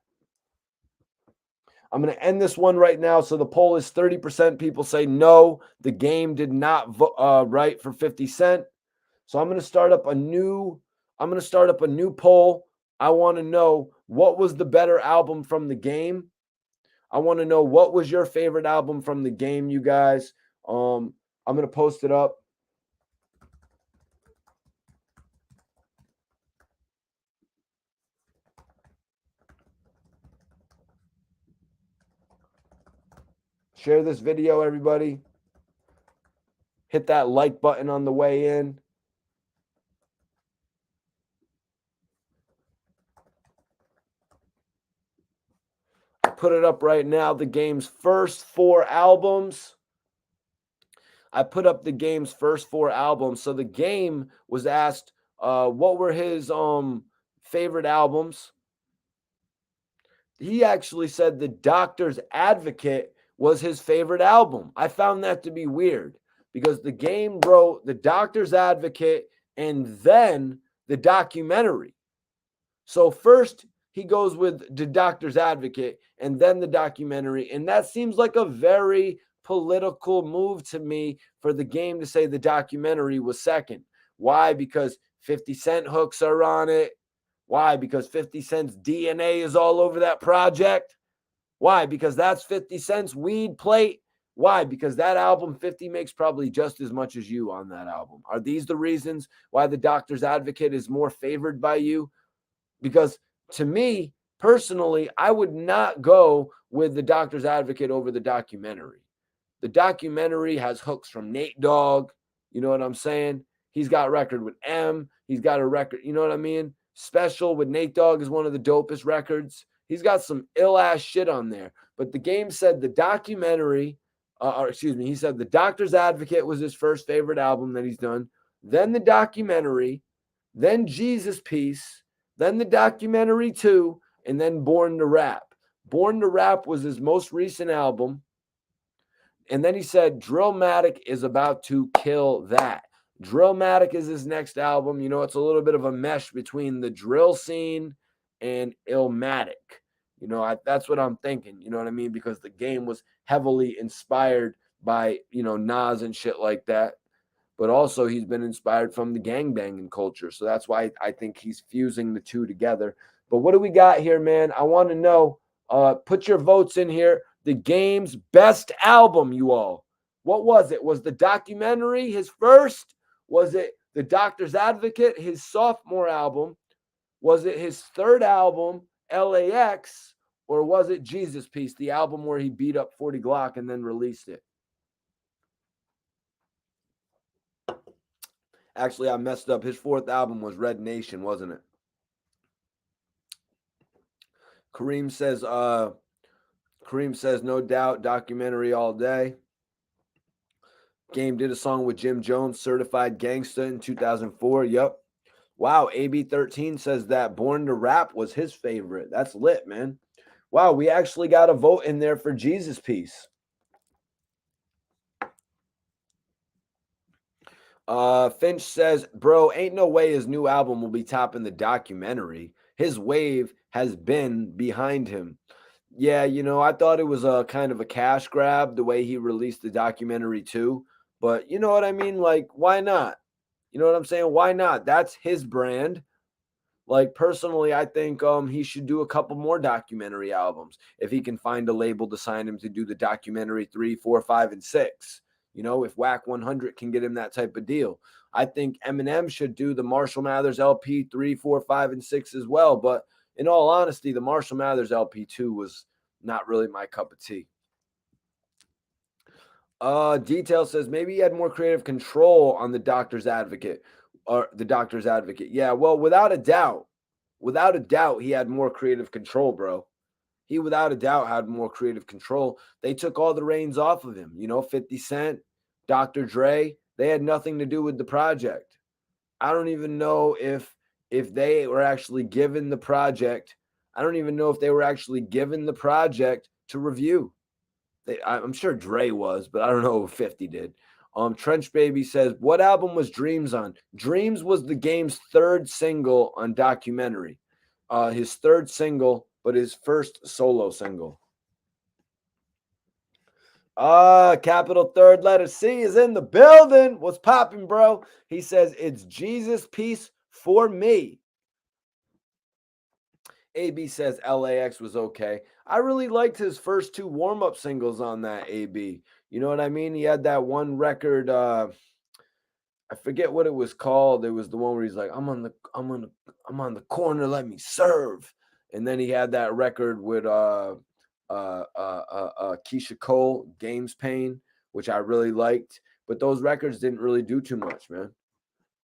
I'm going to end this one right now. So the poll is 30% people say no, the game did not write for 50 Cent. So I'm going to start up a new poll. I want to know, what was the better album from the game? I want to know, what was your favorite album from the game, you guys? I'm going to post it up. Share this video, everybody. Hit that like button on the way in. I put it up right now. The game's first 4 albums. I put up the game's first 4 albums. So the game was asked, what were his favorite albums? He actually said The Doctor's Advocate was his favorite album. I found that to be weird because the game wrote The Doctor's Advocate and then the documentary. So first he goes with the Doctor's Advocate and then the documentary. And that seems like a very political move to me for the game to say the documentary was second. Why? Because 50 Cent hooks are on it. Why? Because 50 Cent's DNA is all over that project. Why? Because that's 50 Cent's weed plate. Why? Because that album 50 makes probably just as much as you on that album. Are these the reasons why the Doctor's Advocate is more favored by you? Because to me, personally, I would not go with the Doctor's Advocate over the documentary. The documentary has hooks from Nate Dogg. You know what I'm saying? He's got a record with M. He's got a record, you know what I mean? Special with Nate Dogg is one of the dopest records. He's got some ill ass shit on there. But the game said the documentary, or excuse me, he said the Doctor's Advocate was his first favorite album that he's done. Then the documentary, then Jesus Piece, then the documentary 2, and then Born to Rap. Born to Rap was his most recent album. And then he said, Drillmatic is about to kill that. Drillmatic is his next album. You know, it's a little bit of a mesh between the drill scene and Illmatic. You know, that's what I'm thinking. You know what I mean? Because the game was heavily inspired by, you know, Nas and shit like that. But also he's been inspired from the gangbanging culture. So that's why I think he's fusing the two together. But what do we got here, man? I want to know. Put your votes in here. The game's best album, you all. What was it? Was the documentary his first? Was it the Doctor's Advocate, his sophomore album? Was it his third album, LAX? Or was it Jesus Piece, the album where he beat up 40 Glock and then released it? Actually, I messed up. His fourth album was Red Nation, wasn't it? Kareem says, no doubt, documentary all day. Game did a song with Jim Jones, Certified Gangsta in 2004. Yep. Wow, AB13 says that Born to Rap was his favorite. That's lit, man. Wow, we actually got a vote in there for Jesus Piece. Finch says, bro, ain't no way his new album will be topping the documentary. His wave has been behind him. Yeah, you know, I thought it was a kind of a cash grab the way he released the documentary too. But you know what I mean? Like, why not? You know what I'm saying? Why not? That's his brand. Like personally, I think he should do a couple more documentary albums if he can find a label to sign him to do the documentary 3, 4, 5, and 6. You know, if Wack 100 can get him that type of deal, I think Eminem should do the Marshall Mathers LP 3, 4, 5, and 6 as well. But in all honesty, the Marshall Mathers LP 2 was not really my cup of tea. Detail says maybe he had more creative control on the Doctor's Advocate or the Doctor's Advocate. Yeah, well, without a doubt, he had more creative control, bro. He without a doubt had more creative control. They took all the reins off of him. You know, 50 Cent, Dr. Dre, they had nothing to do with the project. I don't even know if they were actually given the project. I don't even know if they were actually given the project to review. I'm sure Dre was, but I don't know if 50 did. Trench Baby says, what album was Dreams on? Dreams was the game's third single on documentary. His third single, but his first solo single. Capital third letter C is in the building. What's popping, bro? He says, it's Jesus Piece for me. AB says LAX was okay. I really liked his first 2 warm-up singles on that, AB. You know what I mean? He had that one record, I forget what it was called. It was the one where he's like, I'm on the corner, let me serve. And then he had that record with Keisha Cole, Games Pain, which I really liked. But those records didn't really do too much, man.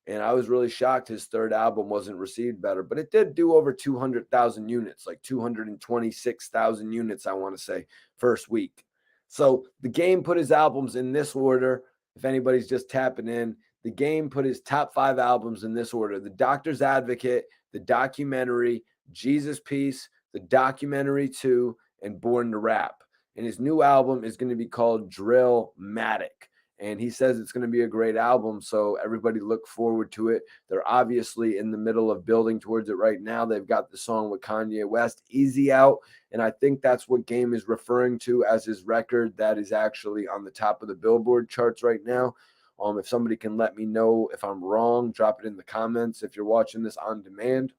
And I was really shocked his third album wasn't received better, but it did do over 200,000 units, like 226,000 units, I want to say, first week. So the game put his albums in this order. If anybody's just tapping in, the game put his top 5 albums in this order: The Doctor's Advocate, the documentary, Jesus Piece, the documentary 2, and Born to Rap. And his new album is going to be called Drillmatic. and he says it's going to be a great album. So everybody look forward to it. They're obviously in the middle of building towards it right now. They've got the song with Kanye West, Easy out. And I think that's what Game is referring to as his record that is actually on the top of the Billboard charts right now. If somebody can let me know if I'm wrong, drop it in the comments if you're watching this on demand.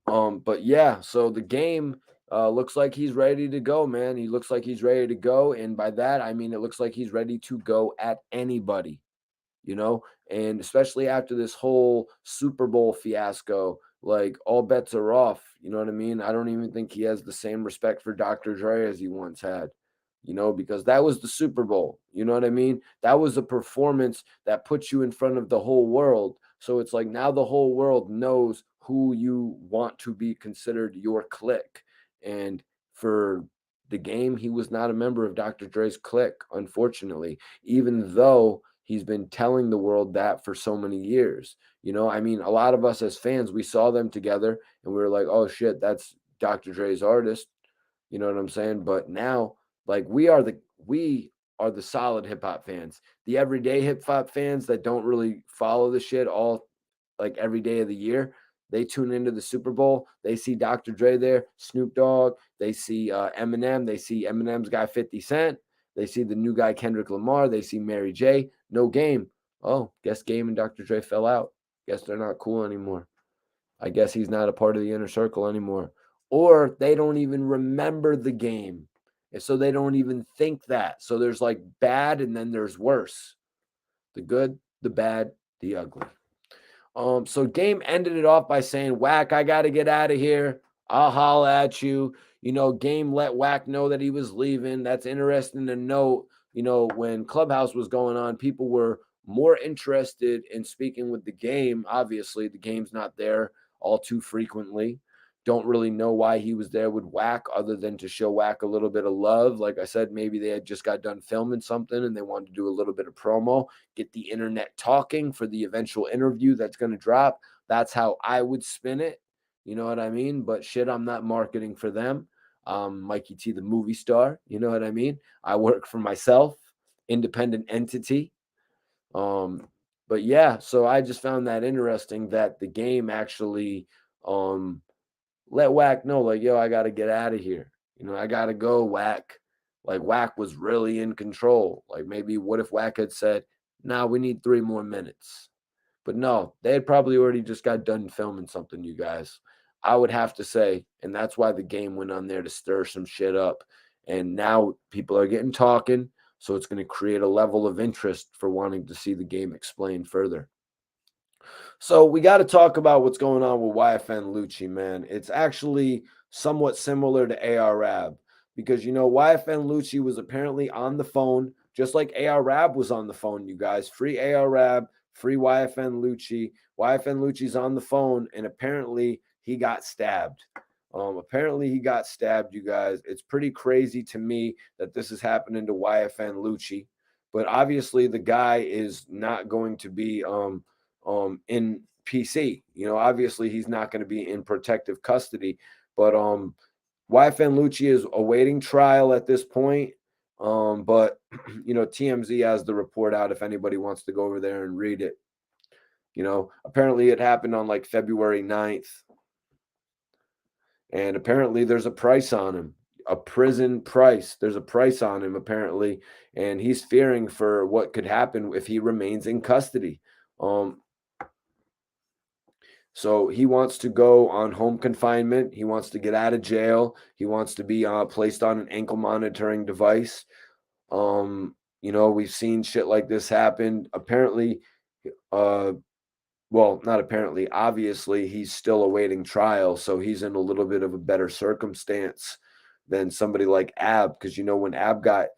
But yeah, so the Game looks like he's ready to go, man. He looks like he's ready to go. And by that, I mean, it looks like he's ready to go at anybody, and especially after this whole Super Bowl fiasco, like all bets are off. You know what I mean? I don't even think he has the same respect for Dr. Dre as he once had, because that was the Super Bowl. You know what I mean? That was a performance that puts you in front of the whole world. So it's like now the whole world knows who you want to be considered your clique. And for the Game, he was not a member of Dr. Dre's clique, unfortunately, even though he's been telling the world that for so many years. I mean, a lot of us as fans, we saw them together and we were like, oh shit, that's Dr. Dre's artist. You know what I'm saying? But now, like, we are the solid hip hop fans. The everyday hip hop fans that don't really follow the shit all like every day of the year, they tune into the Super Bowl. They see Dr. Dre there, Snoop Dogg. They see Eminem. They see Eminem's guy 50 Cent. They see the new guy Kendrick Lamar. They see Mary J. No Game. Oh, guess Game and Dr. Dre fell out. Guess they're not cool anymore. I guess he's not a part of the inner circle anymore. Or they don't even remember the Game. And so they don't even think that. So there's like bad and then there's worse. The good, the bad, the ugly. So Game ended it off by saying, Wack, I got to get out of here. I'll holla at you. Game let Wack know that he was leaving. That's interesting to note. When Clubhouse was going on, people were more interested in speaking with the Game. Obviously, the Game's not there all too frequently. Don't really know why he was there with Wack other than to show Wack a little bit of love. Like I said, maybe they had just got done filming something and they wanted to do a little bit of promo, get the internet talking for the eventual interview that's going to drop. That's how I would spin it. You know what I mean? But shit, I'm not marketing for them. Mikey T, the movie star. You know what I mean? I work for myself, independent entity. But yeah, so I just found that interesting that the Game actually let Wack know, like, yo, I got to get out of here. I got to go, Wack. Like, Wack was really in control. Like, maybe what if Wack had said, nah, we need 3 more minutes. But no, they had probably already just got done filming something, you guys. I would have to say, and that's why the Game went on there to stir some shit up. And now people are getting talking, so it's going to create a level of interest for wanting to see the Game explained further. So we got to talk about what's going on with Yfn Lucci, man. It's actually somewhat similar to AR-Rab because Yfn Lucci was apparently on the phone, just like AR-Rab was on the phone. You guys, free AR-Rab, free Yfn Lucci. Yfn Lucci's on the phone, and apparently he got stabbed. Apparently he got stabbed, you guys. It's pretty crazy to me that this is happening to Yfn Lucci, but obviously the guy is not going to be in PC. Obviously he's not going to be in protective custody, but Yfn Lucci is awaiting trial at this point. But TMZ has the report out if anybody wants to go over there and read it. Apparently it happened on like February 9th. And apparently there's a price on him, a prison price. There's a price on him apparently, and he's fearing for what could happen if he remains in custody. So he wants to go on home confinement. He wants to get out of jail. He wants to be placed on an ankle monitoring device. We've seen shit like this happen. Apparently, well, not apparently, obviously, he's still awaiting trial. So he's in a little bit of a better circumstance than somebody like Ab. Because, when Ab got,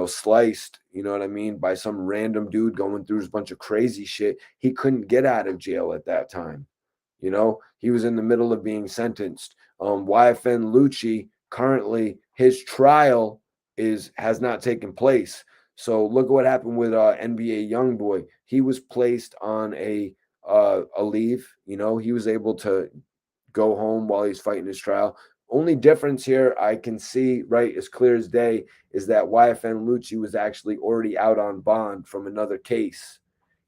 sliced, you know what I mean, by some random dude going through a bunch of crazy shit, he couldn't get out of jail at that time. He was in the middle of being sentenced. Yfn Lucci, currently, his trial has not taken place. So look at what happened with NBA Youngboy. He was placed on a leave. He was able to go home while he's fighting his trial. Only difference here I can see right as clear as day is that Yfn Lucci was actually already out on bond from another case.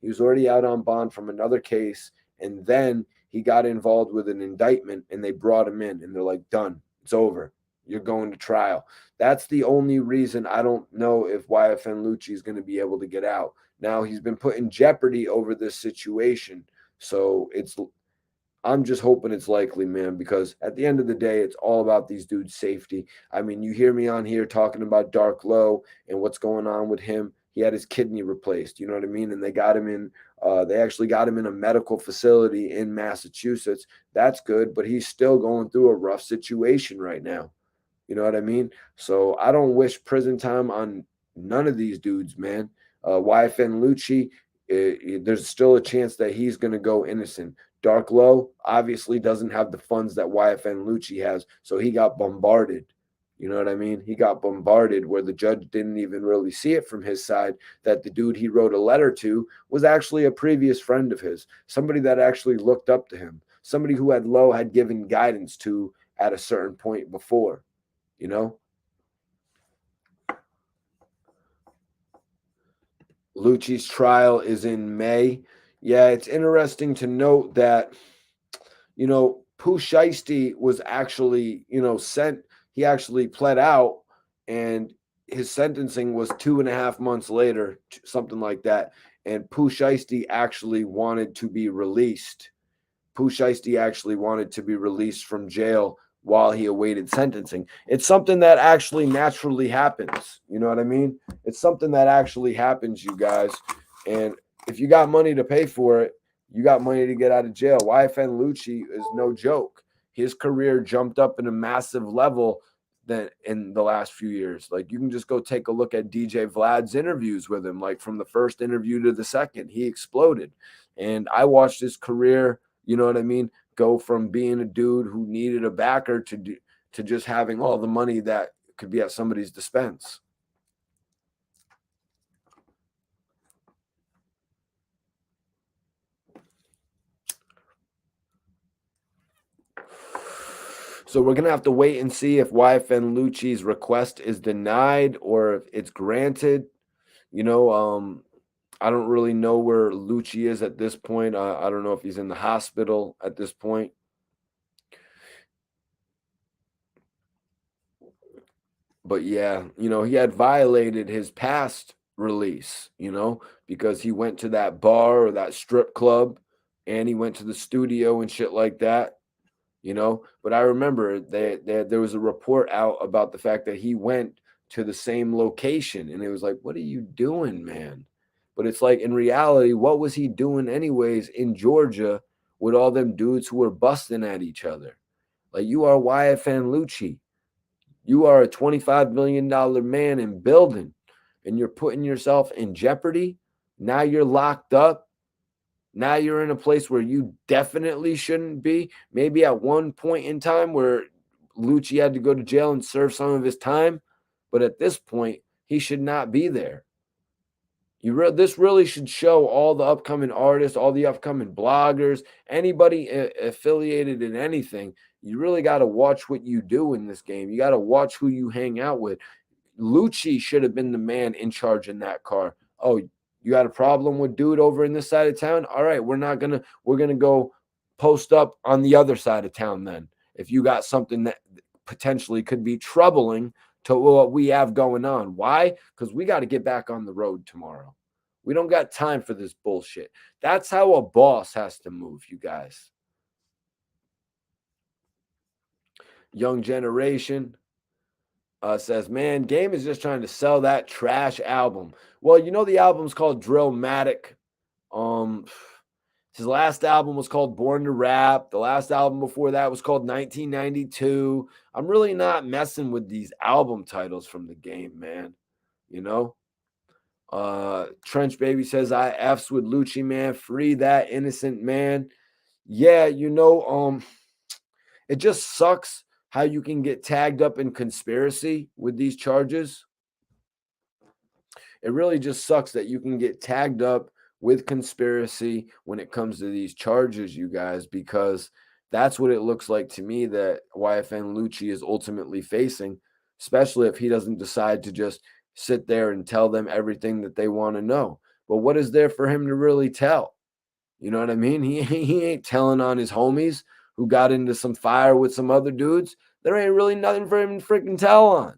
He was already out on bond from another case, and then he got involved with an indictment, and they brought him in, and they're like, "Done, it's over. You're going to trial." That's the only reason I don't know if Yfn Lucci is going to be able to get out. Now he's been put in jeopardy over this situation, so I'm just hoping it's likely, man, because at the end of the day, it's all about these dudes' safety. I mean, you hear me on here talking about Dark Low and what's going on with him. He had his kidney replaced, you know what I mean? And they got him in, they actually got him in a medical facility in Massachusetts. That's good, but he's still going through a rough situation right now. You know what I mean? So I don't wish prison time on none of these dudes, man. Yfn Lucci, there's still a chance that he's going to go innocent. Dark Low obviously doesn't have the funds that Yfn Lucci has, so he got bombarded. You know what I mean? He got bombarded where the judge didn't even really see it from his side that the dude he wrote a letter to was actually a previous friend of his, somebody that actually looked up to him, somebody who had Low had given guidance to at a certain point before, you know? Lucci's trial is in May. Yeah, it's interesting to note that, Pooh Shiesty was actually, sent, he actually pled out, and his sentencing was 2.5 months later, something like that. And Pooh Shiesty actually wanted to be released. Pooh Shiesty actually wanted to be released from jail while he awaited sentencing. It's something that actually naturally happens. You know what I mean? It's something that actually happens, you guys. And if you got money to pay for it, you got money to get out of jail. Yfn Lucci is no joke. His career jumped up in a massive level than in the last few years. Like, you can just go take a look at DJ Vlad's interviews with him. Like, from the first interview to the second, he exploded. And I watched his career, you know what I mean, go from being a dude who needed a backer to just having all the money that could be at somebody's dispense. So we're gonna have to wait and see if Yfn Lucci's request is denied or if it's granted. You know, I don't really know where Lucci is at this point. I don't know if he's in the hospital at this point. But yeah, he had violated his past release, because he went to that bar or that strip club, and he went to the studio and shit like that. But I remember there was a report out about the fact that he went to the same location, and it was like, what are you doing, man? But it's like, in reality, what was he doing anyways in Georgia with all them dudes who were busting at each other? Like, you are Yfn Lucci. You are a $25 million man in building, and you're putting yourself in jeopardy. Now you're locked up. Now you're in a place where you definitely shouldn't be. Maybe at one point in time where Lucci had to go to jail and serve some of his time, but at this point, he should not be there. This really should show all the upcoming artists, all the upcoming bloggers, anybody affiliated in anything. You really got to watch what you do in this game. You got to watch who you hang out with. Lucci should have been the man in charge in that car. Oh, you got a problem with dude over in this side of town? All right, we're gonna go post up on the other side of town then. If you got something that potentially could be troubling to what we have going on. Why? Because we got to get back on the road tomorrow. We don't got time for this bullshit. That's how a boss has to move, you guys. Young generation says, man, Game is just trying to sell that trash album. Well, the album's called Drillmatic. Um, his last album was called Born to Rap. The last album before that was called 1992. I'm really not messing with these album titles from the Game, man. You know? Trench Baby says, I F's with Lucci, man. Free that innocent man. Yeah, it just sucks how you can get tagged up in conspiracy with these charges. It really just sucks that you can get tagged up with conspiracy when it comes to these charges, you guys, because That's what it looks like to me that Yfn Lucci is ultimately facing, especially if he doesn't decide to just sit there and tell them everything that they want to know. But what is there for him to really tell? You know what I mean? He ain't telling on his homies who got into some fire with some other dudes. There ain't really nothing for him to freaking tell on.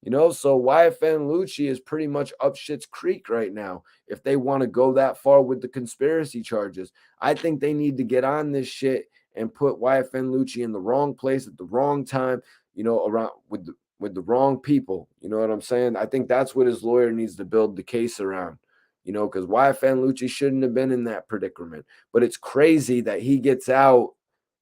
So YFN Lucci is pretty much up shit's creek right now. If they want to go that far with the conspiracy charges, I think they need to get on this shit and put YFN Lucci in the wrong place at the wrong time, around with the wrong people. You know what I'm saying? I think that's what his lawyer needs to build the case around. Because YFN Lucci shouldn't have been in that predicament. But it's crazy that he gets out.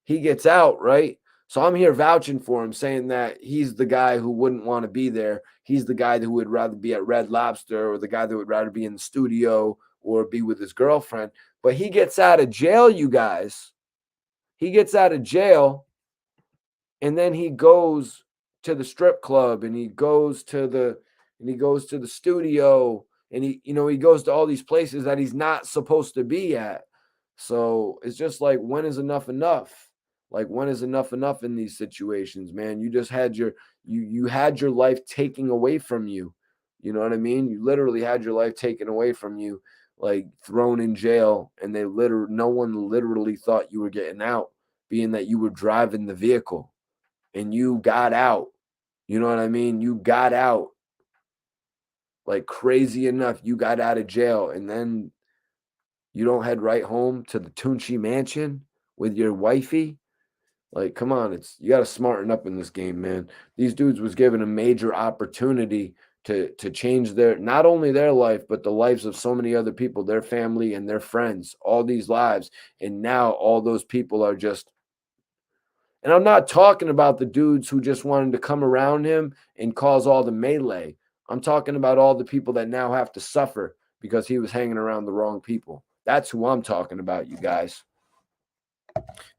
He gets out, right? So I'm here vouching for him, saying that he's the guy who wouldn't want to be there. He's the guy who would rather be at Red Lobster, or the guy that would rather be in the studio or be with his girlfriend. But he gets out of jail, you guys. He gets out of jail, and then he goes to the strip club, and he goes to the studio, and he goes to all these places that he's not supposed to be at. So it's just like, when is enough enough? Like, when is enough in these situations, man? You just had you had your life taken away from you. You know what I mean? You literally had your life taken away from you, like thrown in jail, and no one literally thought you were getting out, being that you were driving the vehicle and you got out. You know what I mean? You got out. Like, crazy enough, you got out of jail, and then you don't head right home to the Tunchi mansion with your wifey. Like, come on, you got to smarten up in this game, man. These dudes was given a major opportunity to change not only their life, but the lives of so many other people, their family and their friends, all these lives. And now all those people are just, and I'm not talking about the dudes who just wanted to come around him and cause all the melee. I'm talking about all the people that now have to suffer because he was hanging around the wrong people. That's who I'm talking about, you guys.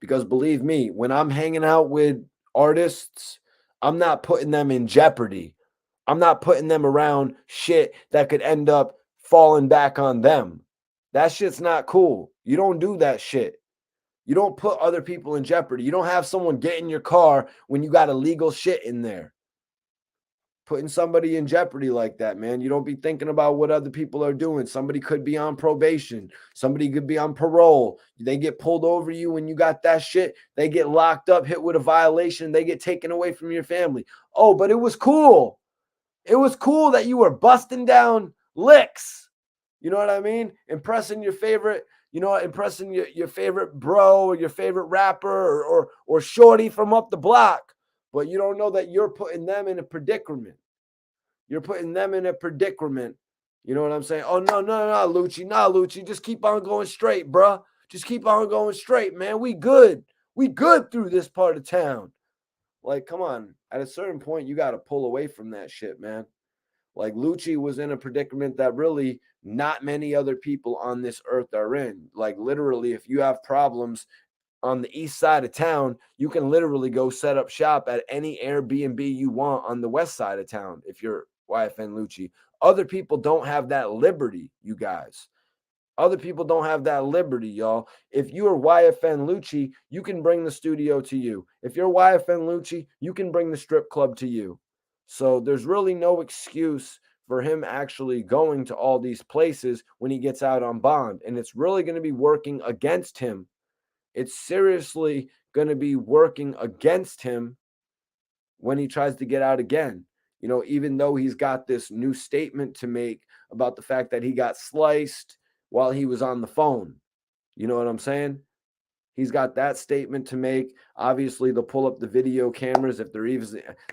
Because believe me, when I'm hanging out with artists, I'm not putting them in jeopardy. I'm not putting them around shit that could end up falling back on them. That shit's not cool. You don't do that shit. You don't put other people in jeopardy. You don't have someone get in your car when you got illegal shit in there. Putting somebody in jeopardy like that, man. You don't be thinking about what other people are doing. Somebody could be on probation. Somebody could be on parole. They get pulled over you when you got that shit. They get locked up, hit with a violation. They get taken away from your family. Oh, but it was cool. It was cool that you were busting down licks. You know what I mean? Impressing your favorite, impressing your favorite bro or your favorite rapper, or shorty from up the block. But you don't know that you're putting them in a predicament. You're putting them in a predicament. You know what I'm saying? Oh, no, no, no, Lucci. Nah, Lucci. Just keep on going straight, bruh. Just keep on going straight, man. We good. We good through this part of town. Like, come on. At a certain point, you got to pull away from that shit, man. Like, Lucci was in a predicament that really not many other people on this earth are in. Like, literally, if you have problems on the east side of town, you can literally go set up shop at any Airbnb you want on the west side of town if you're YFN Lucci. Other people don't have that liberty, you guys. Other people don't have that liberty, y'all. If you are YFN Lucci, you can bring the studio to you. If you're YFN Lucci, you can bring the strip club to you. So there's really no excuse for him actually going to all these places when he gets out on bond. And it's really going to be working against him. It's seriously going to be working against him when he tries to get out again. Even though he's got this new statement to make about the fact that he got sliced while he was on the phone. You know what I'm saying? He's got that statement to make. Obviously, they'll pull up the video cameras if they're even.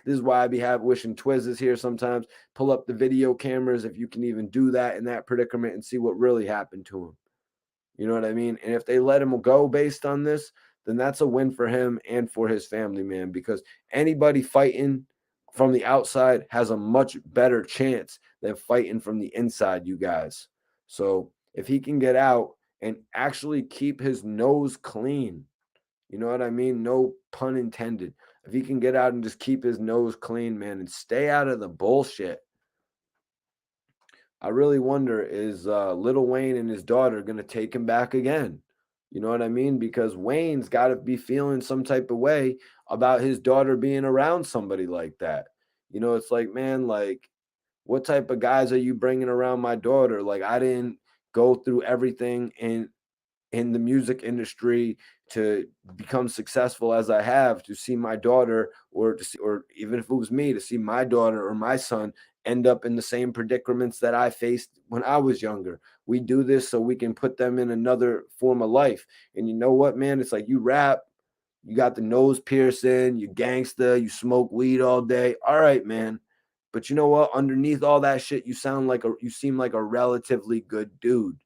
This is why I be wishing Twiz is here sometimes. Pull up the video cameras if you can even do that in that predicament and see what really happened to him. You know what I mean? And if they let him go based on this, then that's a win for him and for his family, man, because anybody fighting from the outside has a much better chance than fighting from the inside, you guys. So if he can get out and actually keep his nose clean, you know what I mean? No pun intended. If he can get out and just keep his nose clean, man, and stay out of the bullshit. I really wonder, is Lil Wayne and his daughter going to take him back again? You know what I mean? Because Wayne's got to be feeling some type of way about his daughter being around somebody like that. It's like, man, like, what type of guys are you bringing around my daughter? Like, I didn't go through everything in the music industry to become successful as I have, to see my daughter, or to see, or even if it was me, to see my daughter or my son end up in the same predicaments that I faced when I was younger. We do this so we can put them in another form of life. And you know what, man? It's like, you rap, you got the nose piercing, you gangster, you smoke weed all day. All right, man. But you know what? Underneath all that shit, you seem like a relatively good dude.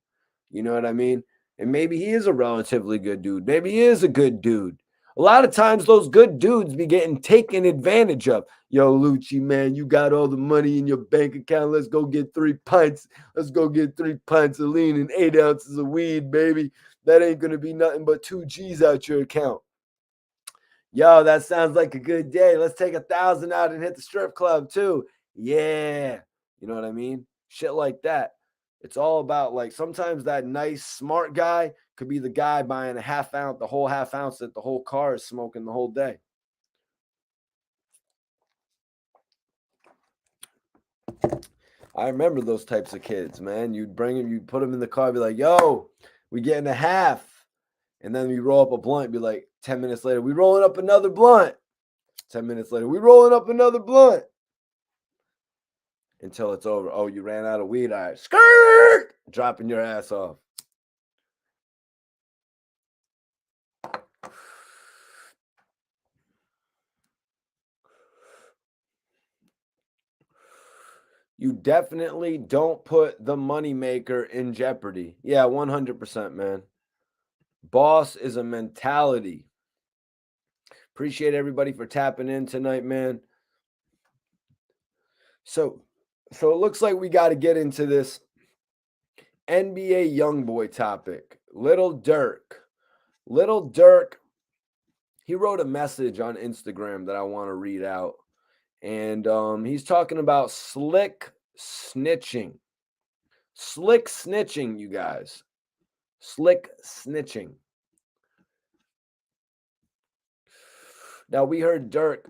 You know what I mean? And maybe he is a relatively good dude. Maybe he is a good dude. A lot of times those good dudes be getting taken advantage of. Yo, Lucci, man, you got all the money in your bank account. Let's go get 3 pints. Let's go get 3 pints of lean and 8 ounces of weed, baby. That ain't going to be nothing but 2 G's out your account. Yo, that sounds like a good day. Let's take 1,000 out and hit the strip club too. Yeah. You know what I mean? Shit like that. It's all about, like, sometimes that nice, smart guy could be the guy buying the whole half ounce that the whole car is smoking the whole day. I remember those types of kids, man. You'd bring them, you'd put them in the car, be like, yo, we getting a half. And then we roll up a blunt, be like, 10 minutes later, we rolling up another blunt. 10 minutes later, we rolling up another blunt. Until it's over. Oh, you ran out of weed. All right, skirt, dropping your ass off. You definitely don't put the moneymaker in jeopardy. Yeah, 100%, man. Boss is a mentality. Appreciate everybody for tapping in tonight, man. So it looks like we got to get into this NBA Youngboy topic. Little Durk. Little Durk, he wrote a message on Instagram that I want to read out. And he's talking about slick snitching. Slick snitching, you guys. Slick snitching. Now, we heard Durk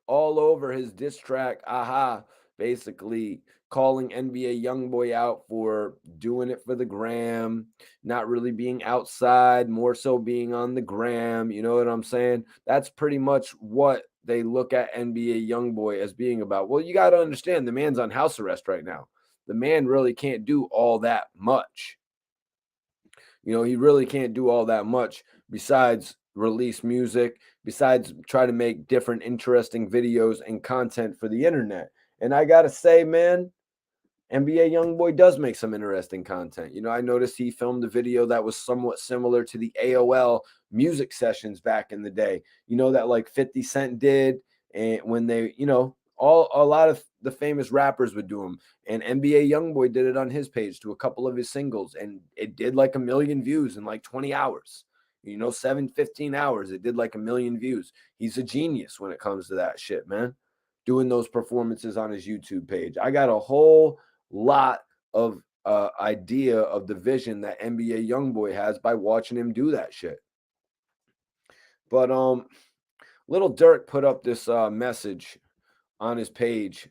all over his diss track, Aha, basically calling NBA Youngboy out for doing it for the gram, not really being outside, more so being on the gram. You know what I'm saying? That's pretty much what they look at NBA Youngboy as being about. Well, you got to understand, the man's on house arrest right now. The man really can't do all that much. He really can't do all that much besides release music, besides try to make different interesting videos and content for the internet. And I got to say, man, NBA Youngboy does make some interesting content. I noticed he filmed a video that was somewhat similar to the AOL music sessions back in the day. That like 50 Cent did, and when they, a lot of the famous rappers would do them. And NBA Youngboy did it on his page to a couple of his singles, and it did like 1 million views in like 20 hours. 15 hours, it did like 1 million views. He's a genius when it comes to that shit, man. Doing those performances on his YouTube page. I got a whole lot of idea of the vision that NBA Youngboy has by watching him do that shit. But Little Durk put up this message on his page.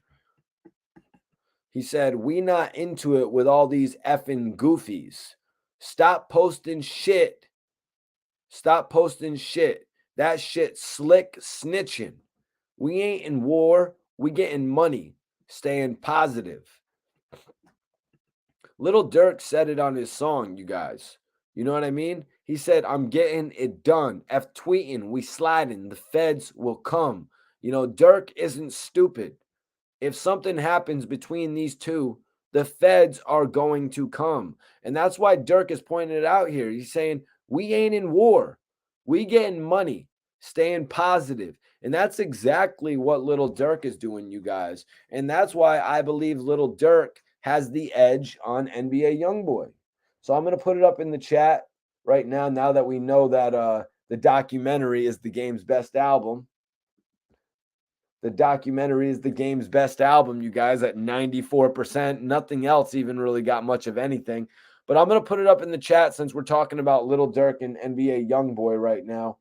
He said, "We not into it with all these effing goofies. Stop posting shit. Stop posting shit. That shit slick snitching. We ain't in war. We getting money. Staying positive." Little Durk said it on his song, you guys. You know what I mean? He said, "I'm getting it done. F tweeting, we sliding. The feds will come." Durk isn't stupid. If something happens between these two, the feds are going to come. And that's why Durk is pointing it out here. He's saying, we ain't in war. We getting money, staying positive. And that's exactly what Little Durk is doing, you guys. And that's why I believe Little Durk has the edge on NBA Youngboy. So I'm going to put it up in the chat right now that we know that the documentary is the game's best album. The documentary is the game's best album, you guys, at 94%. Nothing else even really got much of anything. But I'm gonna put it up in the chat since we're talking about Little Durk and NBA Youngboy right now.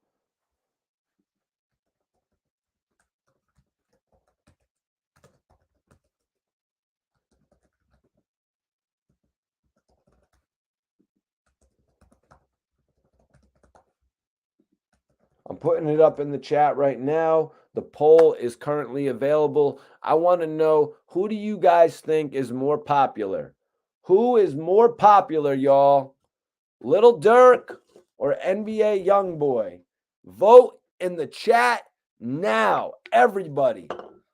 I'm putting it up in the chat right now. The poll is currently available. I want to know, who do you guys think is more popular? Who is more popular, y'all? Little Durk or NBA Youngboy? Vote in the chat now, everybody.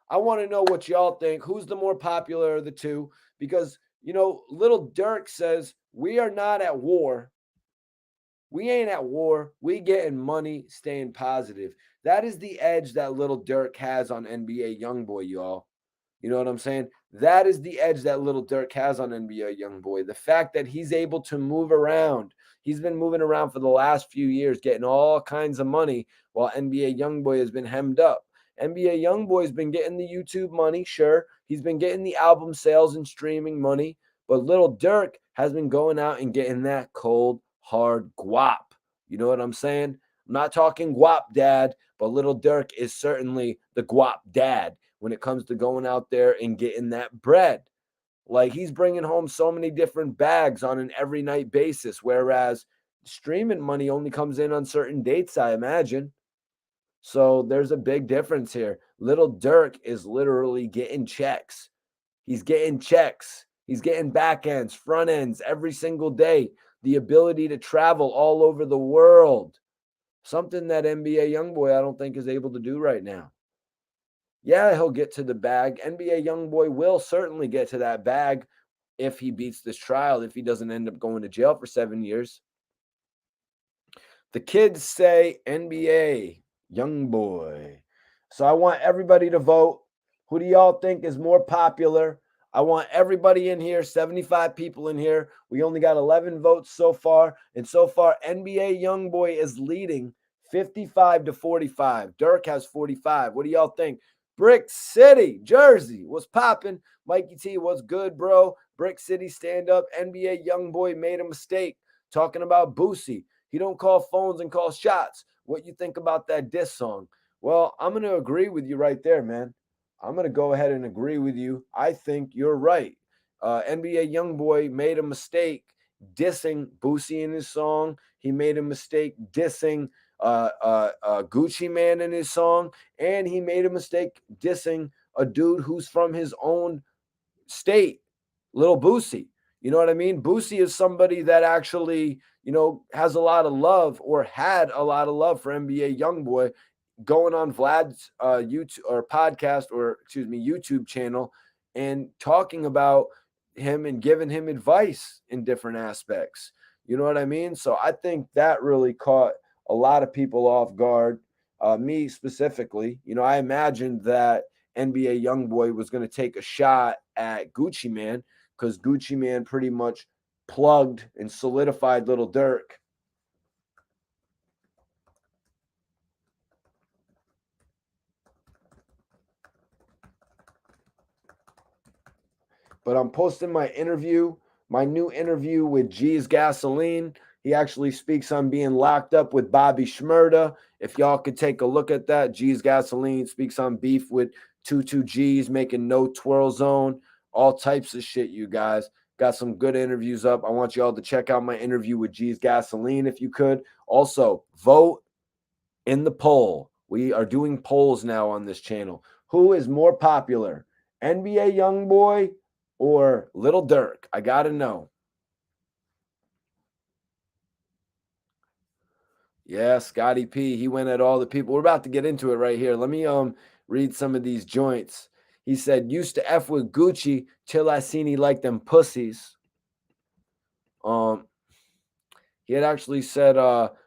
I want to know what y'all think. Who's the more popular of the two? Because, Little Durk says, we are not at war. We ain't at war. We getting money, staying positive. That is the edge that Little Durk has on NBA Youngboy, y'all. You know what I'm saying? That is the edge that Little Durk has on NBA Youngboy. The fact that he's able to move around. He's been moving around for the last few years, getting all kinds of money, while NBA Youngboy has been hemmed up. NBA Youngboy's been getting the YouTube money, sure. He's been getting the album sales and streaming money, but Little Durk has been going out and getting that cold, hard guap. You know what I'm saying? I'm not talking guap dad, but Little Durk is certainly the guap dad when it comes to going out there and getting that bread. Like, he's bringing home so many different bags on an every night basis, whereas streaming money only comes in on certain dates, I imagine. So there's a big difference here. Little Durk is literally getting checks. He's getting checks. He's getting back ends, front ends every single day. The ability to travel all over the world. Something that NBA Youngboy I don't think is able to do right now. Yeah, he'll get to the bag. NBA Youngboy will certainly get to that bag if he beats this trial, if he doesn't end up going to jail for 7 years. The kids say NBA Youngboy. So I want everybody to vote. Who do y'all think is more popular? I want everybody in here, 75 people in here. We only got 11 votes so far. And so far, NBA Youngboy is leading 55 to 45. Durk has 45. What do y'all think? Brick City, Jersey, what's popping? Mikey T, what's good, bro? Brick City, stand up. NBA Youngboy made a mistake talking about Boosie. He don't call phones and call shots. What you think about that diss song? Well, I'm going to agree with you right there, man. I'm going to go ahead and agree with you. I think you're right. NBA Youngboy made a mistake dissing Boosie in his song. He made a mistake dissing Gucci Man in his song. And he made a mistake dissing a dude who's from his own state, Little Boosie. You know what I mean? Boosie is somebody that actually, has a lot of love, or had a lot of love, for NBA Youngboy, going on Vlad's YouTube or podcast, or excuse me, YouTube channel, and talking about him and giving him advice in different aspects. You know what I mean? So I think that really caught a lot of people off guard. Me specifically, I imagined that NBA Youngboy was going to take a shot at Gucci Man, because Gucci Man pretty much plugged and solidified Little Durk. But I'm posting my interview, my new interview with G's Gasoline. He actually speaks on being locked up with Bobby Shmurda. If y'all could take a look at that, G's Gasoline speaks on beef with 22G's, making no twirl zone, all types of shit, you guys. Got some good interviews up. I want y'all to check out my interview with G's Gasoline if you could. Also, vote in the poll. We are doing polls now on this channel. Who is more popular, NBA Youngboy or Little Durk? I got to know. Yeah, Scotty P. He went at all the people. We're about to get into it right here. Let me read some of these joints. He said, used to F with Gucci till I seen he liked them pussies. He had actually said,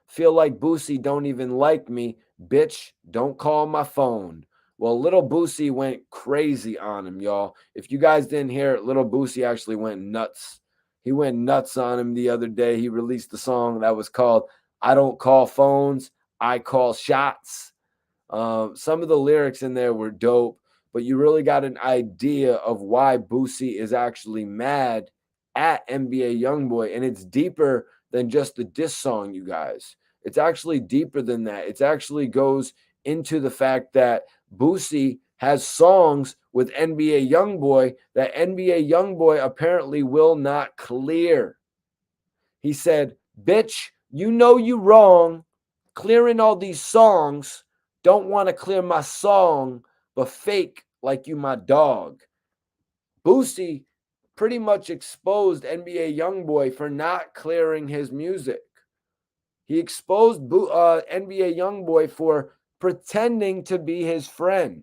feel like Boosie don't even like me. Bitch, don't call my phone. Well, Little Boosie went crazy on him, y'all. If you guys didn't hear it, Little Boosie actually went nuts. He went nuts on him the other day. He released the song that was called I Don't Call Phones, I Call Shots. Some of the lyrics in there were dope, but you really got an idea of why Boosie is actually mad at NBA Youngboy, and it's deeper than just the diss song, you guys. It's actually deeper than that. It actually goes into the fact that Boosie has songs with NBA Youngboy that NBA Youngboy apparently will not clear. He said, "Bitch, you know you wrong. Clearing all these songs. Don't want to clear my song, but fake like you my dog." Boosie pretty much exposed NBA Youngboy for not clearing his music. He exposed NBA Youngboy for pretending to be his friend.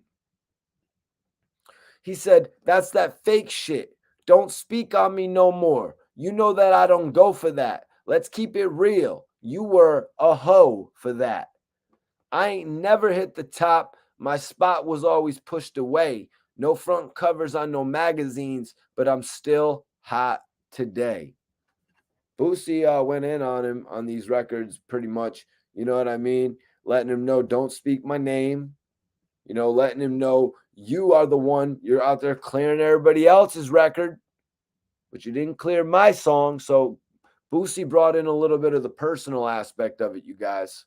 He said, "That's that fake shit. Don't speak on me no more. You know that I don't go for that. Let's keep it real. You were a hoe for that. I ain't never hit the top. My spot was always pushed away. No front covers on no magazines, but I'm still hot today." Boosie went in on him on these records pretty much. You know what I mean? Letting him know, don't speak my name. Letting him know you are the one. You're out there clearing everybody else's record, but you didn't clear my song. So Boosie brought in a little bit of the personal aspect of it, you guys.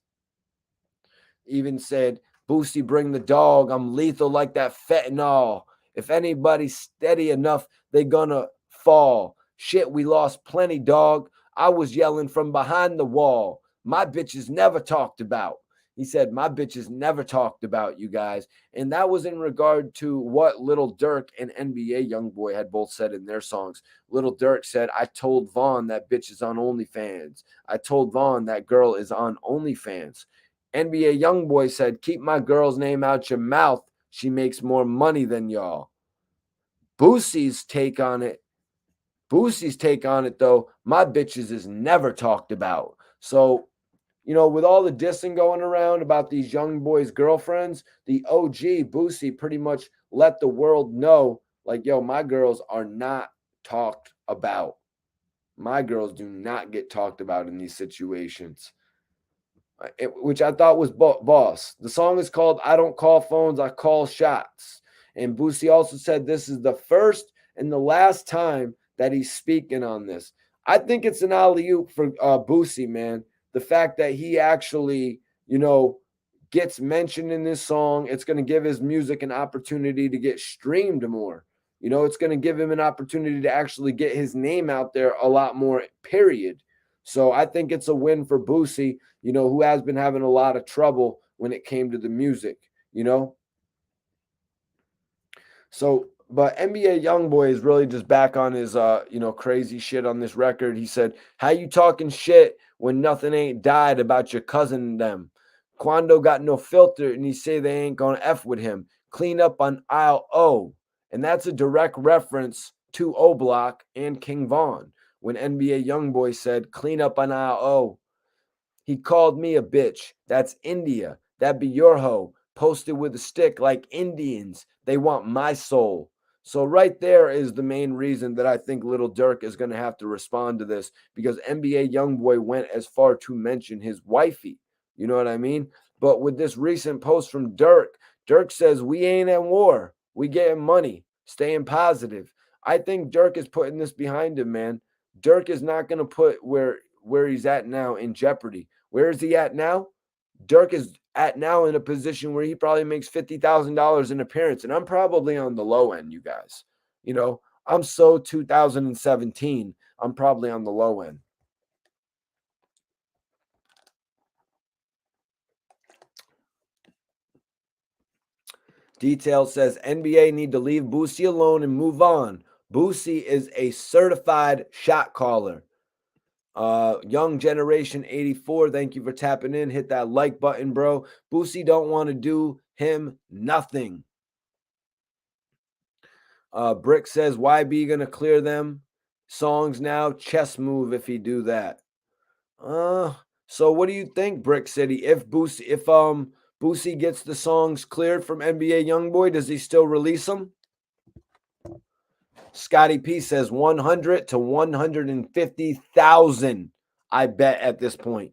Even said, "Boosie, bring the dog. I'm lethal like that fentanyl. If anybody's steady enough, they gonna fall. Shit, we lost plenty, dog. I was yelling from behind the wall. My bitches never talked about." He said, "My bitches never talked about, you guys." And that was in regard to what Little Durk and NBA Youngboy had both said in their songs. Little Durk said, "I told Vaughn that bitch is on OnlyFans. I told Vaughn that girl is on OnlyFans." NBA Youngboy said, "Keep my girl's name out your mouth. She makes more money than y'all." Boosie's take on it, though, "My bitches is never talked about." So, with all the dissing going around about these young boys' girlfriends, the OG Boosie pretty much let the world know, like, yo, my girls are not talked about. My girls do not get talked about in these situations. Which I thought was boss. The song is called "I Don't Call Phones, I Call Shots." And Boosie also said this is the first and the last time that he's speaking on this. I think it's an alley-oop for Boosie, man. The fact that he actually, gets mentioned in this song, it's going to give his music an opportunity to get streamed more. It's going to give him an opportunity to actually get his name out there a lot more, period. So I think it's a win for Boosie, who has been having a lot of trouble when it came to the music. So, but NBA Youngboy is really just back on his, crazy shit on this record. He said, "How you talking shit when nothing ain't died about your cousin and them? Quando got no filter and he say they ain't gonna F with him. Clean up on aisle O." And that's a direct reference to O Block and King Von when NBA Youngboy said, "Clean up on aisle O." He called me a bitch. That's India. That be your hoe. Posted with a stick like Indians. They want my soul. So right there is the main reason that I think Little Durk is going to have to respond to this, because NBA Youngboy went as far to mention his wifey. You know what I mean? But with this recent post from Durk says, "We ain't at war. We getting money. Staying positive." I think Durk is putting this behind him, man. Durk is not going to put where he's at now in jeopardy. Where is he at now? Durk is at now in a position where he probably makes $50,000 an appearance, and I'm probably on the low end, you guys. I'm so 2017. I'm probably on the low end. Detail says NBA need to leave Boosie alone and move on. Boosie is a certified shot caller. Young Generation 84, thank you for tapping in. Hit that like button, bro. Boosie don't want to do him nothing. Brick says, "YB gonna clear them songs now? Chess move if he do that." So what do you think, Brick City? If Boosie gets the songs cleared from NBA Youngboy, does he still release them? Scotty P says 100 to 150,000. I bet at this point.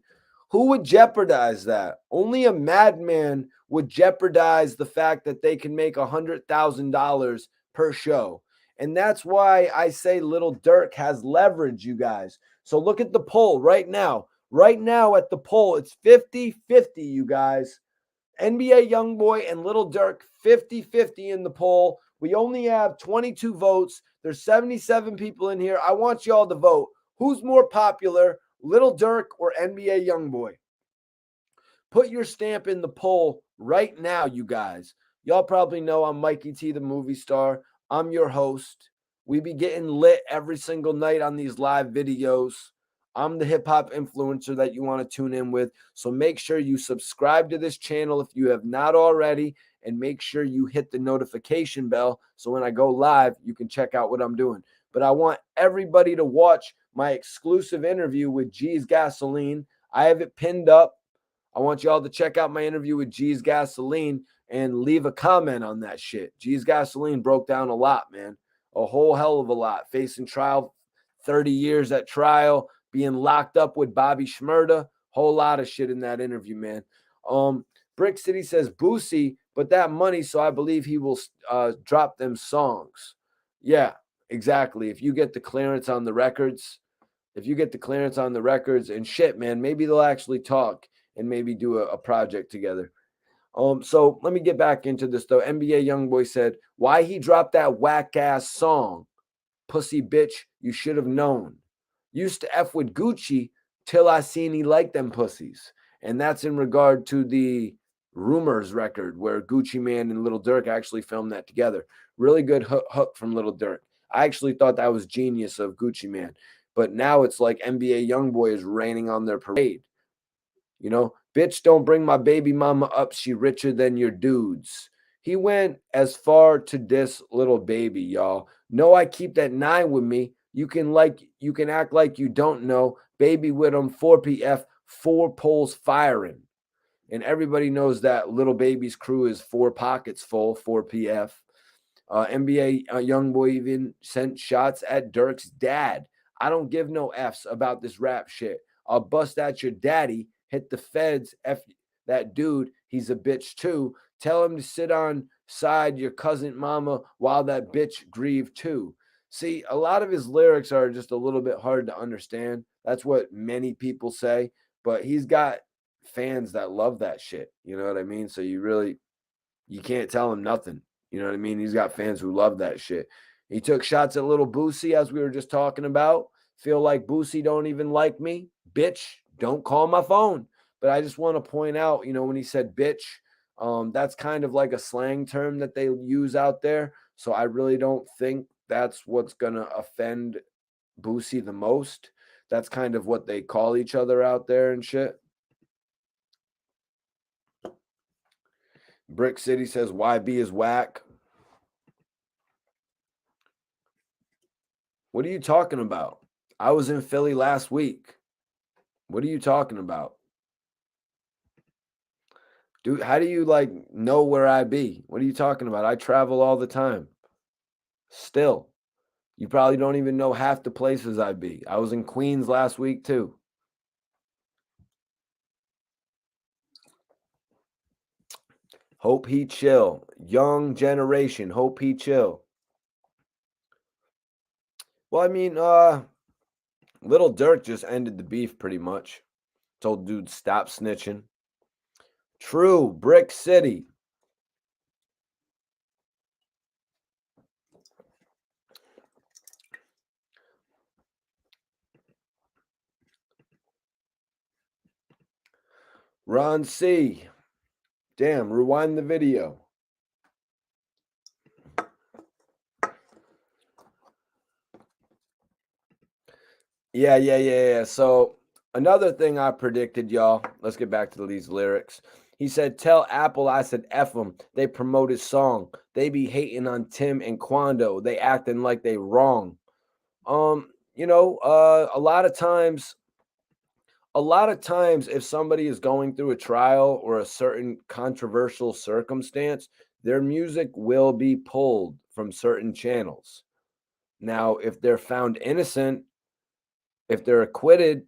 Who would jeopardize that? Only a madman would jeopardize the fact that they can make $100,000 per show. And that's why I say Little Durk has leverage, you guys. So look at the poll right now. Right now at the poll, it's 50-50, you guys. NBA Youngboy and Little Durk 50-50 in the poll. We only have 22 votes. There's 77 people in here. I want y'all to vote. Who's more popular, Little Durk or NBA Youngboy? Put your stamp in the poll right now, you guys. Y'all probably know I'm Mikey T, the movie star. I'm your host. We be getting lit every single night on these live videos. I'm the hip hop influencer that you want to tune in with. So make sure you subscribe to this channel if you have not already, and make sure you hit the notification bell so when I go live, you can check out what I'm doing. But I want everybody to watch my exclusive interview with G's Gasoline. I have it pinned up. I want y'all to check out my interview with G's Gasoline and leave a comment on that shit. G's Gasoline broke down a lot, man. A whole hell of a lot. Facing trial, 30 years at trial, being locked up with Bobby Shmurda. Whole lot of shit in that interview, man. Brick City says Boosie, but that money, so I believe he will drop them songs. Yeah, exactly. If you get the clearance on the records, and shit, man, maybe they'll actually talk and maybe do a project together. So let me get back into this though. NBA Youngboy said, why he dropped that whack ass song? Pussy bitch, you should have known. Used to F with Gucci till I seen he liked them pussies. And that's in regard to the Rumors record where Gucci Man and Little Durk actually filmed that together. Really good hook from Little Durk. I actually thought that was genius of Gucci Man. But now it's like NBA Youngboy is raining on their parade. You know, bitch, don't bring my baby mama up. She richer than your dudes. He went as far to diss Little Baby, y'all. No, I keep that 9 with me. You can act like you don't know. Baby with him, 4PF, 4 poles firing. And everybody knows that Little Baby's crew is 4 pockets full, 4PF. NBA Youngboy even sent shots at Durk's dad. I don't give no F's about this rap shit. I'll bust at your daddy, hit the feds, F that dude, he's a bitch too. Tell him to sit on side your cousin mama while that bitch grieve too. See, a lot of his lyrics are just a little bit hard to understand. That's what many people say, but he's got fans that love that shit. You know what I mean? So you can't tell him nothing. You know what I mean? He's got fans who love that shit. He took shots at Little Boosie, as we were just talking about. Feel like Boosie don't even like me? Bitch, don't call my phone. But I just want to point out, when he said bitch, that's kind of like a slang term that they use out there. So I really don't think that's what's going to offend Boosie the most. That's kind of what they call each other out there and shit. Brick City says YB is whack. What are you talking about? I was in Philly last week. What are you talking about? Dude, how do you know where I be? What are you talking about? I travel all the time. Still. You probably don't even know half the places I be. I was in Queens last week too. Hope he chill. Young generation. Hope he chill. Well, I mean, Little Durk just ended the beef pretty much. Told dude stop snitching. True, Brick City. Ron C. Damn, rewind the video. Yeah. So another thing I predicted, y'all. Let's get back to these lyrics. He said, tell Apple I said F them. They promote his song. They be hating on Tim and Quando. They acting like they wrong. A lot of times if somebody is going through a trial or a certain controversial circumstance, their music will be pulled from certain channels. Now, if they're found innocent, if they're acquitted,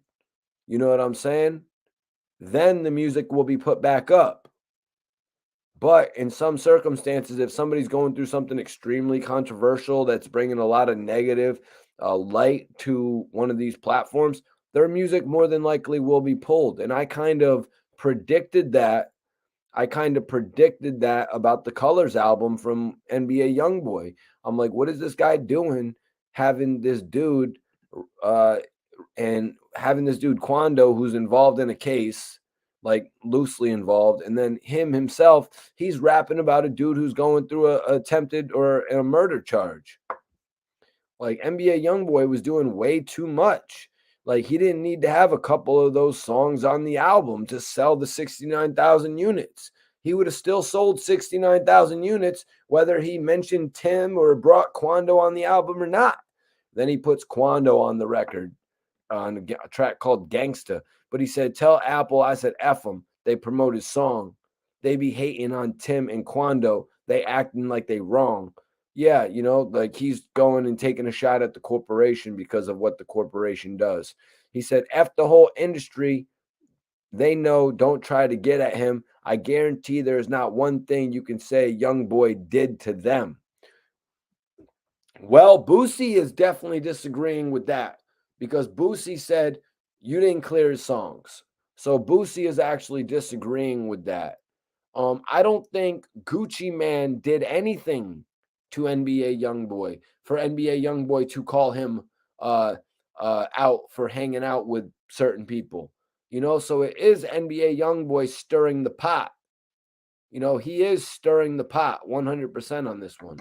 you know what I'm saying? Then the music will be put back up. But in some circumstances, if somebody's going through something extremely controversial that's bringing a lot of negative light to one of these platforms, their music more than likely will be pulled. And I kind of predicted that. I kind of predicted that about the Colors album from NBA Youngboy. I'm like, what is this guy doing having this dude uh, and having this dude Quando, who's involved in a case, like loosely involved, and then him himself, he's rapping about a dude who's going through a attempted or a murder charge. Like NBA Youngboy was doing way too much. Like he didn't need to have a couple of those songs on the album to sell the 69,000 units. He would have still sold 69,000 units whether he mentioned Tim or brought Quando on the album or not. Then he puts Quando on the record on a track called Gangsta. But he said, tell Apple I said F them. They promote his song. They be hating on Tim and Quando. They acting like they wrong. Yeah, like he's going and taking a shot at the corporation because of what the corporation does. He said, F the whole industry. They know, don't try to get at him. I guarantee there's not one thing you can say Youngboy did to them. Well, Boosie is definitely disagreeing with that because Boosie said you didn't clear his songs. So Boosie is actually disagreeing with that. I don't think Gucci Man did anything to NBA Youngboy for NBA Youngboy to call him out for hanging out with certain people. So it is NBA Youngboy stirring the pot. He is stirring the pot 100% on this one.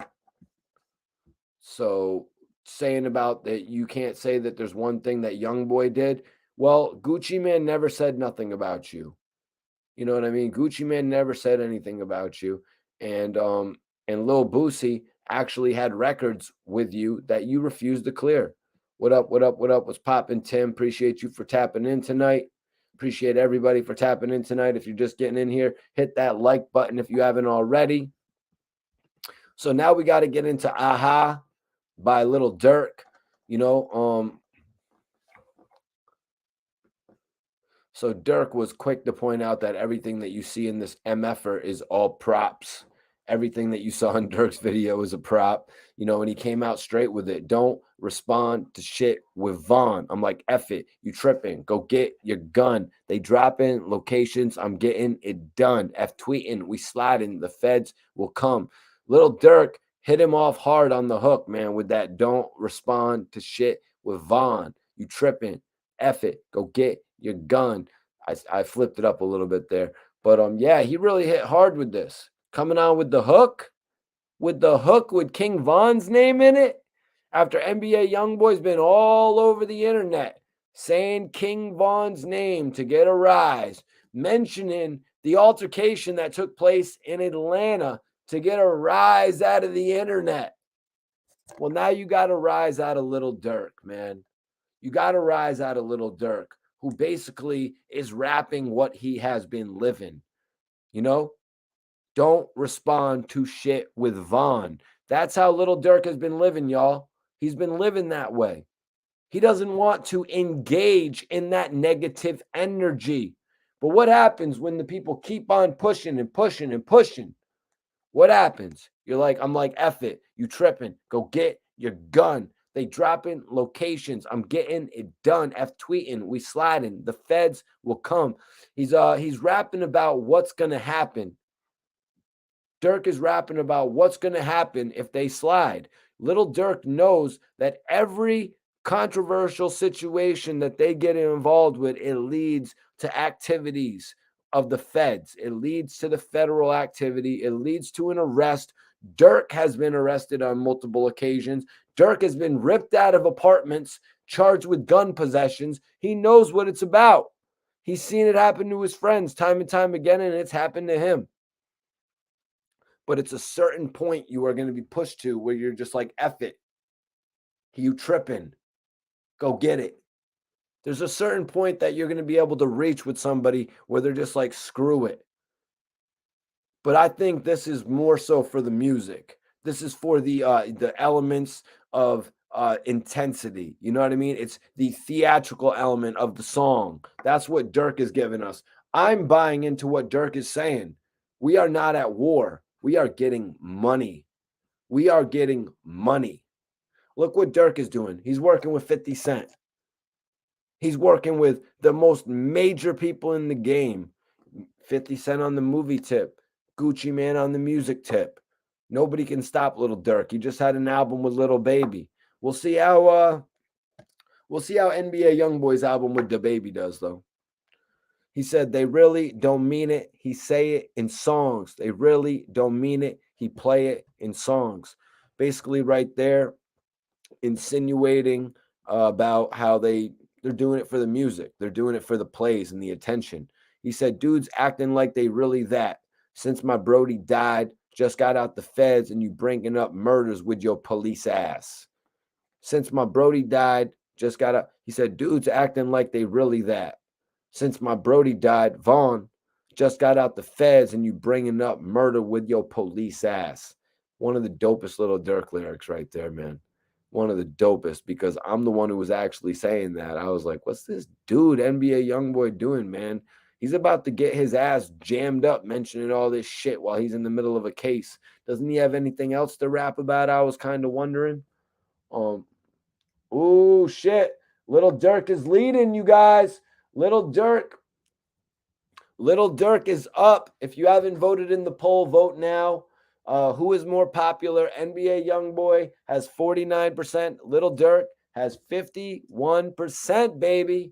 So saying about that you can't say that there's one thing that Youngboy did. Well, Gucci Man never said nothing about you. You know what I mean? Gucci Man never said anything about you. And Lil Boosie actually had records with you that you refused to clear. What up, what up, what up? What's poppin', Tim? Appreciate you for tapping in tonight. Appreciate everybody for tapping in tonight. If you're just getting in here, hit that like button if you haven't already. So now we got to get into Aha by Little Durk. So Durk was quick to point out that everything that you see in this MFer is all props. Everything that you saw in Durk's video is a prop, and he came out straight with it. Don't respond to shit with Vaughn. I'm like, F it. You tripping. Go get your gun. They dropping locations. I'm getting it done. F tweeting. We sliding. The feds will come. Little Durk hit him off hard on the hook, man, with that don't respond to shit with Vaughn. You tripping. F it. Go get your gun. I flipped it up a little bit there. But yeah, he really hit hard with this. Coming on with the hook with King Von's name in it. After NBA Youngboy's been all over the internet saying King Von's name to get a rise, mentioning the altercation that took place in Atlanta to get a rise out of the internet. Well, now you got a rise out of Little Durk, man. You got to rise out of Little Durk, who basically is rapping what he has been living. Don't respond to shit with Vaughn. That's how Little Durk has been living, y'all. He's been living that way. He doesn't want to engage in that negative energy. But what happens when the people keep on pushing and pushing and pushing? What happens? I'm like, F it. You tripping. Go get your gun. They dropping locations. I'm getting it done. F tweeting. We sliding. The feds will come. He's rapping about what's gonna happen. Durk is rapping about what's gonna happen if they slide. Little Durk knows that every controversial situation that they get involved with, it leads to activities of the feds. It leads to the federal activity. It leads to an arrest. Durk has been arrested on multiple occasions. Durk has been ripped out of apartments, charged with gun possessions. He knows what it's about. He's seen it happen to his friends time and time again, and it's happened to him. But it's a certain point you are going to be pushed to where you're just like, F it. You tripping. Go get it. There's a certain point that you're going to be able to reach with somebody where they're just like, screw it. But I think this is more so for the music. This is for the elements of intensity. You know what I mean? It's the theatrical element of the song. That's what Durk is giving us. I'm buying into what Durk is saying. We are not at war. We are getting money. We are getting money. Look what Durk is doing. He's working with 50 Cent. He's working with the most major people in the game. 50 Cent on the movie tip, Gucci Man on the music tip. Nobody can stop Little Durk. He just had an album with Little Baby. We'll see how NBA Youngboy's album with the Baby does though. He said they really don't mean it. He say it in songs. They really don't mean it. He play it in songs. Basically, right there, insinuating about how they're doing it for the music. They're doing it for the plays and the attention. He said, dudes acting like they really that. Since my Brody died, just got out the feds, and you bringing up murders with your police ass. Since my Brody died, just got out. He said, dudes acting like they really that. Since my Brody died, Vaughn just got out the feds, and you bringing up murder with your police ass. One of the dopest Little Durk lyrics right there, man. One of the dopest, because I'm the one who was actually saying that. I was like, what's this dude, NBA Youngboy, doing, man? He's about to get his ass jammed up mentioning all this shit while he's in the middle of a case. Doesn't he have anything else to rap about? I was kind of wondering. Oh shit. Little Durk is leading, you guys. Little Durk is up. If you haven't voted in the poll, vote now. Who is more popular? NBA Youngboy has 49%. Little Durk has 51%, baby.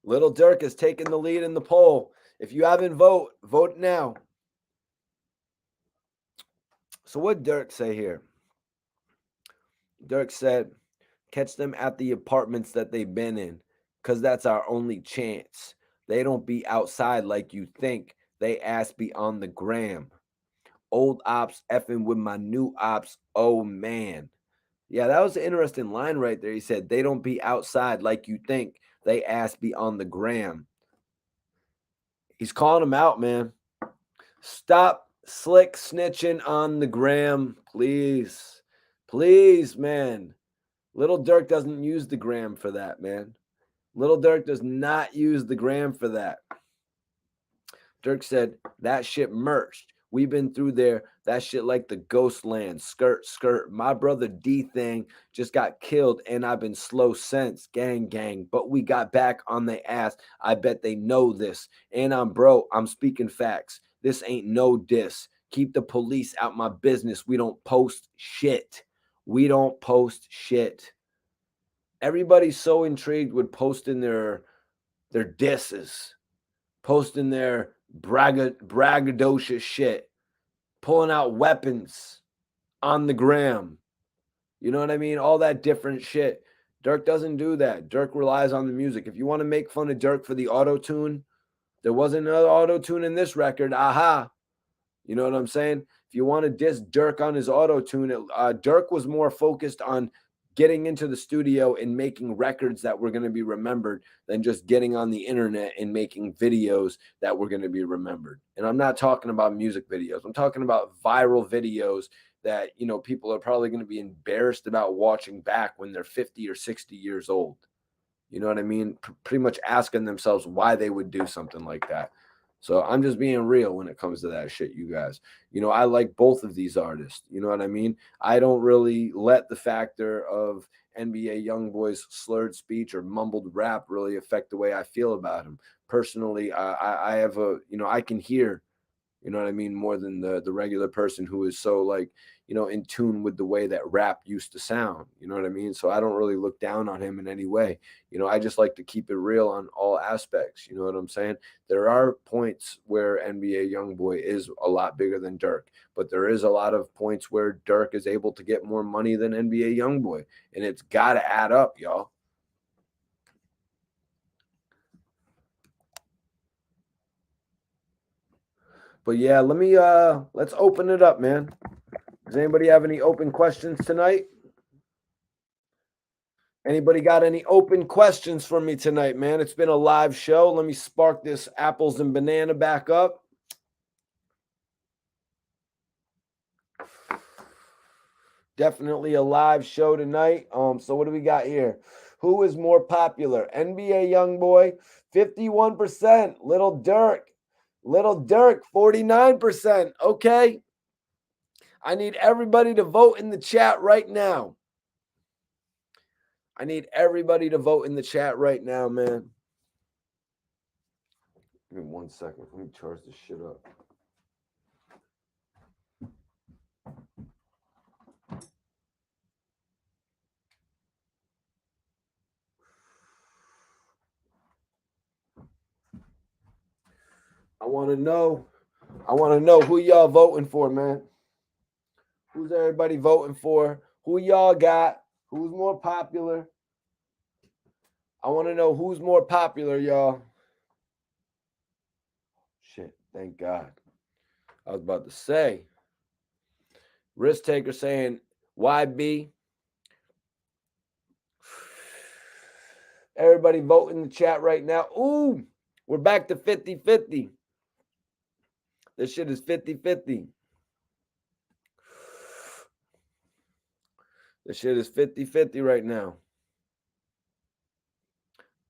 Little Durk is taking the lead in the poll. If you haven't vote now. So what Durk say here? Durk said, catch them at the apartments that they've been in, because that's our only chance. They don't be outside like you think. They ass be on the gram. Old ops effing with my new ops. Oh, man. Yeah, that was an interesting line right there. He said, they don't be outside like you think. They ass be on the gram. He's calling them out, man. Stop slick snitching on the gram, please. Please, man. Little Durk doesn't use the gram for that, man. Little Durk does not use the gram for that. Durk said, that shit merged. We've been through there. That shit like the ghost land. Skirt, skirt. My brother D thing just got killed, and I've been slow since. Gang, gang. But we got back on their ass. I bet they know this. And I'm speaking facts. This ain't no diss. Keep the police out my business. We don't post shit. We don't post shit. Everybody's so intrigued with posting their disses, posting their braggadocious shit, pulling out weapons on the gram. You know what I mean? All that different shit. Durk doesn't do that. Durk relies on the music. If you want to make fun of Durk for the auto-tune, there wasn't another auto-tune in this record. Aha. You know what I'm saying? If you want to diss Durk on his auto-tune, Durk was more focused on getting into the studio and making records that were going to be remembered than just getting on the internet and making videos that were going to be remembered. And I'm not talking about music videos. I'm talking about viral videos that, you know, people are probably going to be embarrassed about watching back when they're 50 or 60 years old. You know what I mean? Pretty much asking themselves why they would do something like that. So I'm just being real when it comes to that shit, you guys. You know, I like both of these artists. You know what I mean? I don't really let the factor of NBA Youngboy's slurred speech or mumbled rap really affect the way I feel about him. Personally, I have I can hear, you know what I mean, more than the regular person who is so, like, you know, in tune with the way that rap used to sound. You know what I mean? So I don't really look down on him in any way. You know, I just like to keep it real on all aspects. You know what I'm saying? There are points where NBA Youngboy is a lot bigger than Durk, but there is a lot of points where Durk is able to get more money than NBA Youngboy, and it's got to add up, y'all. But yeah, let's open it up, man. Does anybody have any open questions tonight? Anybody got any open questions for me tonight, man? It's been a live show. Let me spark this apples and banana back up. Definitely a live show tonight. So what do we got here? Who is more popular, NBA Youngboy, 51%. Little Durk. Little Durk, 49%. Okay. I need everybody to vote in the chat right now. I need everybody to vote in the chat right now, man. Give me 1 second. Let me charge this shit up. I want to know who y'all voting for, man. Who's everybody voting for? Who y'all got? Who's more popular? I want to know who's more popular, y'all. Shit, thank God. I was about to say. Risk taker saying YB. Everybody vote in the chat right now. Ooh, we're back to 50-50. This shit is 50-50. This shit is 50-50 right now.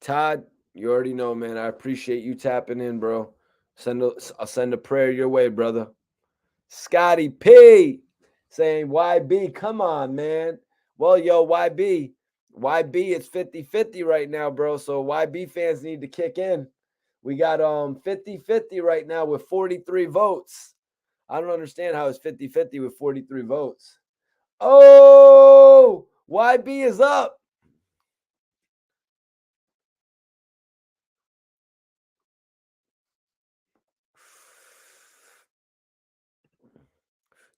Todd, you already know, man. I appreciate you tapping in, bro. I'll send a prayer your way, brother. Scotty P saying YB, come on, man. Well, yo, YB, it's 50-50 right now, bro. So YB fans need to kick in. We got 50-50 right now with 43 votes. I don't understand how it's 50-50 with 43 votes. Oh, YB is up.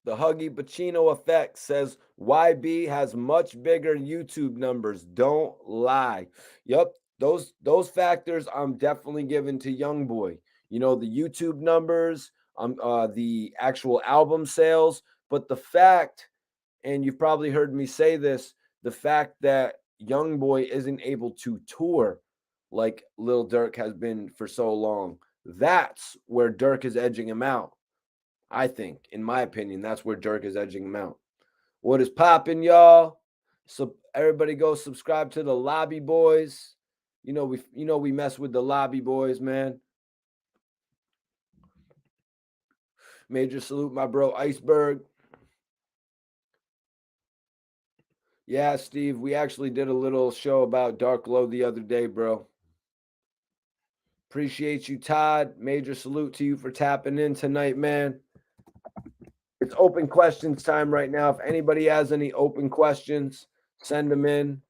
The Huggy Pacino effect says YB has much bigger YouTube numbers. Don't lie. Yep, those factors I'm definitely giving to Youngboy. You know, the YouTube numbers, the actual album sales, but the fact, and you've probably heard me say this, the fact that Youngboy isn't able to tour like Lil Durk has been for so long, that's where Durk is edging him out. I think, in my opinion, that's where Durk is edging him out. What is popping, y'all? So everybody go subscribe to the Lobby Boys. You know we mess with the Lobby Boys, man. Major salute, my bro Iceberg. Yeah, Steve, we actually did a little show about Dark Low the other day, bro. Appreciate you, Todd. Major salute to you for tapping in tonight, man. It's open questions time right now. If anybody has any open questions, send them in.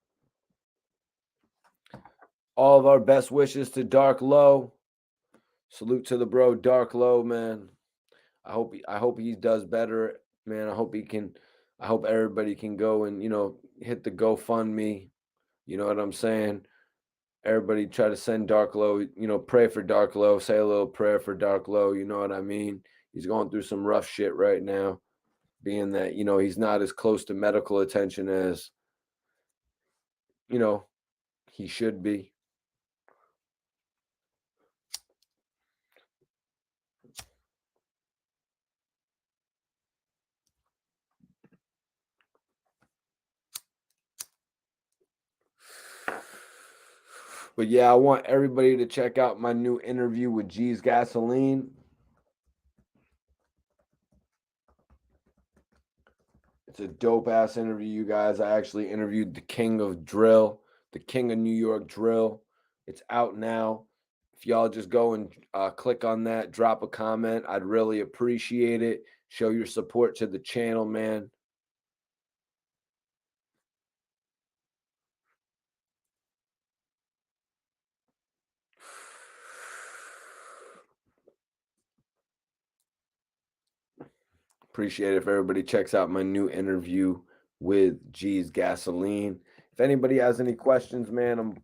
All of our best wishes to Dark Low. Salute to the bro Dark Low, man. I hope he does better, man. I hope everybody can go and, hit the GoFundMe. You know what I'm saying? Everybody try to send Dark Low, pray for Dark Low, say a little prayer for Dark Low, you know what I mean? He's going through some rough shit right now, being that, he's not as close to medical attention as, he should be. But yeah, I want everybody to check out my new interview with G's Gasoline. It's a dope ass interview, you guys. I actually interviewed the king of drill, the king of New York drill. It's out now. If y'all just go and click on that, drop a comment, I'd really appreciate it. Show your support to the channel, man. Appreciate it if everybody checks out my new interview with G's Gasoline. If anybody has any questions, man, I'm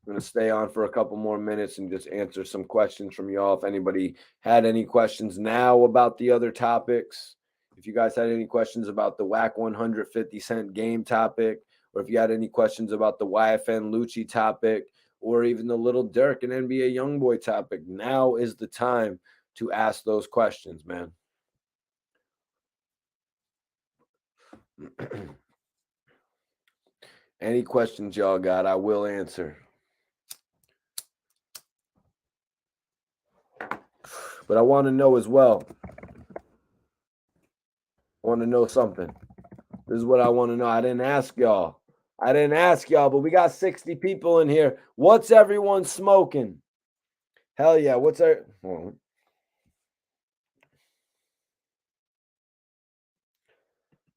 going to stay on for a couple more minutes and just answer some questions from y'all. If anybody had any questions now about the other topics, if you guys had any questions about the Wack 150 cent game topic, or if you had any questions about the Yfn Lucci topic, or even the Little Durk and NBA Youngboy topic, now is the time to ask those questions, man. Any questions y'all got, I will answer. But I want to know as well. I want to know something. This is what I want to know. I didn't ask y'all. But we got 60 people in here. What's everyone smoking? Hell yeah. What's our.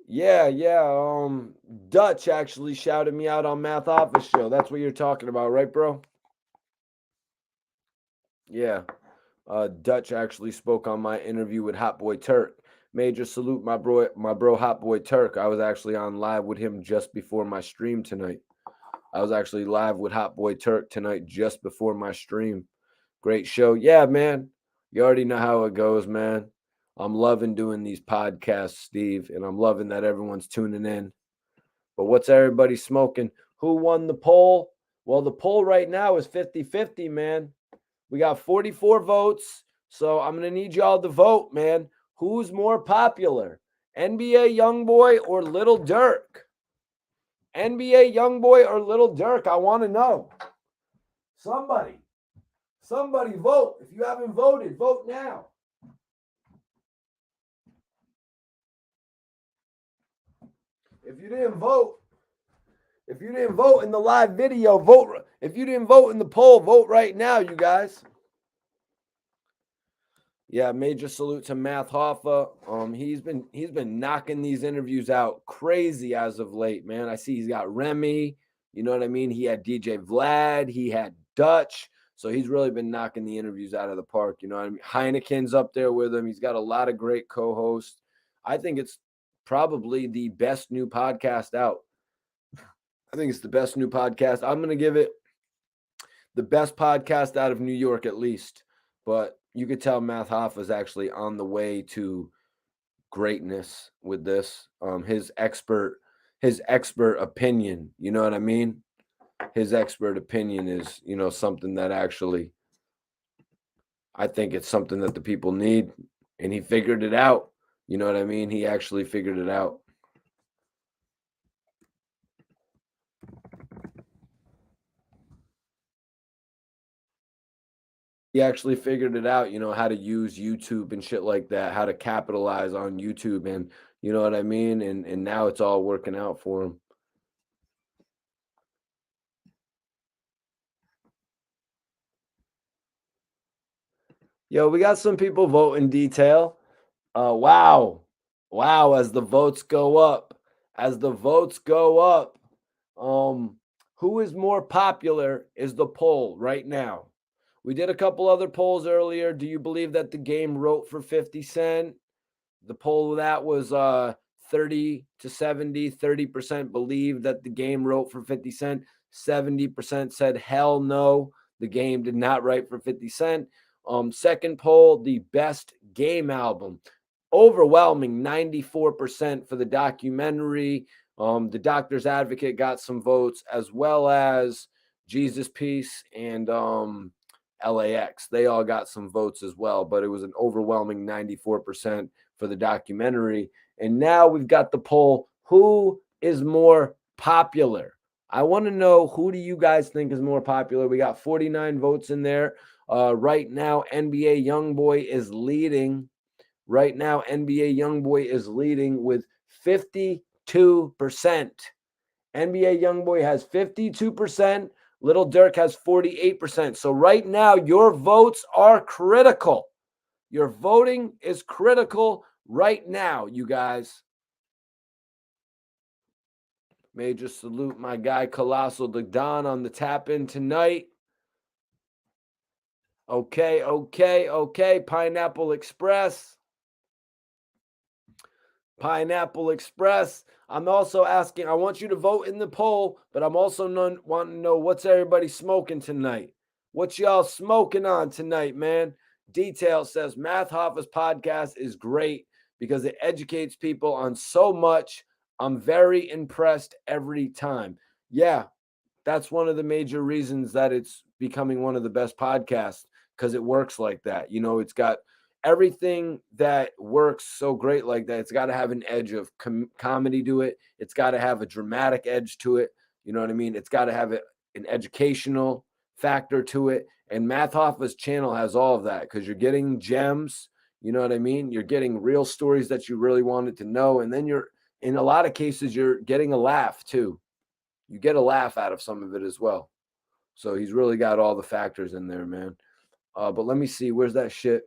Yeah. Dutch actually shouted me out on Math Office Show. That's what you're talking about, right, bro? Yeah. Dutch actually spoke on my interview with Hot Boy Turk. Major salute, my bro, Hot Boy Turk. I was actually on live with him just before my stream tonight. I was actually live with Hot Boy Turk tonight just before my stream. Great show. Yeah, man. You already know how it goes, man. I'm loving doing these podcasts, Steve, and I'm loving that everyone's tuning in. But what's everybody smoking? Who won the poll? Well, the poll right now is 50-50, man. We got 44 votes. So I'm going to need y'all to vote, man. Who's more popular? NBA Youngboy or Little Durk? NBA Youngboy or Little Durk? I want to know. Somebody vote. If you haven't voted, vote now. If you didn't vote in the live video, vote. If you didn't vote in the poll, vote right now, you guys. Yeah, major salute to Math Hoffa. He's been knocking these interviews out crazy as of late, man. I see he's got Remy. You know what I mean? He had DJ Vlad. He had Dutch. So he's really been knocking the interviews out of the park. You know what I mean? Heineken's up there with him. He's got a lot of great co-hosts. I think it's probably the best new podcast out. I think it's the best new podcast. I'm going to give it the best podcast out of New York, at least. But you could tell Math Hoffa is actually on the way to greatness with this. His expert opinion, you know what I mean? His expert opinion is, something that actually, I think it's something that the people need. And he figured it out. You know what I mean? He actually figured it out. He actually figured it out, how to use YouTube and shit like that, how to capitalize on YouTube, and you know what I mean? And now it's all working out for him. Yo, we got some people voting detail. Wow. As the votes go up. Who is more popular is the poll right now. We did a couple other polls earlier. Do you believe that the game wrote for 50 Cent? The poll that was 30 to 70, 30% believed that the game wrote for 50 Cent. 70% said hell no, the game did not write for 50 Cent. Second poll, the best game album. Overwhelming 94% for the documentary. The Doctor's Advocate got some votes, as well as Jesus Piece and LAX. They all got some votes as well, but it was an overwhelming 94% for the documentary. And now we've got the poll. Who is more popular? I want to know, who do you guys think is more popular? We got 49 votes in there. Right now, NBA Youngboy is leading. With 52%. NBA Youngboy has 52%. Little Durk has 48%. So right now, your votes are critical. Your voting is critical right now, you guys. Major salute my guy Colossal the Don on the tap in tonight. Okay. Pineapple Express. I'm also asking, I want you to vote in the poll, but I'm also wanting to know, what's everybody smoking tonight? What y'all smoking on tonight, man? Detail says Math Hoffa's podcast is great because it educates people on so much. I'm very impressed every time. Yeah, that's one of the major reasons that it's becoming one of the best podcasts, because it works like that. It's got everything that works so great like that. It's got to have an edge of comedy to it. It's got to have a dramatic edge to it. You know what I mean? It's got to have an educational factor to it. And Math Hoffa's channel has all of that because you're getting gems. You know what I mean? You're getting real stories that you really wanted to know. And then you're, in a lot of cases, you're getting a laugh too. You get a laugh out of some of it as well. So he's really got all the factors in there, man. But let me see. Where's that shit?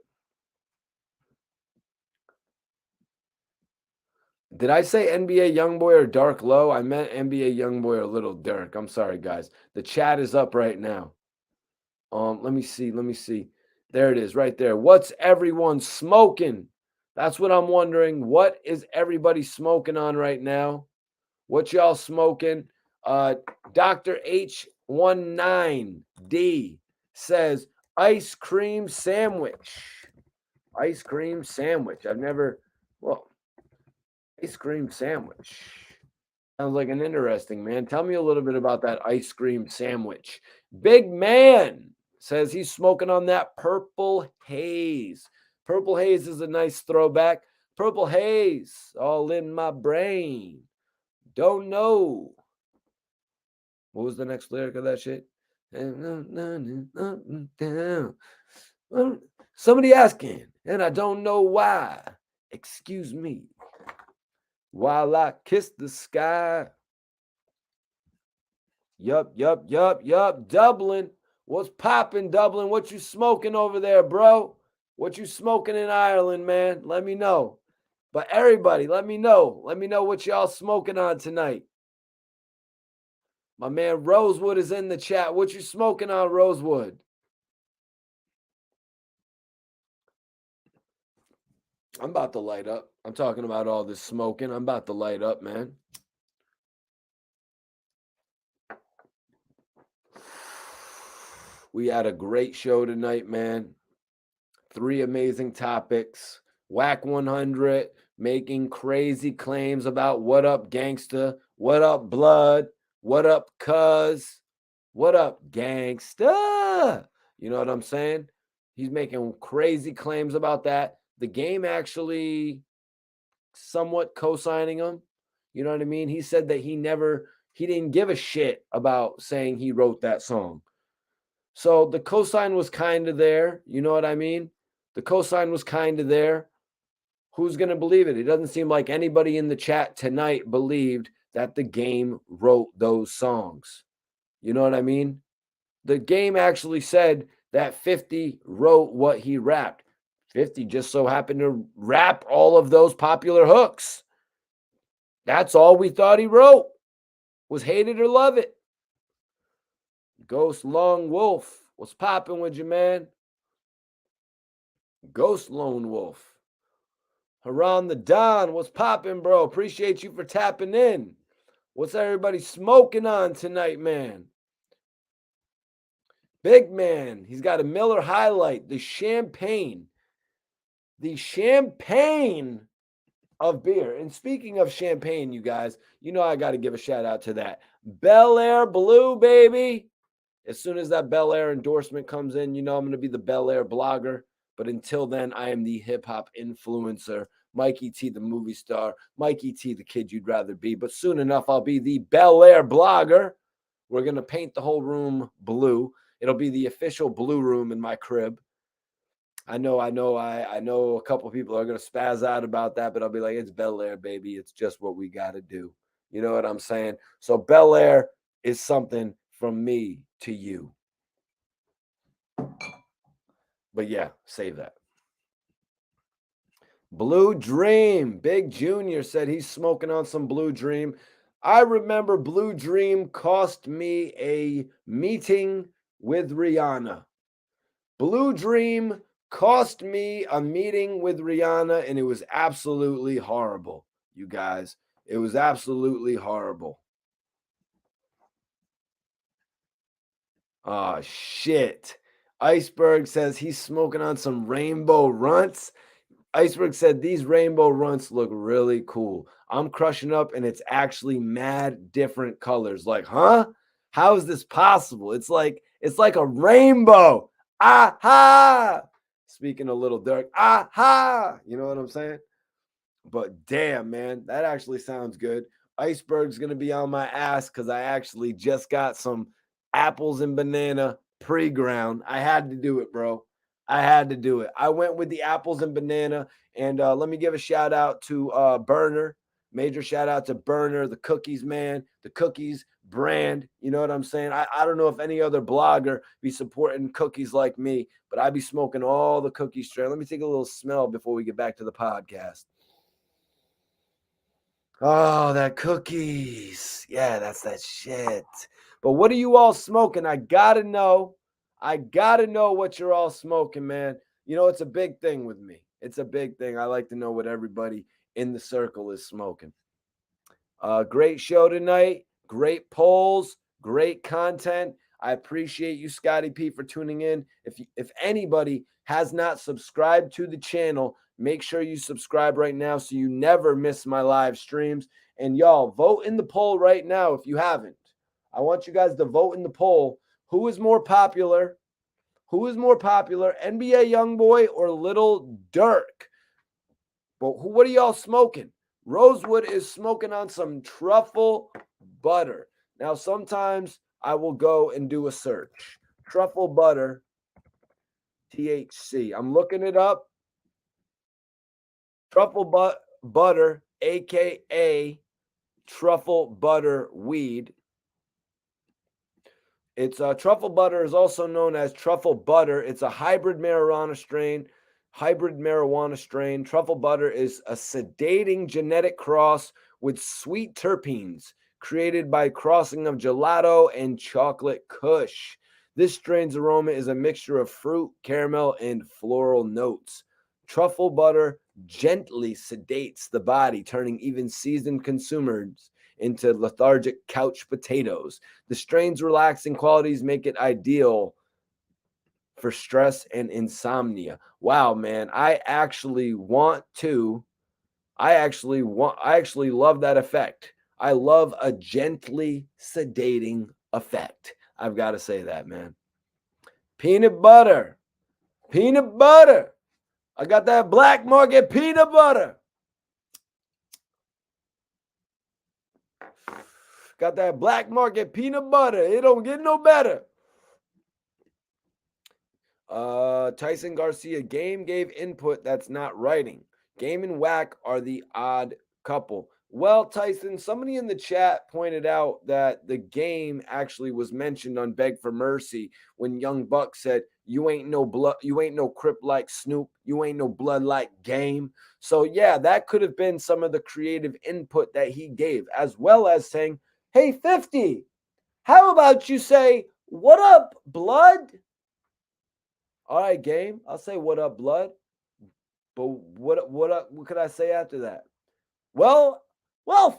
Did I say NBA Youngboy or Dark Low? I meant NBA Youngboy or Little Durk. I'm sorry, guys. The chat is up right now. Let me see. Let me see. There it is, right there. What's everyone smoking? That's what I'm wondering. What is everybody smoking on right now? What y'all smoking? Dr. H19D says ice cream sandwich. Ice cream sandwich. I've never, well, ice cream sandwich. Sounds like an interesting, man. Tell me a little bit about that ice cream sandwich. Big Man says he's smoking on that Purple Haze. Purple Haze is a nice throwback. Purple Haze all in my brain. Don't know. What was the next lyric of that shit? Somebody asking, and I don't know why. Excuse me. While I kiss the sky. Yup. Dublin. What's popping, Dublin? What you smoking over there, bro? What you smoking in Ireland, man? Let me know. But everybody, let me know. Let me know what y'all smoking on tonight. My man Rosewood is in the chat. What you smoking on, Rosewood? I'm about to light up. I'm talking about all this smoking. I'm about to light up, man. We had a great show tonight, man. 3 amazing topics. Wack 100 making crazy claims about what up, gangsta? What up, blood? What up, cuz? What up, gangsta? You know what I'm saying? He's making crazy claims about that. The game actually somewhat co-signing him. You know what I mean? He said that he didn't give a shit about saying he wrote that song. So the cosign was kind of there. You know what I mean? The cosign was kind of there. Who's going to believe it? It doesn't seem like anybody in the chat tonight believed that the game wrote those songs. You know what I mean? The game actually said that 50 wrote what he rapped. 50 just so happened to rap all of those popular hooks. That's all we thought he wrote, was Hate It or Love It. Ghost Long Wolf, what's popping with you, man? Ghost Lone Wolf. Haran the Don, what's popping, bro? Appreciate you for tapping in. What's everybody smoking on tonight, man? Big Man, he's got a Miller High Life, the champagne of beer. And speaking of champagne, you guys, you know I got to give a shout out to that Bel Air Blue, baby. As soon as that Bel Air endorsement comes in, you know I'm going to be the Bel Air blogger. But until then, I am the hip hop influencer, Mikey T, the movie star, Mikey T, the kid you'd rather be. But soon enough, I'll be the Bel Air blogger. We're going to paint the whole room blue. It'll be the official blue room in my crib. I know a couple of people are going to spaz out about that, but I'll be like, it's Bel Air, baby. It's just what we got to do. You know what I'm saying? So Bel Air is something from me to you. But yeah, save that. Blue Dream. Big Junior said he's smoking on some Blue Dream. I remember Blue Dream cost me a meeting with Rihanna. Blue Dream cost me a meeting with Rihanna, and it was absolutely horrible, you guys. It was absolutely horrible. Oh, shit. Iceberg says he's smoking on some rainbow runts. Iceberg said these rainbow runts look really cool. I'm crushing up and it's actually mad different colors. Like, huh? How is this possible? It's like a rainbow. Aha! Speaking a little Durk, aha! You know what I'm saying? But damn, man, that actually sounds good. Iceberg's gonna be on my ass because I actually just got some apples and banana pre-ground. I had to do it, bro. I had to do it. I went with the apples and banana. And let me give a shout out to Burner. Major shout out to Burner, the cookies man, the cookies brand. You know what I'm saying? I don't know if any other blogger be supporting cookies like me, but I be smoking all the cookie strain. Let me take a little smell before we get back to the podcast. Oh, that cookies. Yeah, that's that shit. But what are you all smoking? I gotta know. I gotta know what you're all smoking, man. You know, it's a big thing with me. It's a big thing. I like to know what everybody in the circle is smoking. Great show tonight. Great polls. Great content. I appreciate you, Scotty P, for tuning in. If anybody has not subscribed to the channel, make sure you subscribe right now so you never miss my live streams. And y'all, vote in the poll right now if you haven't. I want you guys to vote in the poll. Who is more popular? Who is more popular, NBA Youngboy or Little Durk? But what are y'all smoking? Rosewood is smoking on some truffle butter. Now, sometimes I will go and do a search. Truffle butter, THC. I'm looking it up. Truffle butter, aka truffle butter weed. It's truffle butter is also known as truffle butter. It's a hybrid marijuana strain. Truffle butter is a sedating genetic cross with sweet terpenes created by crossing of gelato and chocolate kush. This strain's aroma is a mixture of fruit, caramel, and floral notes. Truffle butter gently sedates the body, turning even seasoned consumers into lethargic couch potatoes. The strain's relaxing qualities make it ideal for stress and insomnia. Wow, man. I actually love that effect. I love a gently sedating effect. I've got to say that, man. Peanut butter. Peanut butter. I got that black market peanut butter. Got that black market peanut butter. It don't get no better. Tyson Garcia, Game gave input that's not writing. Game and Wack are the odd couple. Well, Tyson, somebody in the chat pointed out that the Game actually was mentioned on Beg for Mercy when Young Buck said, "You ain't no blood, you ain't no Crip like Snoop, you ain't no blood like Game." So yeah, that could have been some of the creative input that he gave, as well as saying, "Hey, 50, how about you say, what up, blood?" All right, Game. I'll say what up, blood. But what could I say after that? Well,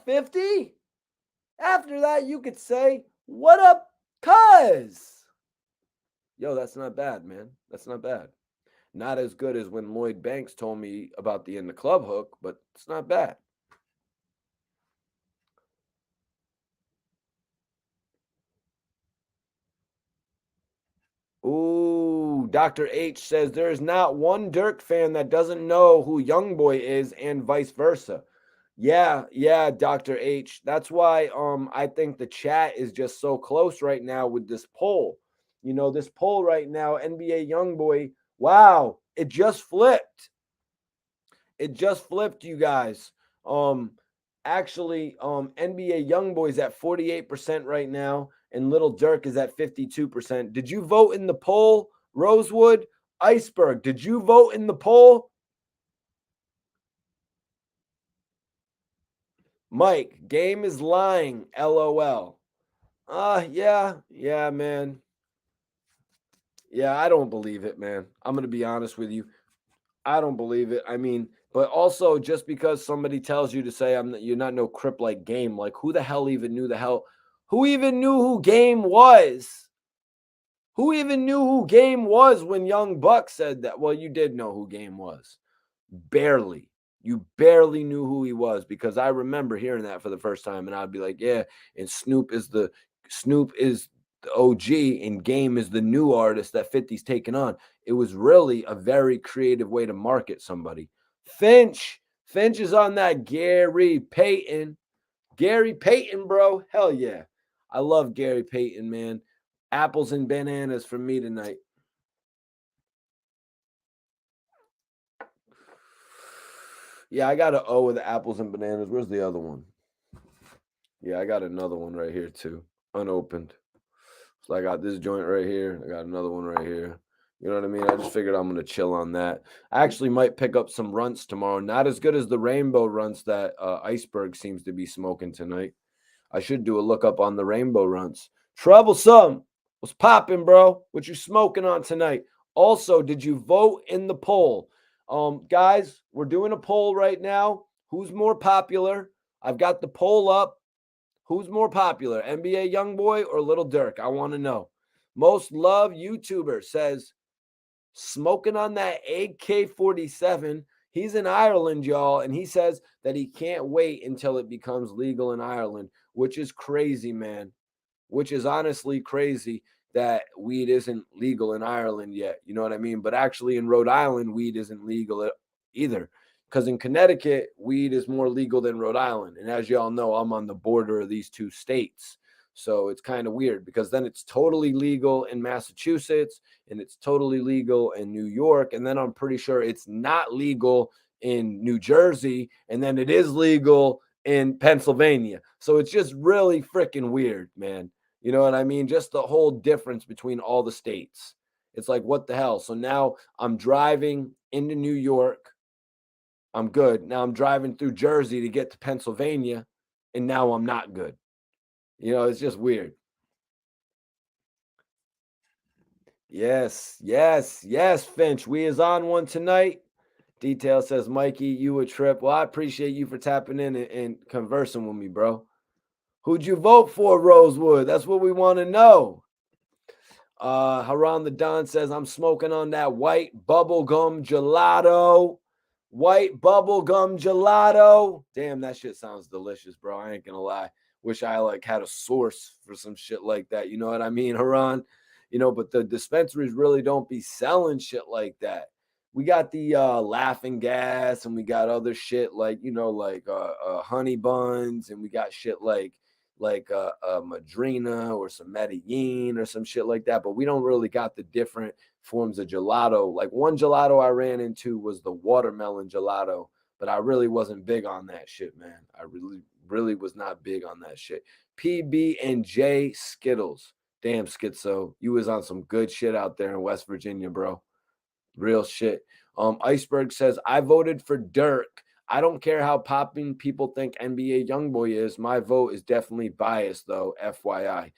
50. After that, you could say, what up, cuz? Yo, that's not bad, man. That's not bad. Not as good as when Lloyd Banks told me about the In the Club hook, but it's not bad. Ooh, Dr. H says there is not one Durk fan that doesn't know who Youngboy is and vice versa. Yeah, Dr. H. That's why I think the chat is just so close right now with this poll. You know, this poll right now, NBA Youngboy, wow, it just flipped. It just flipped, you guys. Actually, NBA Youngboy's at 48% right now, and Little Durk is at 52%. Did you vote in the poll, Rosewood? Iceberg, did you vote in the poll? Mike, Game is lying, LOL. Yeah, man. Yeah, I don't believe it, man. I'm going to be honest with you. I don't believe it. I mean, but also just because somebody tells you to say you're not no Crip like Game, like who the hell even knew who even knew who Game was? Who even knew who Game was when Young Buck said that? Well, you did know who Game was. Barely. You barely knew who he was because I remember hearing that for the first time and I'd be like, yeah, and Snoop is the OG and Game is the new artist that 50's taking on. It was really a very creative way to market somebody. Finch is on that Gary Payton, bro. Hell yeah. I love Gary Payton, man. Apples and bananas for me tonight. Yeah, I got an O with apples and bananas. Where's the other one? Yeah, I got another one right here too, unopened. So I got this joint right here. I got another one right here. You know what I mean? I just figured I'm gonna chill on that. I actually might pick up some runts tomorrow. Not as good as the rainbow runts that Iceberg seems to be smoking tonight. I should do a look up on the rainbow runts. Troublesome. What's popping, bro? What you smoking on tonight? Also, did you vote in the poll? Guys, we're doing a poll right now. Who's more popular? I've got the poll up. Who's more popular, NBA Youngboy or Little Durk? I want to know. Most loved YouTuber says smoking on that AK-47. He's in Ireland, y'all, and he says that he can't wait until it becomes legal in Ireland, which is crazy, man. Which is honestly crazy that weed isn't legal in Ireland yet. You know what I mean? But actually, in Rhode Island, weed isn't legal either. Because in Connecticut, weed is more legal than Rhode Island. And as y'all know, I'm on the border of these two states. So it's kind of weird because then it's totally legal in Massachusetts and it's totally legal in New York. And then I'm pretty sure it's not legal in New Jersey. And then it is legal in Pennsylvania. So it's just really freaking weird, man. You know what I mean? Just the whole difference between all the states. It's like, what the hell? So now I'm driving into New York. I'm good. Now I'm driving through Jersey to get to Pennsylvania, and now I'm not good. You know, it's just weird. Yes, yes, yes, Finch. We is on one tonight. Detail says, Mikey, you a trip. Well, I appreciate you for tapping in and conversing with me, bro. Who'd you vote for, Rosewood? That's what we want to know. Haran the Don says, I'm smoking on that white bubblegum gelato. White bubblegum gelato. Damn, that shit sounds delicious, bro. I ain't gonna lie. Wish I like had a source for some shit like that. You know what I mean, Haran? You know, but the dispensaries really don't be selling shit like that. We got the laughing gas and we got other shit like, you know, like honey buns, and we got shit like a Madrina or some Medellin or some shit like that. But we don't really got the different forms of gelato. Like one gelato I ran into was the watermelon gelato, but I really wasn't big on that shit, man. I really was not big on that shit. PB and J Skittles. Damn, Schizo, you was on some good shit out there in West Virginia, bro. Real shit. Iceberg says, I voted for Durk. I don't care how popping people think NBA Youngboy is. My vote is definitely biased, though, FYI.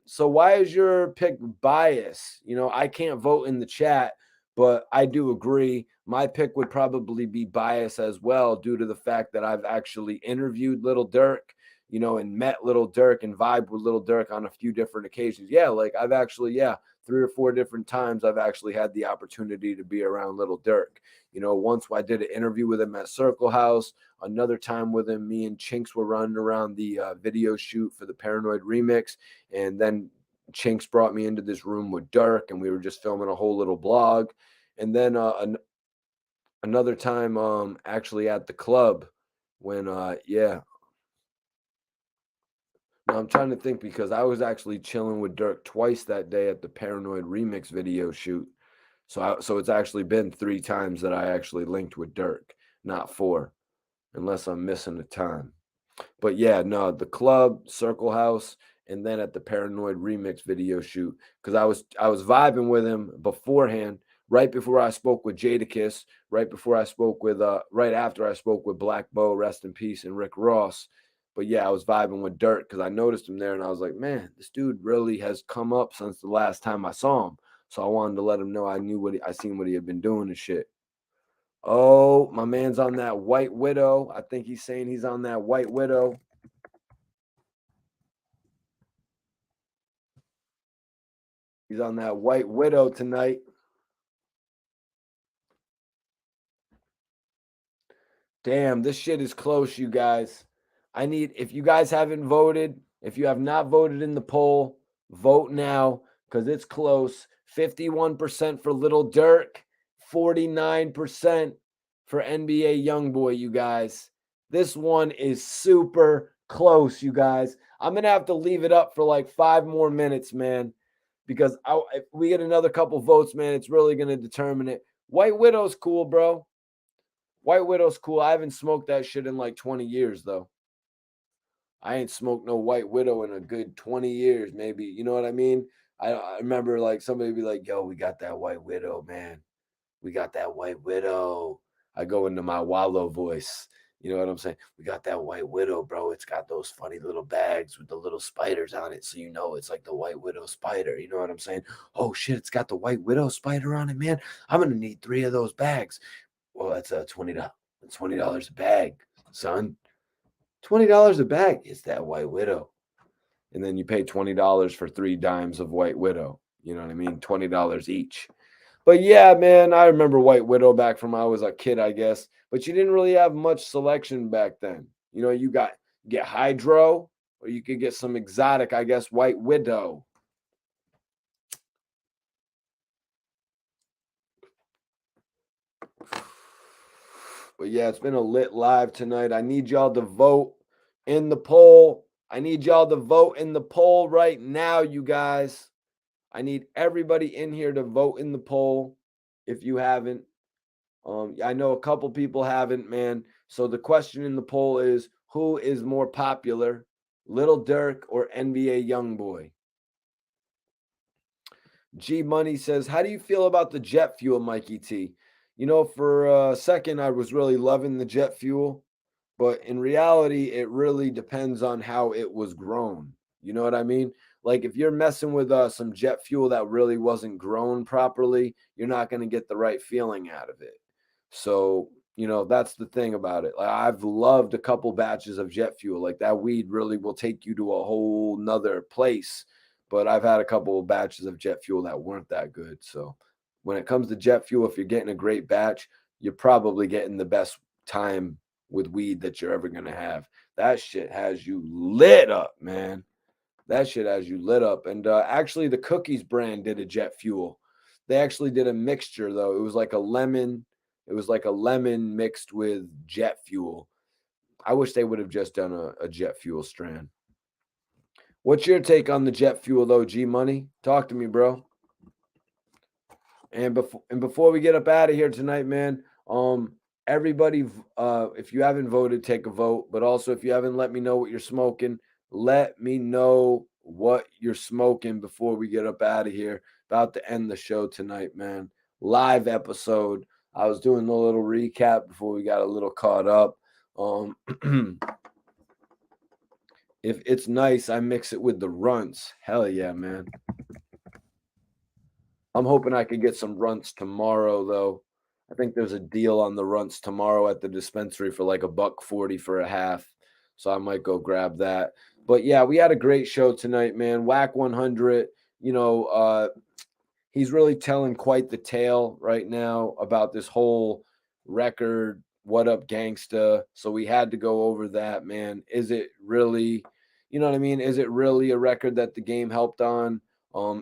So why is your pick biased? You know, I can't vote in the chat, but I do agree. My pick would probably be biased as well, due to the fact that I've actually interviewed Little Durk, you know, and met Little Durk and vibed with Little Durk on a few different occasions. Yeah, like I've actually, 3 or 4 different times I've actually had the opportunity to be around Little Durk. You know, once I did an interview with him at Circle House. Another time with him, me and Chinks were running around the video shoot for the Paranoid remix. And then Chinks brought me into this room with Durk, and we were just filming a whole little blog. And then another time actually at the club when, no, I'm trying to think because I was actually chilling with Durk twice that day at the Paranoid remix video shoot. So it's actually been 3 times that I actually linked with Durk, not 4, unless I'm missing a time. But yeah, no, the club, Circle House, and then at the Paranoid remix video shoot, because I was vibing with him beforehand, right before I spoke with Jadakiss, right after I spoke with Black Bo, rest in peace, and Rick Ross. But yeah, I was vibing with Durk because I noticed him there, and I was like, man, this dude really has come up since the last time I saw him. So I wanted to let him know I seen what he had been doing and shit. Oh, my man's on that White Widow. I think he's saying he's on that White Widow. He's on that White Widow tonight. Damn, this shit is close, you guys. If you guys haven't voted, if you have not voted in the poll, vote now because it's close. 51% for Little Durk, 49% for NBA Youngboy, you guys. This one is super close, you guys. I'm going to have to leave it up for like 5 more minutes, man. because if we get another couple votes, man, it's really gonna determine it. White Widow's cool, bro. White Widow's cool. I haven't smoked that shit in like 20 years though. I ain't smoked no White Widow in a good 20 years, maybe. You know what I mean? I remember like somebody be like, yo, we got that White Widow, man. We got that White Widow. I go into my Wallow voice. You know what I'm saying? We got that White Widow, bro. It's got those funny little bags with the little spiders on it. So you know it's like the White Widow spider. You know what I'm saying? Oh shit, it's got the White Widow spider on it, man. I'm gonna need 3 of those bags. Well, that's a $20 a bag, son. $20 a bag is that White Widow. And then you pay $20 for 3 dimes of White Widow. You know what I mean? $20 each. But yeah, man, I remember White Widow back from I was a kid, I guess. But you didn't really have much selection back then. You know, you get Hydro, or you could get some exotic, I guess, White Widow. But yeah, it's been a lit live tonight. I need y'all to vote in the poll. I need y'all to vote in the poll right now, you guys. I need everybody in here to vote in the poll if you haven't. I know a couple people haven't, man. So the question in the poll is, who is more popular, Little Durk or NBA Youngboy? G Money says, how do you feel about the jet fuel, Mikey T? You know, for a second, I was really loving the jet fuel, but in reality, it really depends on how it was grown. You know what I mean? Like if you're messing with some jet fuel that really wasn't grown properly, you're not going to get the right feeling out of it. So, you know, that's the thing about it. Like I've loved a couple batches of jet fuel. Like that weed really will take you to a whole nother place. But I've had a couple of batches of jet fuel that weren't that good. So when it comes to jet fuel, if you're getting a great batch, you're probably getting the best time with weed that you're ever going to have. That shit has you lit up, man. That shit has you lit up. And actually, the Cookies brand did a jet fuel. They actually did a mixture, though. It was like a lemon. It was like a lemon mixed with jet fuel. I wish they would have just done a jet fuel strand. What's your take on the jet fuel, though, G Money? Talk to me, bro. And before we get up out of here tonight, man, everybody, if you haven't voted, take a vote. But also, if you haven't let me know what you're smoking, let me know what you're smoking before we get up out of here. About to end the show tonight, man. Live episode. I was doing a little recap before we got a little caught up. If it's nice, I mix it with the runts. Hell yeah, man. I'm hoping I could get some runts tomorrow, though. I think there's a deal on the runts tomorrow at the dispensary for like $1.40 for a half. So I might go grab that. But yeah, we had a great show tonight, man. Wack 100, you know, he's really telling quite the tale right now about this whole record, What Up Gangsta. So we had to go over that, man. Is it really, you know what I mean? Is it really a record that the game helped on?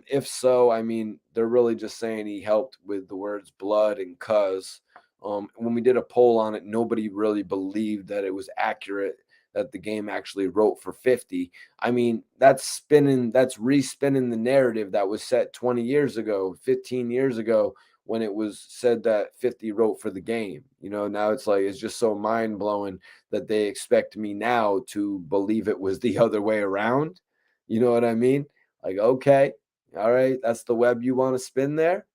If so, I mean, they're really just saying he helped with the words blood and cuz. When we did a poll on it, nobody really believed that it was accurate that the game actually wrote for 50. I mean, that's respinning the narrative that was set 20 years ago, 15 years ago, when it was said that 50 wrote for the game. You know, now it's like, it's just so mind blowing that they expect me now to believe it was the other way around. You know what I mean? Like, okay, all right, that's the web you want to spin there.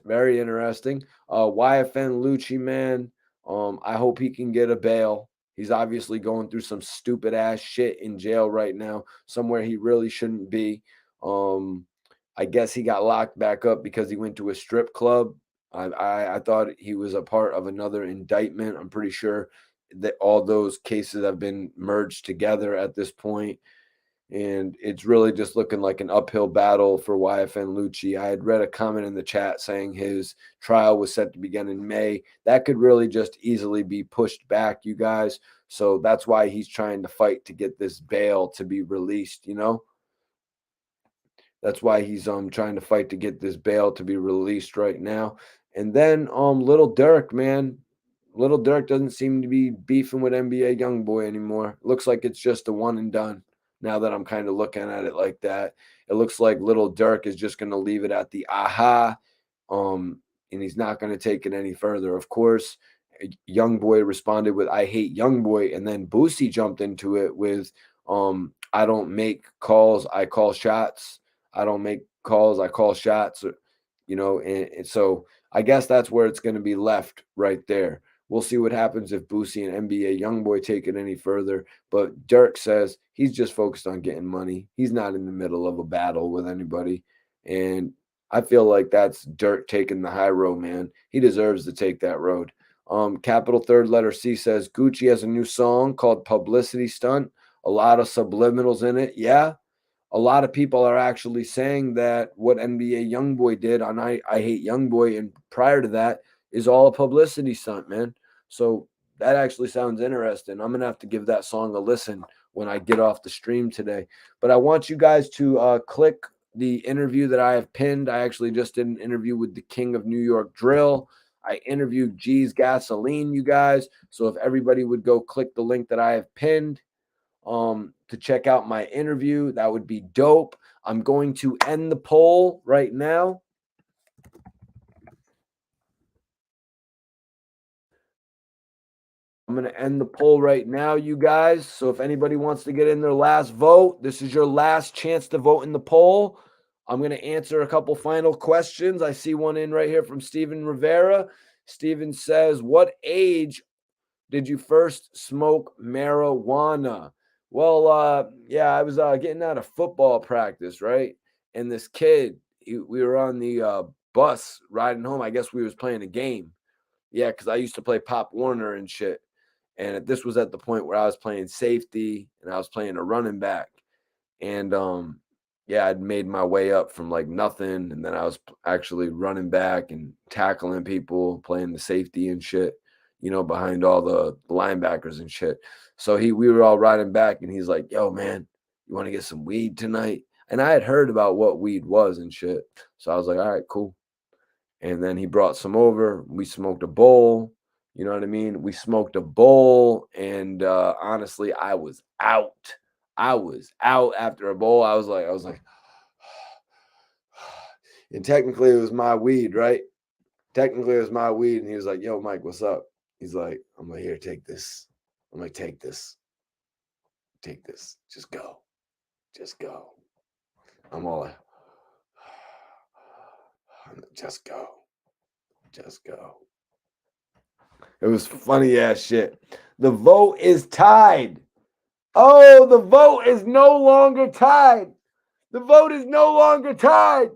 Very interesting. Yfn Lucci, man. I hope he can get a bail. He's obviously going through some stupid ass shit in jail right now, somewhere he really shouldn't be. I guess he got locked back up because he went to a strip club. I thought he was a part of another indictment. I'm pretty sure that all those cases have been merged together at this point. And it's really just looking like an uphill battle for Yfn Lucci. I had read a comment in the chat saying his trial was set to begin in May. That could really just easily be pushed back, you guys. So that's why he's trying to fight to get this bail to be released, you know? That's why he's trying to fight to get this bail to be released right now. And then Little Durk, man. Little Durk doesn't seem to be beefing with NBA Youngboy anymore. Looks like it's just a one and done. now that I'm kind of looking at it like that. It looks like little Durk is just going to leave it at the aha, and he's not going to take it any further. Of course, Youngboy responded with "I hate Youngboy," and then Boosie jumped into it with "I don't make calls, I call shots. I don't make calls, I call shots." And so I guess that's where it's going to be left right there. We'll see what happens if Boosie and NBA Youngboy take it any further. But Durk says he's just focused on getting money. He's not in the middle of a battle with anybody. And I feel like that's Durk taking the high road, man. He deserves to take that road. Capital third letter C says Gucci has a new song called Publicity Stunt. A lot of subliminals in it. Yeah, a lot of people are actually saying that what NBA Youngboy did on I Hate Youngboy and prior to that is all a publicity stunt, man. So that actually sounds interesting. I'm gonna have to give that song a listen when I get off the stream today. But I want you guys to click the interview that I have pinned. I actually just did an interview with the King of New York Drill. I interviewed G's Gasoline, you guys. So if everybody would go click the link that I have pinned to check out my interview, that would be dope. I'm going to end the poll right now. I'm going to end the poll right now, you guys. So if anybody wants to get in their last vote, this is your last chance to vote in the poll. I'm going to answer a couple final questions. I see one in right here from Steven Rivera. Steven says, what age did you first smoke marijuana? Well, yeah, I was getting out of football practice, right? And this kid, we were on the bus riding home. I guess we was playing a game. Yeah, because I used to play Pop Warner and shit. And this was at the point where I was playing safety and I was playing a running back. And yeah, I'd made my way up from like nothing. And then I was actually running back and tackling people, playing the safety and shit, behind all the linebackers and shit. So we were all riding back and he's like, yo, man, you want to get some weed tonight? And I had heard about what weed was and shit. So I was like, all right, cool. And then he brought some over. We smoked a bowl. You know what I mean? We smoked a bowl. And honestly, I was out. I was out after a bowl. I was like, and technically it was my weed, right? Technically it was my weed. And he was like, yo, Mike, what's up? He's like, I'm like, here, take this. I'm like, take this. Take this. Just go. Just go. I'm all like, just go. Just go. It was funny ass shit. The vote is tied. Oh, the vote is no longer tied. The vote is no longer tied.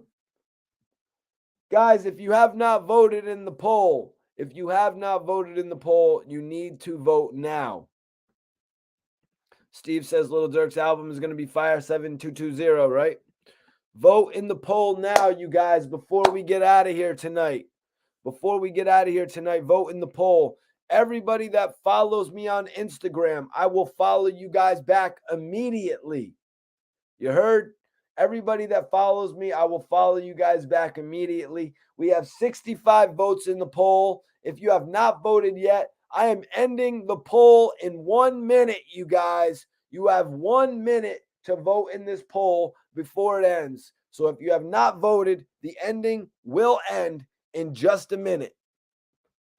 Guys, if you have not voted in the poll, you need to vote now. Steve says Little Durk's album is going to be Fire 7220, right? Vote in the poll now, you guys, before we get out of here tonight. Vote in the poll. Everybody that follows me on Instagram, I will follow you guys back immediately. You heard? Everybody that follows me, I will follow you guys back immediately. We have 65 votes in the poll. If you have not voted yet, I am ending the poll in 1 minute, you guys. You have 1 minute to vote in this poll before it ends. So if you have not voted, the ending will end in just a minute.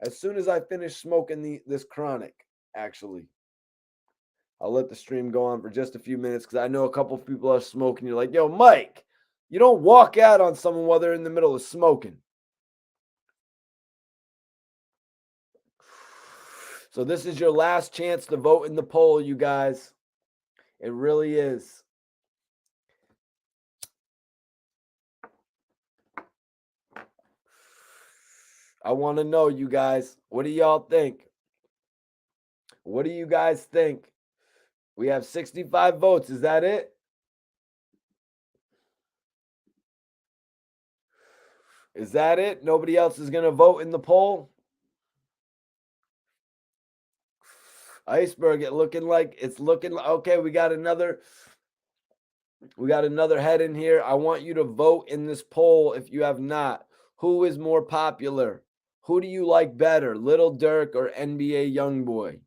As soon as I finish smoking this chronic, actually. I'll let the stream go on for just a few minutes because I know a couple of people are smoking. You're like, yo, Mike, you don't walk out on someone while they're in the middle of smoking. So this is your last chance to vote in the poll, you guys. It really is. I want to know, you guys, what do y'all think? What do you guys think? We have 65 votes. Is that it? Is that it? Nobody else is going to vote in the poll? Iceberg, it's looking okay. We got another head in here. I want you to vote in this poll if you have not. Who is more popular? Who do you like better, Little Durk or NBA Youngboy?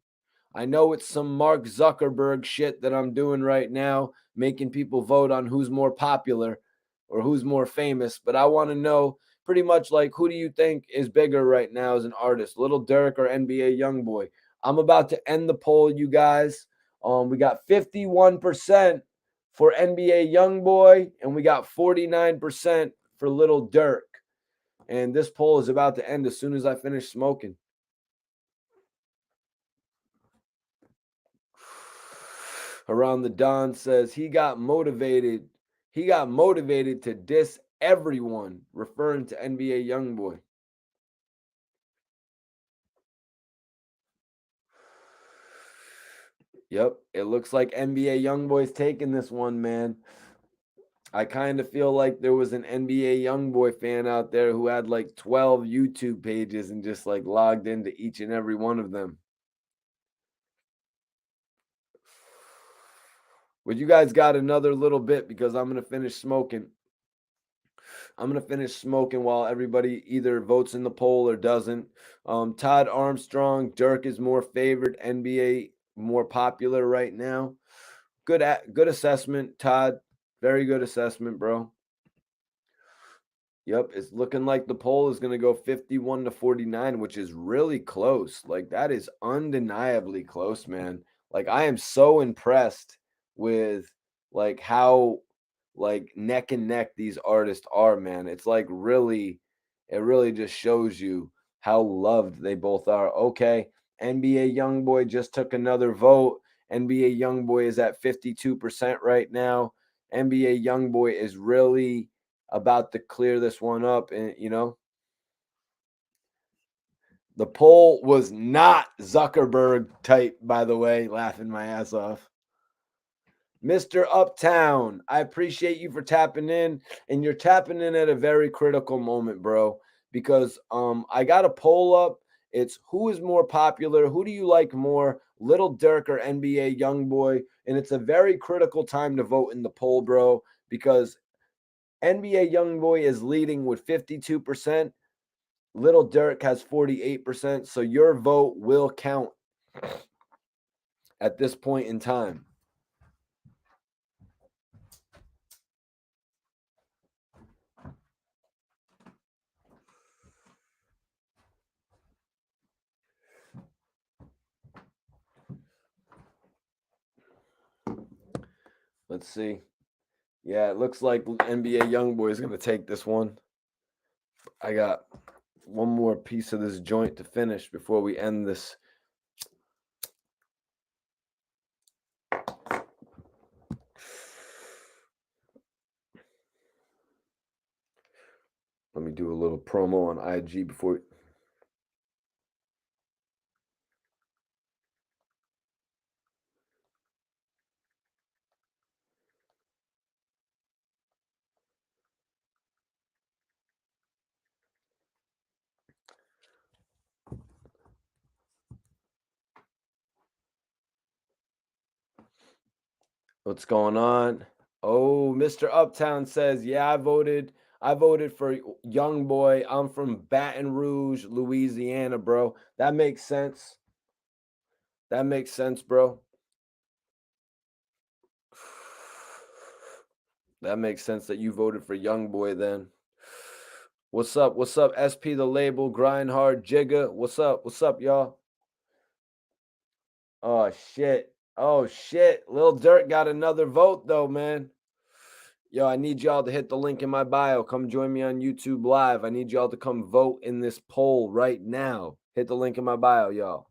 I know it's some Mark Zuckerberg shit that I'm doing right now, making people vote on who's more popular or who's more famous, but I want to know pretty much like who do you think is bigger right now as an artist, Little Durk or NBA Youngboy? I'm about to end the poll, you guys. We got 51% for NBA Youngboy, and we got 49% for Little Durk. And this poll is about to end as soon as I finish smoking. Around the Don says he got motivated. He got motivated to diss everyone, referring to NBA Youngboy. Yep, it looks like NBA Youngboy's taking this one, man. I kind of feel like there was an NBA Youngboy fan out there who had like 12 YouTube pages and just like logged into each and every one of them. But you guys got another little bit because I'm going to finish smoking. I'm going to finish smoking while everybody either votes in the poll or doesn't. Todd Armstrong, Durk is more favored, NBA more popular right now. Good assessment, Todd. Very good assessment, bro. Yep, it's looking like the poll is going to go 51 to 49, which is really close. Like that is undeniably close, man. Like I am so impressed with like how like neck and neck these artists are, man. It's like it really just shows you how loved they both are. Okay, NBA Youngboy just took another vote. NBA Youngboy is at 52% right now. NBA Youngboy is really about to clear this one up. And, the poll was not Zuckerberg type, by the way, laughing my ass off. Mr. Uptown, I appreciate you for tapping in, and you're tapping in at a very critical moment, bro, because I got a poll up. It's who is more popular? Who do you like more, Little Durk or NBA Youngboy? And it's a very critical time to vote in the poll, bro, because NBA Youngboy is leading with 52%. Little Durk has 48%. So your vote will count at this point in time. Let's see. Yeah, it looks like NBA Youngboy is going to take this one. I got one more piece of this joint to finish before we end this. Let me do a little promo on IG before. What's going on? Oh, Mr. Uptown says, yeah, I voted for Youngboy. I'm from Baton Rouge, Louisiana, bro. That makes sense. That makes sense, bro. That makes sense that you voted for Youngboy then. What's up? What's up? SP the label, grind hard, Jigga. What's up? What's up, y'all? Oh shit. Oh shit. Lil Durk got another vote though, man. Yo, I need y'all to hit the link in my bio. Come join me on YouTube Live. I need y'all to come vote in this poll right now. Hit the link in my bio, y'all.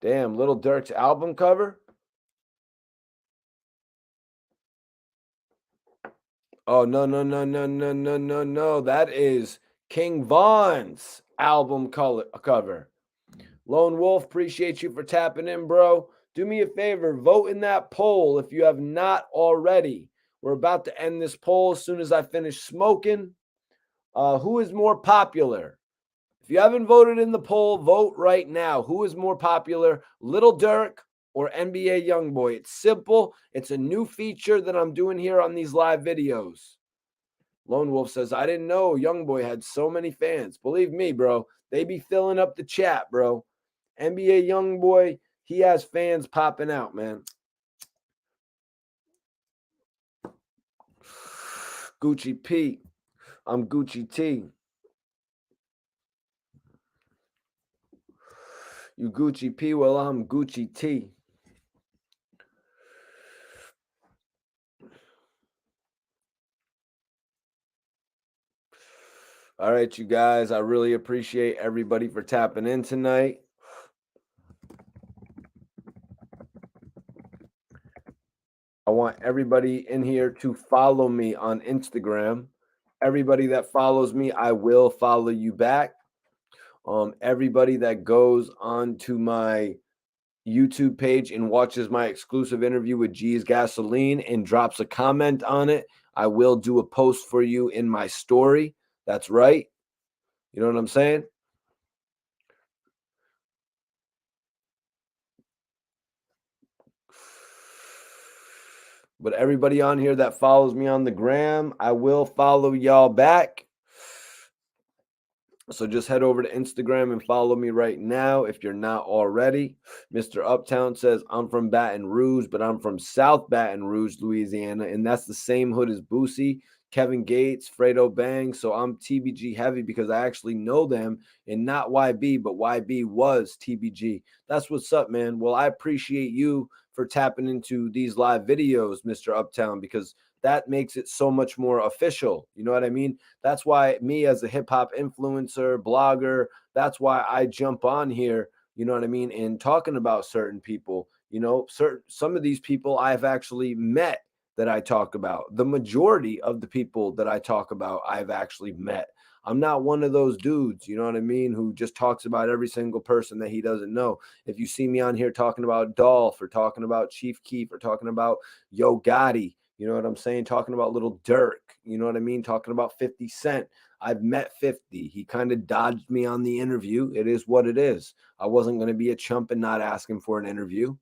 Damn, Little Durk's album cover? Oh, no, no, no, no, no, no, no, no. That is King Von's album cover. Lone Wolf, appreciate you for tapping in, bro. Do me a favor, vote in that poll if you have not already. We're about to end this poll as soon as I finish smoking. Who is more popular? If you haven't voted in the poll, vote right now. Who is more popular, Little Durk or NBA Youngboy? It's simple. It's a new feature that I'm doing here on these live videos. Lone Wolf says, I didn't know Youngboy had so many fans. Believe me, bro, they be filling up the chat, bro. NBA Youngboy, he has fans popping out, man. Gucci P. I'm Gucci T. You Gucci P, well, I'm Gucci T. All right, you guys, I really appreciate everybody for tapping in tonight. I want everybody in here to follow me on Instagram. Everybody that follows me, I will follow you back. Everybody that goes onto my YouTube page and watches my exclusive interview with G's Gasoline and drops a comment on it, I will do a post for you in my story. That's right. You know what I'm saying? But everybody on here that follows me on the gram, I will follow y'all back. So just head over to Instagram and follow me right now if you're not already. Mr. Uptown says, I'm from Baton Rouge, but I'm from South Baton Rouge, Louisiana, and that's the same hood as Boosie, Kevin Gates, Fredo Bang. So I'm TBG heavy because I actually know them and not YB, but YB was TBG. That's what's up, man. Well, I appreciate you for tapping into these live videos, Mr. Uptown, because that makes it so much more official. You know what I mean? That's why me as a hip hop influencer, blogger, that's why I jump on here, you know what I mean, and talking about certain people, you know, some of these people I've actually met that I talk about. The majority of the people that I talk about, I've actually met. I'm not one of those dudes, you know what I mean, who just talks about every single person that he doesn't know. If you see me on here talking about Dolph or talking about Chief Keef or talking about Yo Gotti, you know what I'm saying? Talking about little Durk, you know what I mean? Talking about 50 Cent. I've met 50. He kind of dodged me on the interview. It is what it is. I wasn't going to be a chump and not ask him for an interview.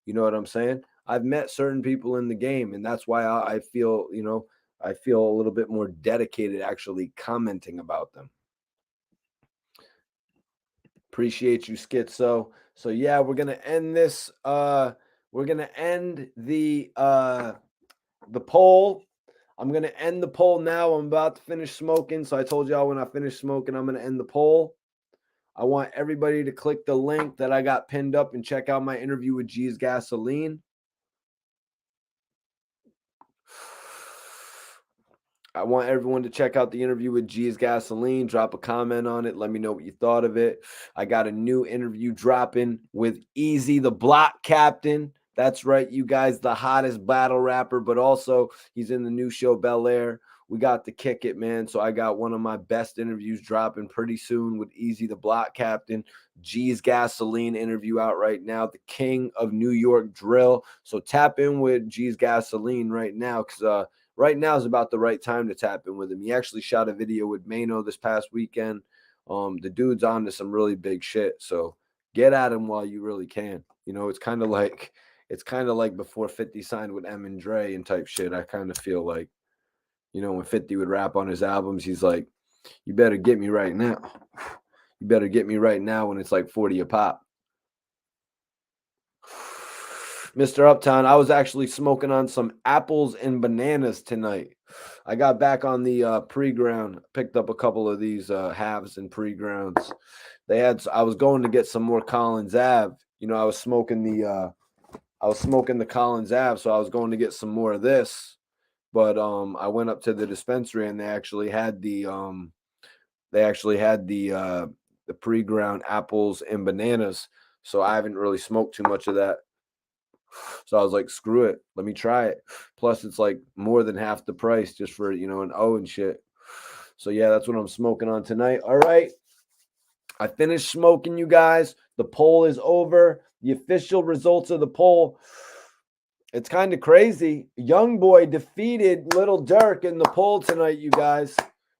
You know what I'm saying? I've met certain people in the game, and that's why I feel, you know, I feel a little bit more dedicated actually commenting about them. Appreciate you, Schizo. So yeah, we're gonna end this. We're gonna end the poll. I'm going to end the poll now. I'm about to finish smoking. So I told y'all when I finish smoking, I'm going to end the poll. I want everybody to click the link that I got pinned up and check out my interview with G's Gasoline. I want everyone to check out the interview with G's Gasoline. Drop a comment on it. Let me know what you thought of it. I got a new interview dropping with Easy, the Block Captain. That's right, you guys, the hottest battle rapper, but also he's in the new show Bel Air. We got to kick it, man. So I got one of my best interviews dropping pretty soon with Easy, the Block Captain. G's Gasoline interview out right now, the king of New York drill. So tap in with G's Gasoline right now, because right now is about the right time to tap in with him. He actually shot a video with Mano this past weekend. The dude's on to some really big shit. So get at him while you really can. You know, it's kind of like before 50 signed with M and Dre and type shit. I kind of feel like, you know, when 50 would rap on his albums, he's like, you better get me right now. You better get me right now when it's like 40 a pop. Mr. Uptown, I was actually smoking on some apples and bananas tonight. I got back on the pre-ground, picked up a couple of these halves and pre-grounds. I was going to get some more Collins Ave. You know, I was smoking the Collins Ave, so I was going to get some more of this. But I went up to the dispensary and they actually had the pre-ground apples and bananas. So I haven't really smoked too much of that. So I was like, screw it. Let me try it. Plus, it's like more than half the price just for, you know, an O and shit. So yeah, that's what I'm smoking on tonight. All right. I finished smoking, you guys. The poll is over. The official results of the poll. It's kind of crazy. Youngboy defeated Little Durk in the poll tonight, you guys.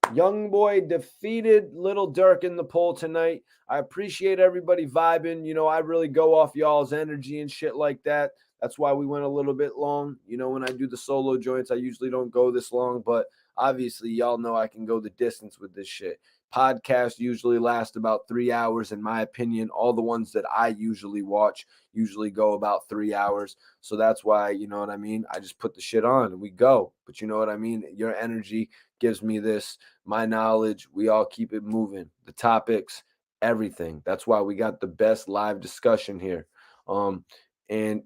Youngboy defeated Little Durk in the poll tonight. I appreciate everybody vibing. You know, I really go off y'all's energy and shit like that. That's why we went a little bit long. You know, when I do the solo joints, I usually don't go this long, but Obviously, y'all know I can go the distance with this shit. Podcasts usually last about 3 hours, in my opinion. All the ones that I usually watch usually go about 3 hours. So that's why, you know what I mean? I just put the shit on and we go. But you know what I mean? Your energy gives me this, my knowledge. We all keep it moving. The topics, everything. That's why we got the best live discussion here. And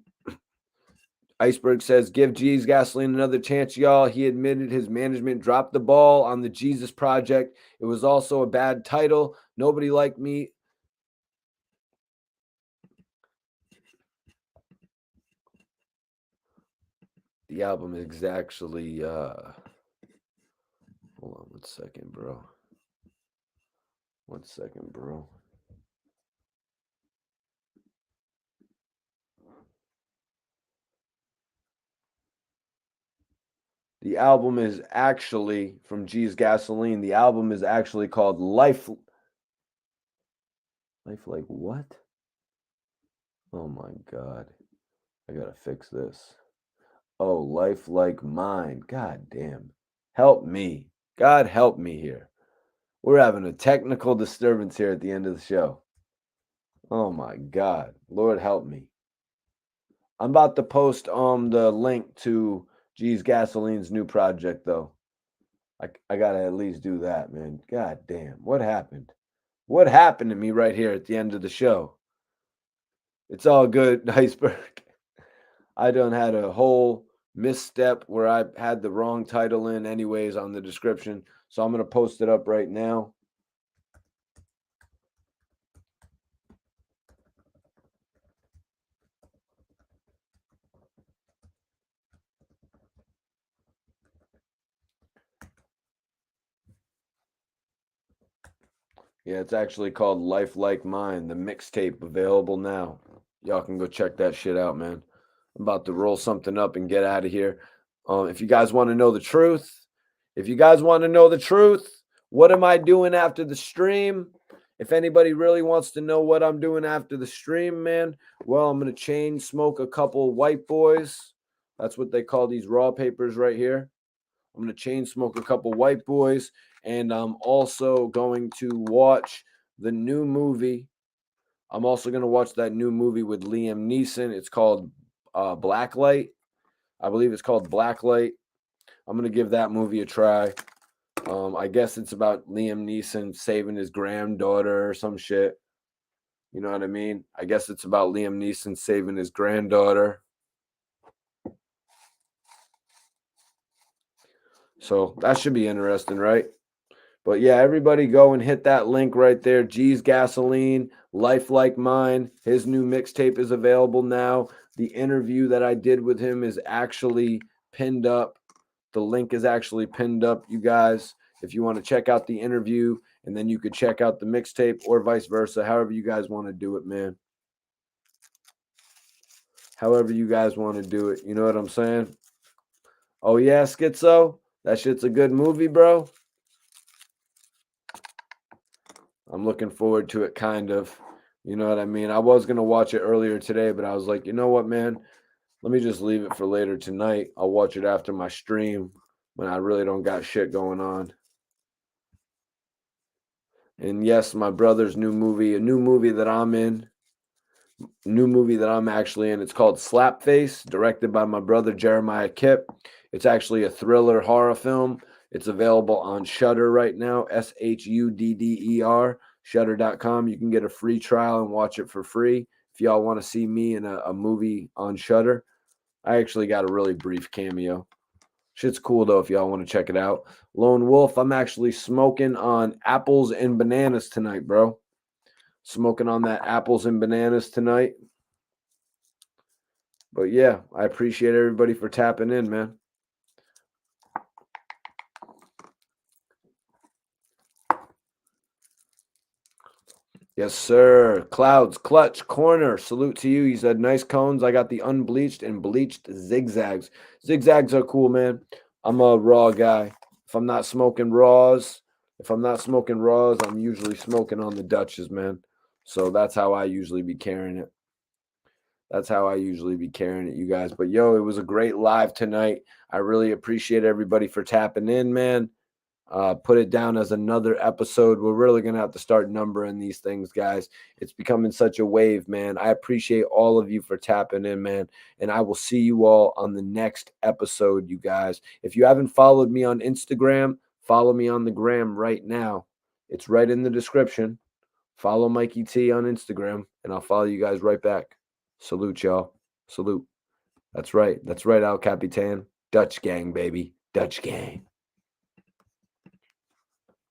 Iceberg says, give G's Gasoline another chance, y'all. He admitted his management dropped the ball on the Jesus Project. It was also a bad title. Nobody liked me. The album is actually, hold on 1 second, bro. 1 second, bro. The album is actually from G's Gasoline. The album is actually called Life. Life like what? Oh my God. I gotta fix this. Oh, Life Like Mine. God damn. Help me. God help me here. We're having a technical disturbance here at the end of the show. Oh my God. Lord help me. I'm about to post the link to G's Gasoline's new project though. I gotta at least do that, man. God damn. What happened? What happened to me right here at the end of the show? It's all good, Iceberg. I done had a whole misstep where I had the wrong title in anyways on the description. So I'm going to post it up right now. Yeah, it's actually called Life Like Mine, the mixtape, available now. Y'all can go check that shit out, man. I'm about to roll something up and get out of here. If you guys want to know the truth, what am I doing after the stream? If anybody really wants to know what I'm doing after the stream, man, well, I'm going to chain smoke a couple white boys. That's what they call these raw papers right here. I'm going to chain smoke a couple white boys. And I'm also going to watch the new movie. I'm also going to watch that new movie with Liam Neeson. It's called Blacklight. I believe it's called Blacklight. I'm going to give that movie a try. I guess it's about Liam Neeson saving his granddaughter or some shit. You know what I mean? I guess it's about Liam Neeson saving his granddaughter. So that should be interesting, right? But yeah, everybody go and hit that link right there. G's Gasoline, Life Like Mine. His new mixtape is available now. The interview that I did with him is actually pinned up. The link is actually pinned up, you guys. If you want to check out the interview, and then you could check out the mixtape or vice versa, however you guys want to do it, man. However you guys want to do it. You know what I'm saying? Oh, yeah, Schizo? That shit's a good movie, bro. I'm looking forward to it, kind of. You know what I mean? I was going to watch it earlier today, but I was like, you know what, man? Let me just leave it for later tonight. I'll watch it after my stream when I really don't got shit going on. And yes, my brother's new movie, a new movie that I'm in, new movie that I'm actually in. It's called Slapface, directed by my brother Jeremiah Kipp. It's actually a thriller horror film. It's available on Shudder right now, SHUDDER, Shudder.com. You can get a free trial and watch it for free. If y'all want to see me in a movie on Shudder, I actually got a really brief cameo. Shit's cool though if y'all want to check it out. Lone Wolf, I'm actually smoking on apples and bananas tonight, bro. Smoking on that apples and bananas tonight. But yeah, I appreciate everybody for tapping in, man. Yes, sir. Clouds, Clutch, Corner. Salute to you. He said, nice cones. I got the unbleached and bleached zigzags. Zigzags are cool, man. I'm a raw guy. If I'm not smoking raws, I'm usually smoking on the Dutches, man. So that's how I usually be carrying it. That's how I usually be carrying it, you guys. But yo, it was a great live tonight. I really appreciate everybody for tapping in, man. Put it down as another episode. We're really gonna have to start numbering these things, guys. It's becoming such a wave, man. I appreciate all of you for tapping in, man. And I will see you all on the next episode, you guys. If you haven't followed me on Instagram, follow me on the gram right now. It's right in the description. Follow Mikey T on Instagram, and I'll follow you guys right back. Salute, y'all. Salute. That's right. That's right, Al Capitan. Dutch gang, baby. Dutch gang.